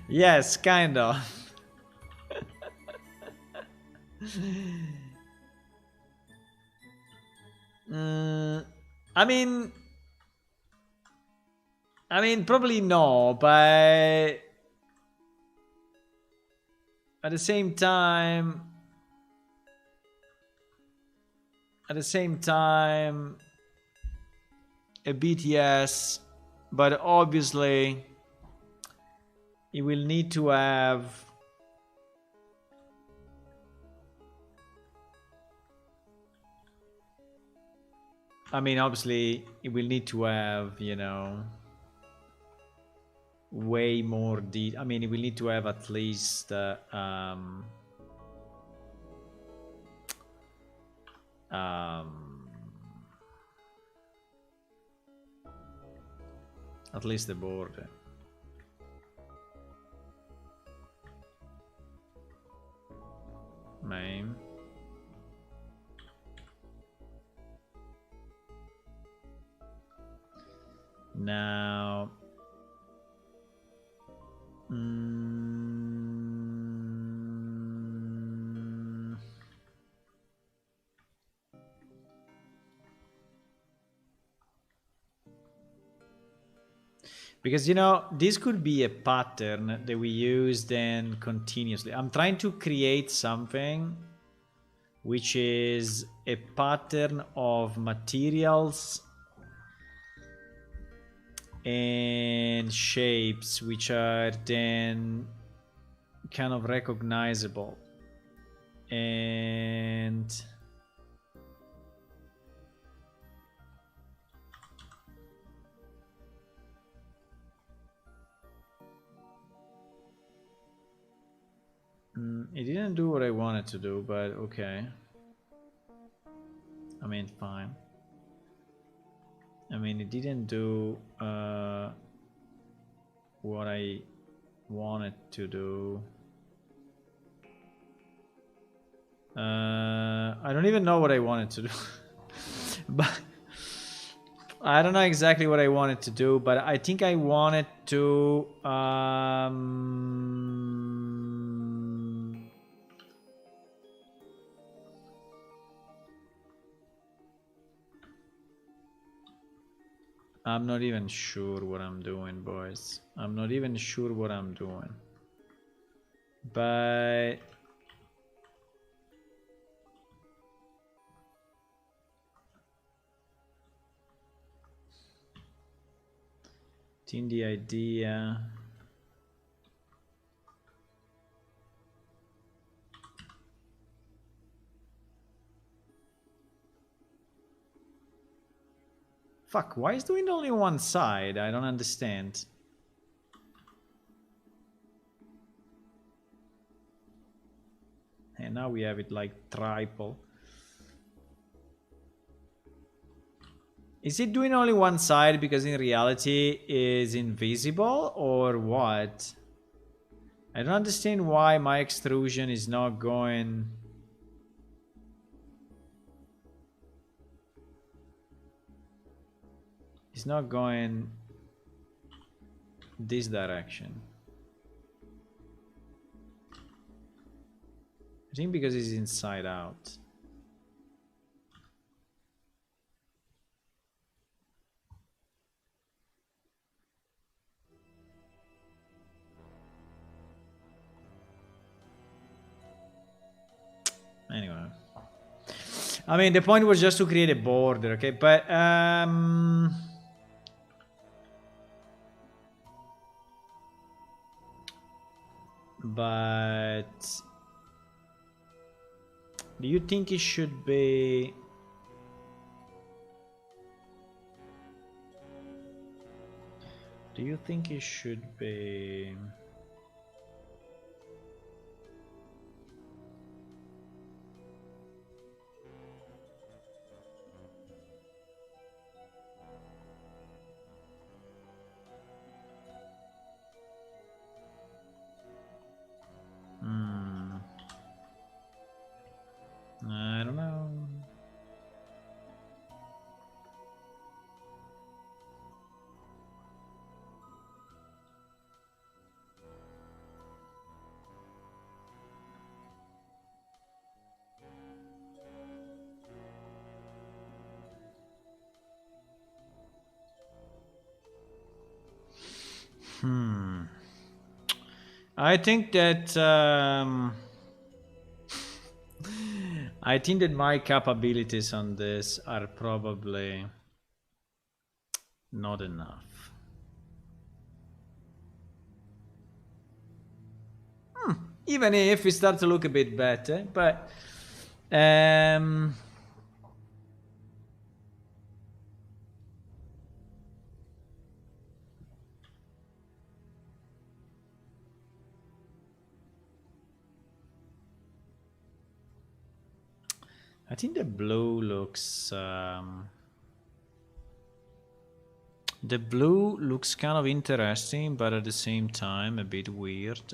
Yes, kind of. I mean, probably no, but at the same time, a bit yes, but obviously it will need to have obviously it will need to have, you know, way more it will need to have at least at least the border. Main. Now because, you know, this could be a pattern that we use then continuously. I'm trying to create something which is a pattern of materials and shapes which are then kind of recognizable. And it didn't do what I wanted to do, but okay. I mean, fine. I mean, it didn't do what I wanted to do. I don't even know what I wanted to do. But I don't know exactly what I wanted to do, but I think I wanted to I'm not even sure what I'm doing, boys. I'm not even sure what I'm doing. But in the idea. Fuck, why is doing only one side? I don't understand. And now we have it like triple. Is it doing only one side because in reality is invisible or what? I don't understand why my extrusion is not going. It's not going this direction. I think because it's inside out. Anyway. I mean, the point was just to create a border, okay? But, do you think it should be... Do you think it should be... I don't know. I think that I think that my capabilities on this are probably not enough. Even if it starts to look a bit better, but I think the blue looks kind of interesting, but at the same time a bit weird.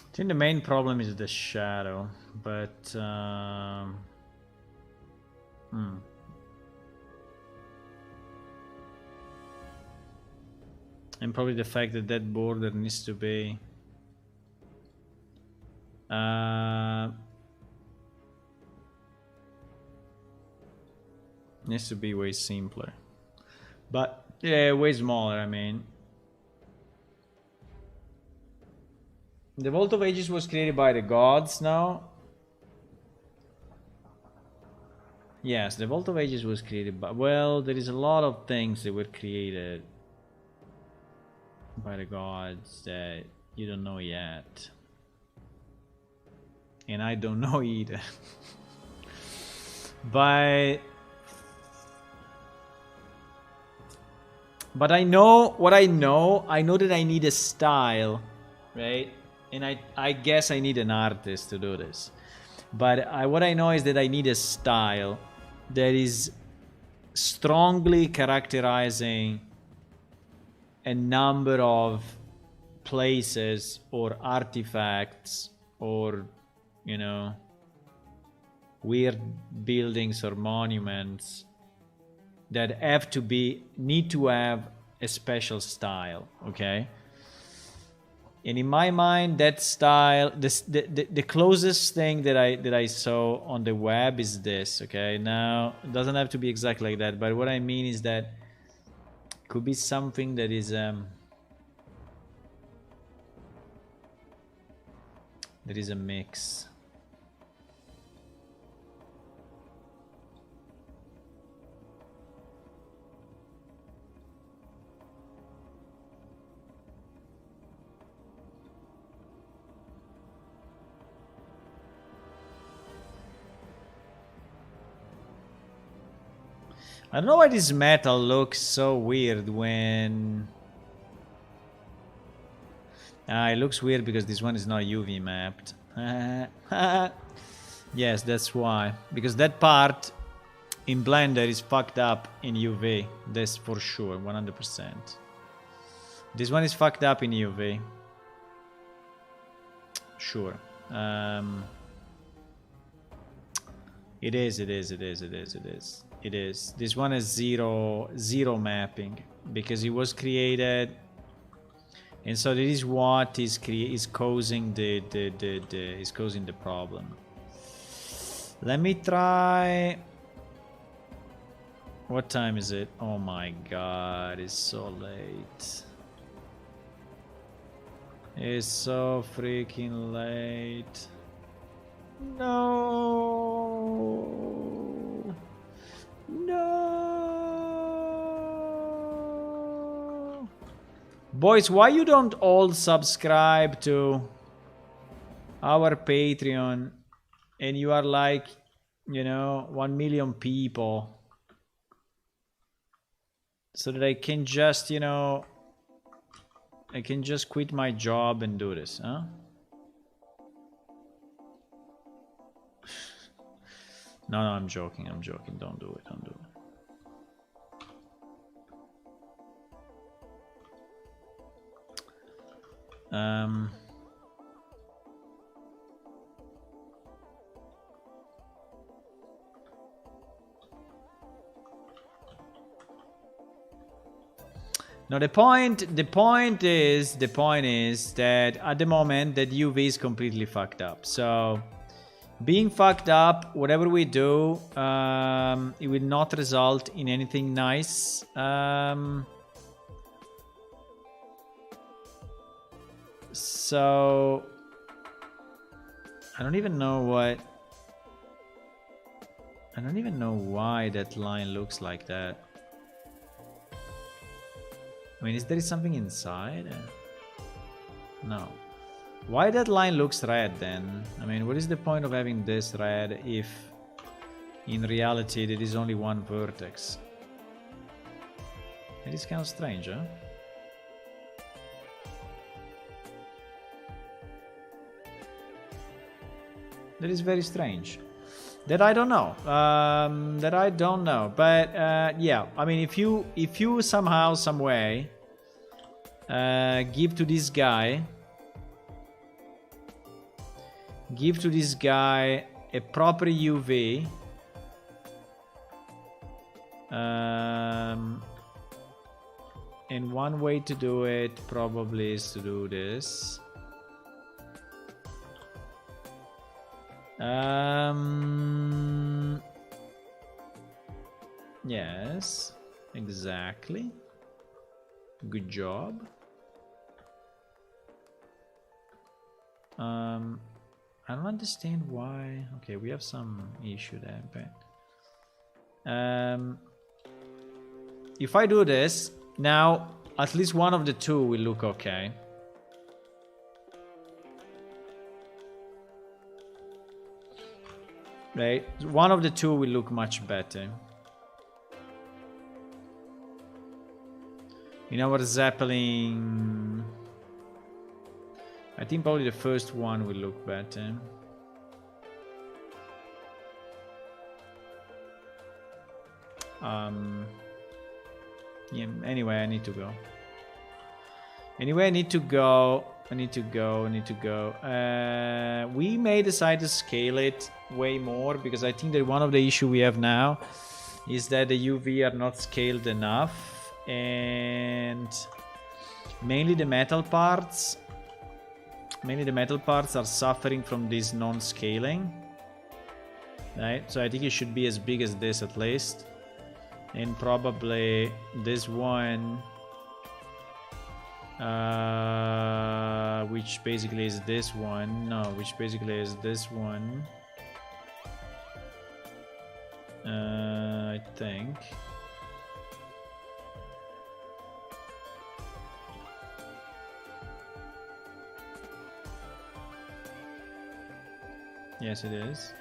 I think the main problem is the shadow, but and probably the fact that that border needs to be way simpler, but yeah, way smaller. I mean, the Vault of Ages was created by the gods now. Yes, the Vault of Ages was created by... Well, there is a lot of things that were created by the gods that you don't know yet. And I don't know either. But I know what I know. I know that I need a style, right? And I guess I need an artist to do this. But what I know is that I need a style that is strongly characterizing a number of places or artifacts or, you know, weird buildings or monuments that need to have a special style, okay? And in my mind, that style, the closest thing that I saw on the web is this, okay? Now, it doesn't have to be exactly like that, but what I mean is that it could be something that is a mix. I don't know why this metal looks so weird when... it looks weird because this one is not UV mapped. Yes, that's why. Because that part in Blender is fucked up in UV. That's for sure, 100%. This one is fucked up in UV. Sure. It is. This one is zero mapping because it was created, and so this is what is causing the problem. Let me try. What time is it? Oh my god, it's so late. It's so freaking late. No. No. Boys, why you don't all subscribe to our Patreon and you are like, you know, 1 million people so that I can just, you know, I can just quit my job and do this, huh? No, I'm joking. Don't do it. No, the point is that at the moment that UV is completely fucked up. So being fucked up, whatever we do, it will not result in anything nice. So I don't even know why that line looks like that. I mean, is there something inside? No. Why that line looks red then? I mean, what is the point of having this red if in reality there is only one vertex? It is kind of strange, huh? That is very strange. That I don't know. But yeah, I mean, if you somehow, some way, give to this guy a proper UV, and one way to do it probably is to do this. Yes, exactly. Good job. I don't understand why. Okay, we have some issue there, but if I do this now, at least one of the two will look okay. right? One of the two will look much better. In our Zeppelin, I think probably the first one will look better. Yeah, anyway, I need to go. We may decide to scale it way more, because I think that one of the issue we have now is that the UV are not scaled enough, and mainly the metal parts are suffering from this non-scaling, right? So I think it should be as big as this at least, and probably this one, which basically is this one. No, which basically is this one. I think. Yes, it is.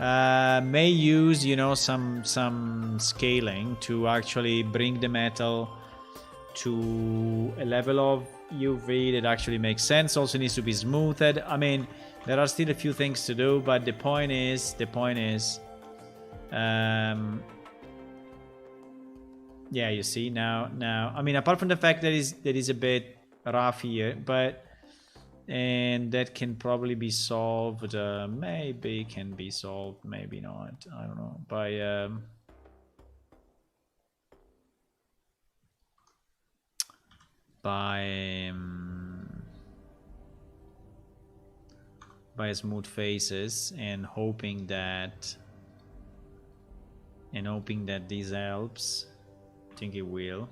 May use, you know, some scaling to actually bring the metal to a level of UV that actually makes sense. Also needs to be smoothed. I mean, there are still a few things to do, but the point is, yeah, you see now, I mean, apart from the fact that is a bit rough here, but and that can probably be solved. Maybe can be solved, maybe not. I don't know. By smooth faces, and hoping that this helps. I think it will.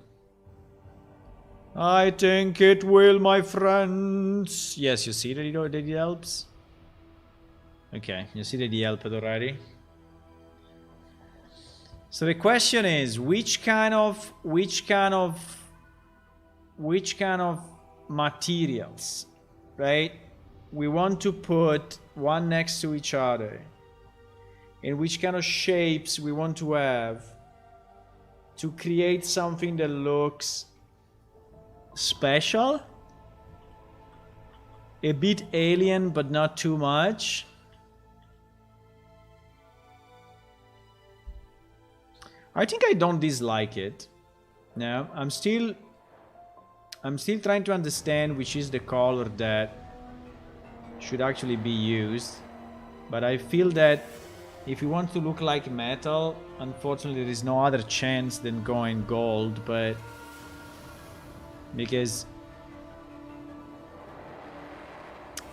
I think it will, my friends. Yes, you see that it helps. Okay, you see that it helped already. So the question is, which kind of materials, right? We want to put one next to each other, and which kind of shapes we want to have to create something that looks special, a bit alien but not too much. I think I don't dislike it. No, I'm still trying to understand which is the color that should actually be used, but I feel that if you want to look like metal, unfortunately there is no other chance than going gold, but because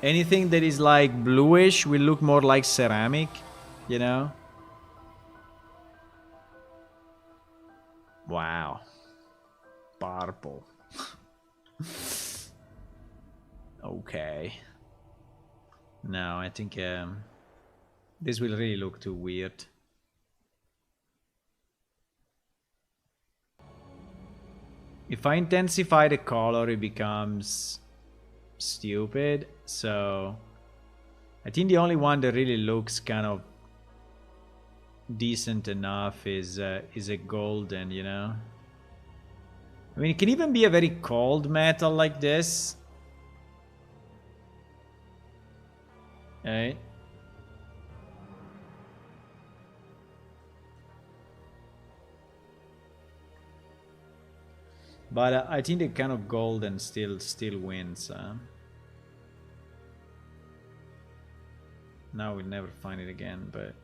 anything that is like bluish will look more like ceramic, you know? Wow. Purple. Okay. No, I think this will really look too weird. If I intensify the color, it becomes stupid. So I think the only one that really looks kind of decent enough is a golden, you know? I mean, it can even be a very cold metal like this. Right? But I think the kind of golden still wins. Now we'll never find it again, but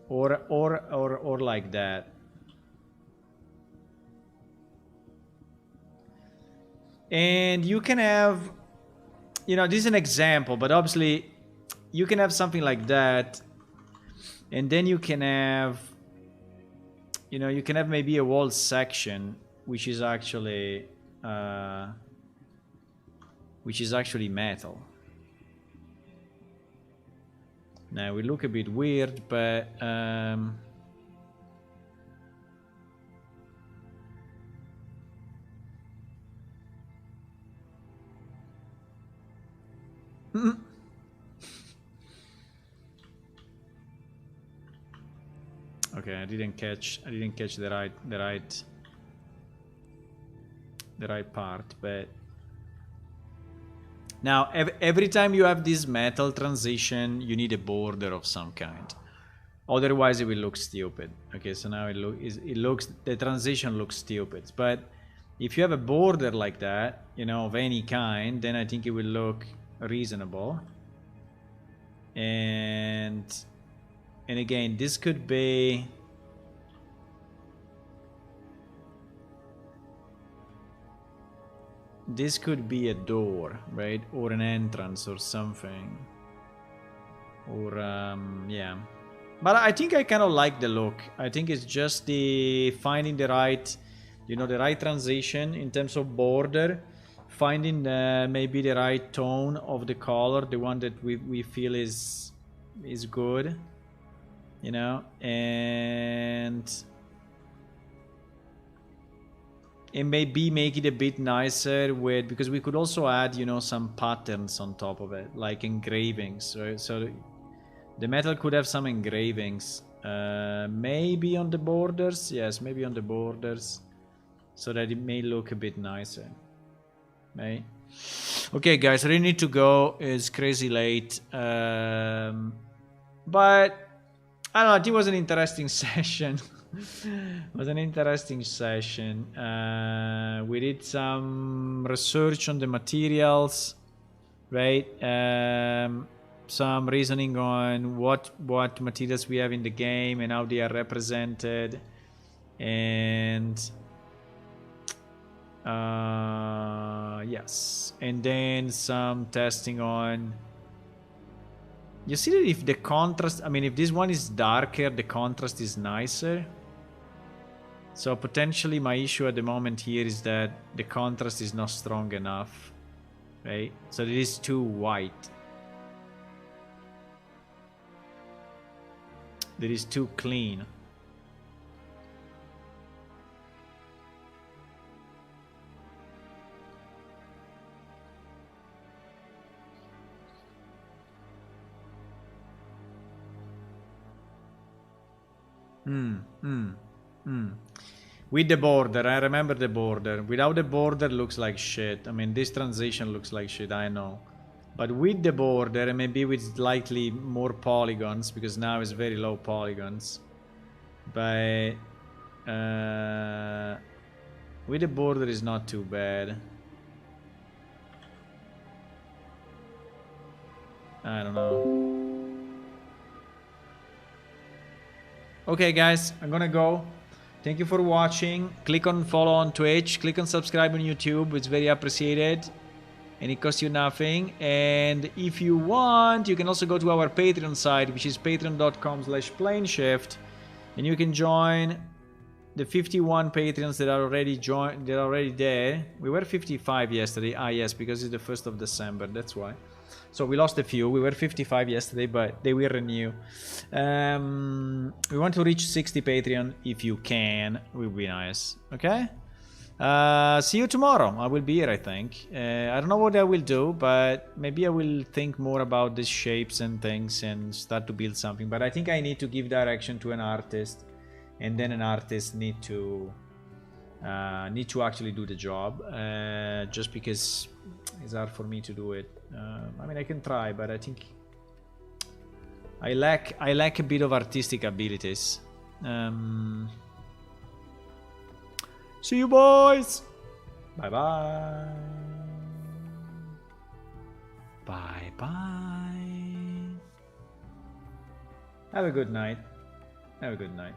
or like that. And you can have, you know, this is an example, but obviously you can have something like that, and then you can have, you know, you can have maybe a wall section which is actually metal. Now we look a bit weird, but Okay, I didn't catch the right part, but now every time you have this metal transition, you need a border of some kind. Otherwise, it will look stupid. Okay, so now it looks the transition looks stupid. But if you have a border like that, you know, of any kind, then I think it will look reasonable. And again, this could be. This could be a door, right? Or an entrance or something. Or, yeah. But I think I kind of like the look. I think it's just the finding the right, you know, the right transition in terms of border. Finding maybe the right tone of the color, the one that we feel is good. You know, and maybe make it a bit nicer with, because we could also add, you know, some patterns on top of it, like engravings, right? So the metal could have some engravings, maybe on the borders. Yes, maybe on the borders, so that it may look a bit nicer. Right? Okay, guys, I really need to go. It's crazy late, but I don't know. It was an interesting session. It was an interesting session. We did some research on the materials, right? Some reasoning on what materials we have in the game and how they are represented, and yes, and then some testing on. You see that if the contrast, I mean, if this one is darker, the contrast is nicer. So potentially my issue at the moment here is that the contrast is not strong enough, right? So it is too white. It is too clean. With the border, I remember the border. Without the border, looks like shit. I mean, this transition looks like shit, I know. But with the border, and maybe with slightly more polygons, because now it's very low polygons. But with the border is not too bad. I don't know. Okay, guys, I'm gonna go. Thank you for watching. Click on follow on Twitch. Click on subscribe on YouTube. It's very appreciated. And it costs you nothing. And if you want, you can also go to our Patreon site, which is patreon.com/planeshift. And you can join the 51 Patreons that are already there. We were 55 yesterday. Ah, yes, because it's the 1st of December. That's why. So we lost a few. We were 55 yesterday, but they will renew. We want to reach 60 Patreon. If you can, it would be nice. Okay? See you tomorrow. I will be here, I think. I don't know what I will do, but maybe I will think more about the shapes and things and start to build something. But I think I need to give direction to an artist, and then an artist need to actually do the job. Just because it's hard for me to do it. I mean, I can try, but I think I lack a bit of artistic abilities. See you, boys. Bye bye. Bye bye. Have a good night. Have a good night.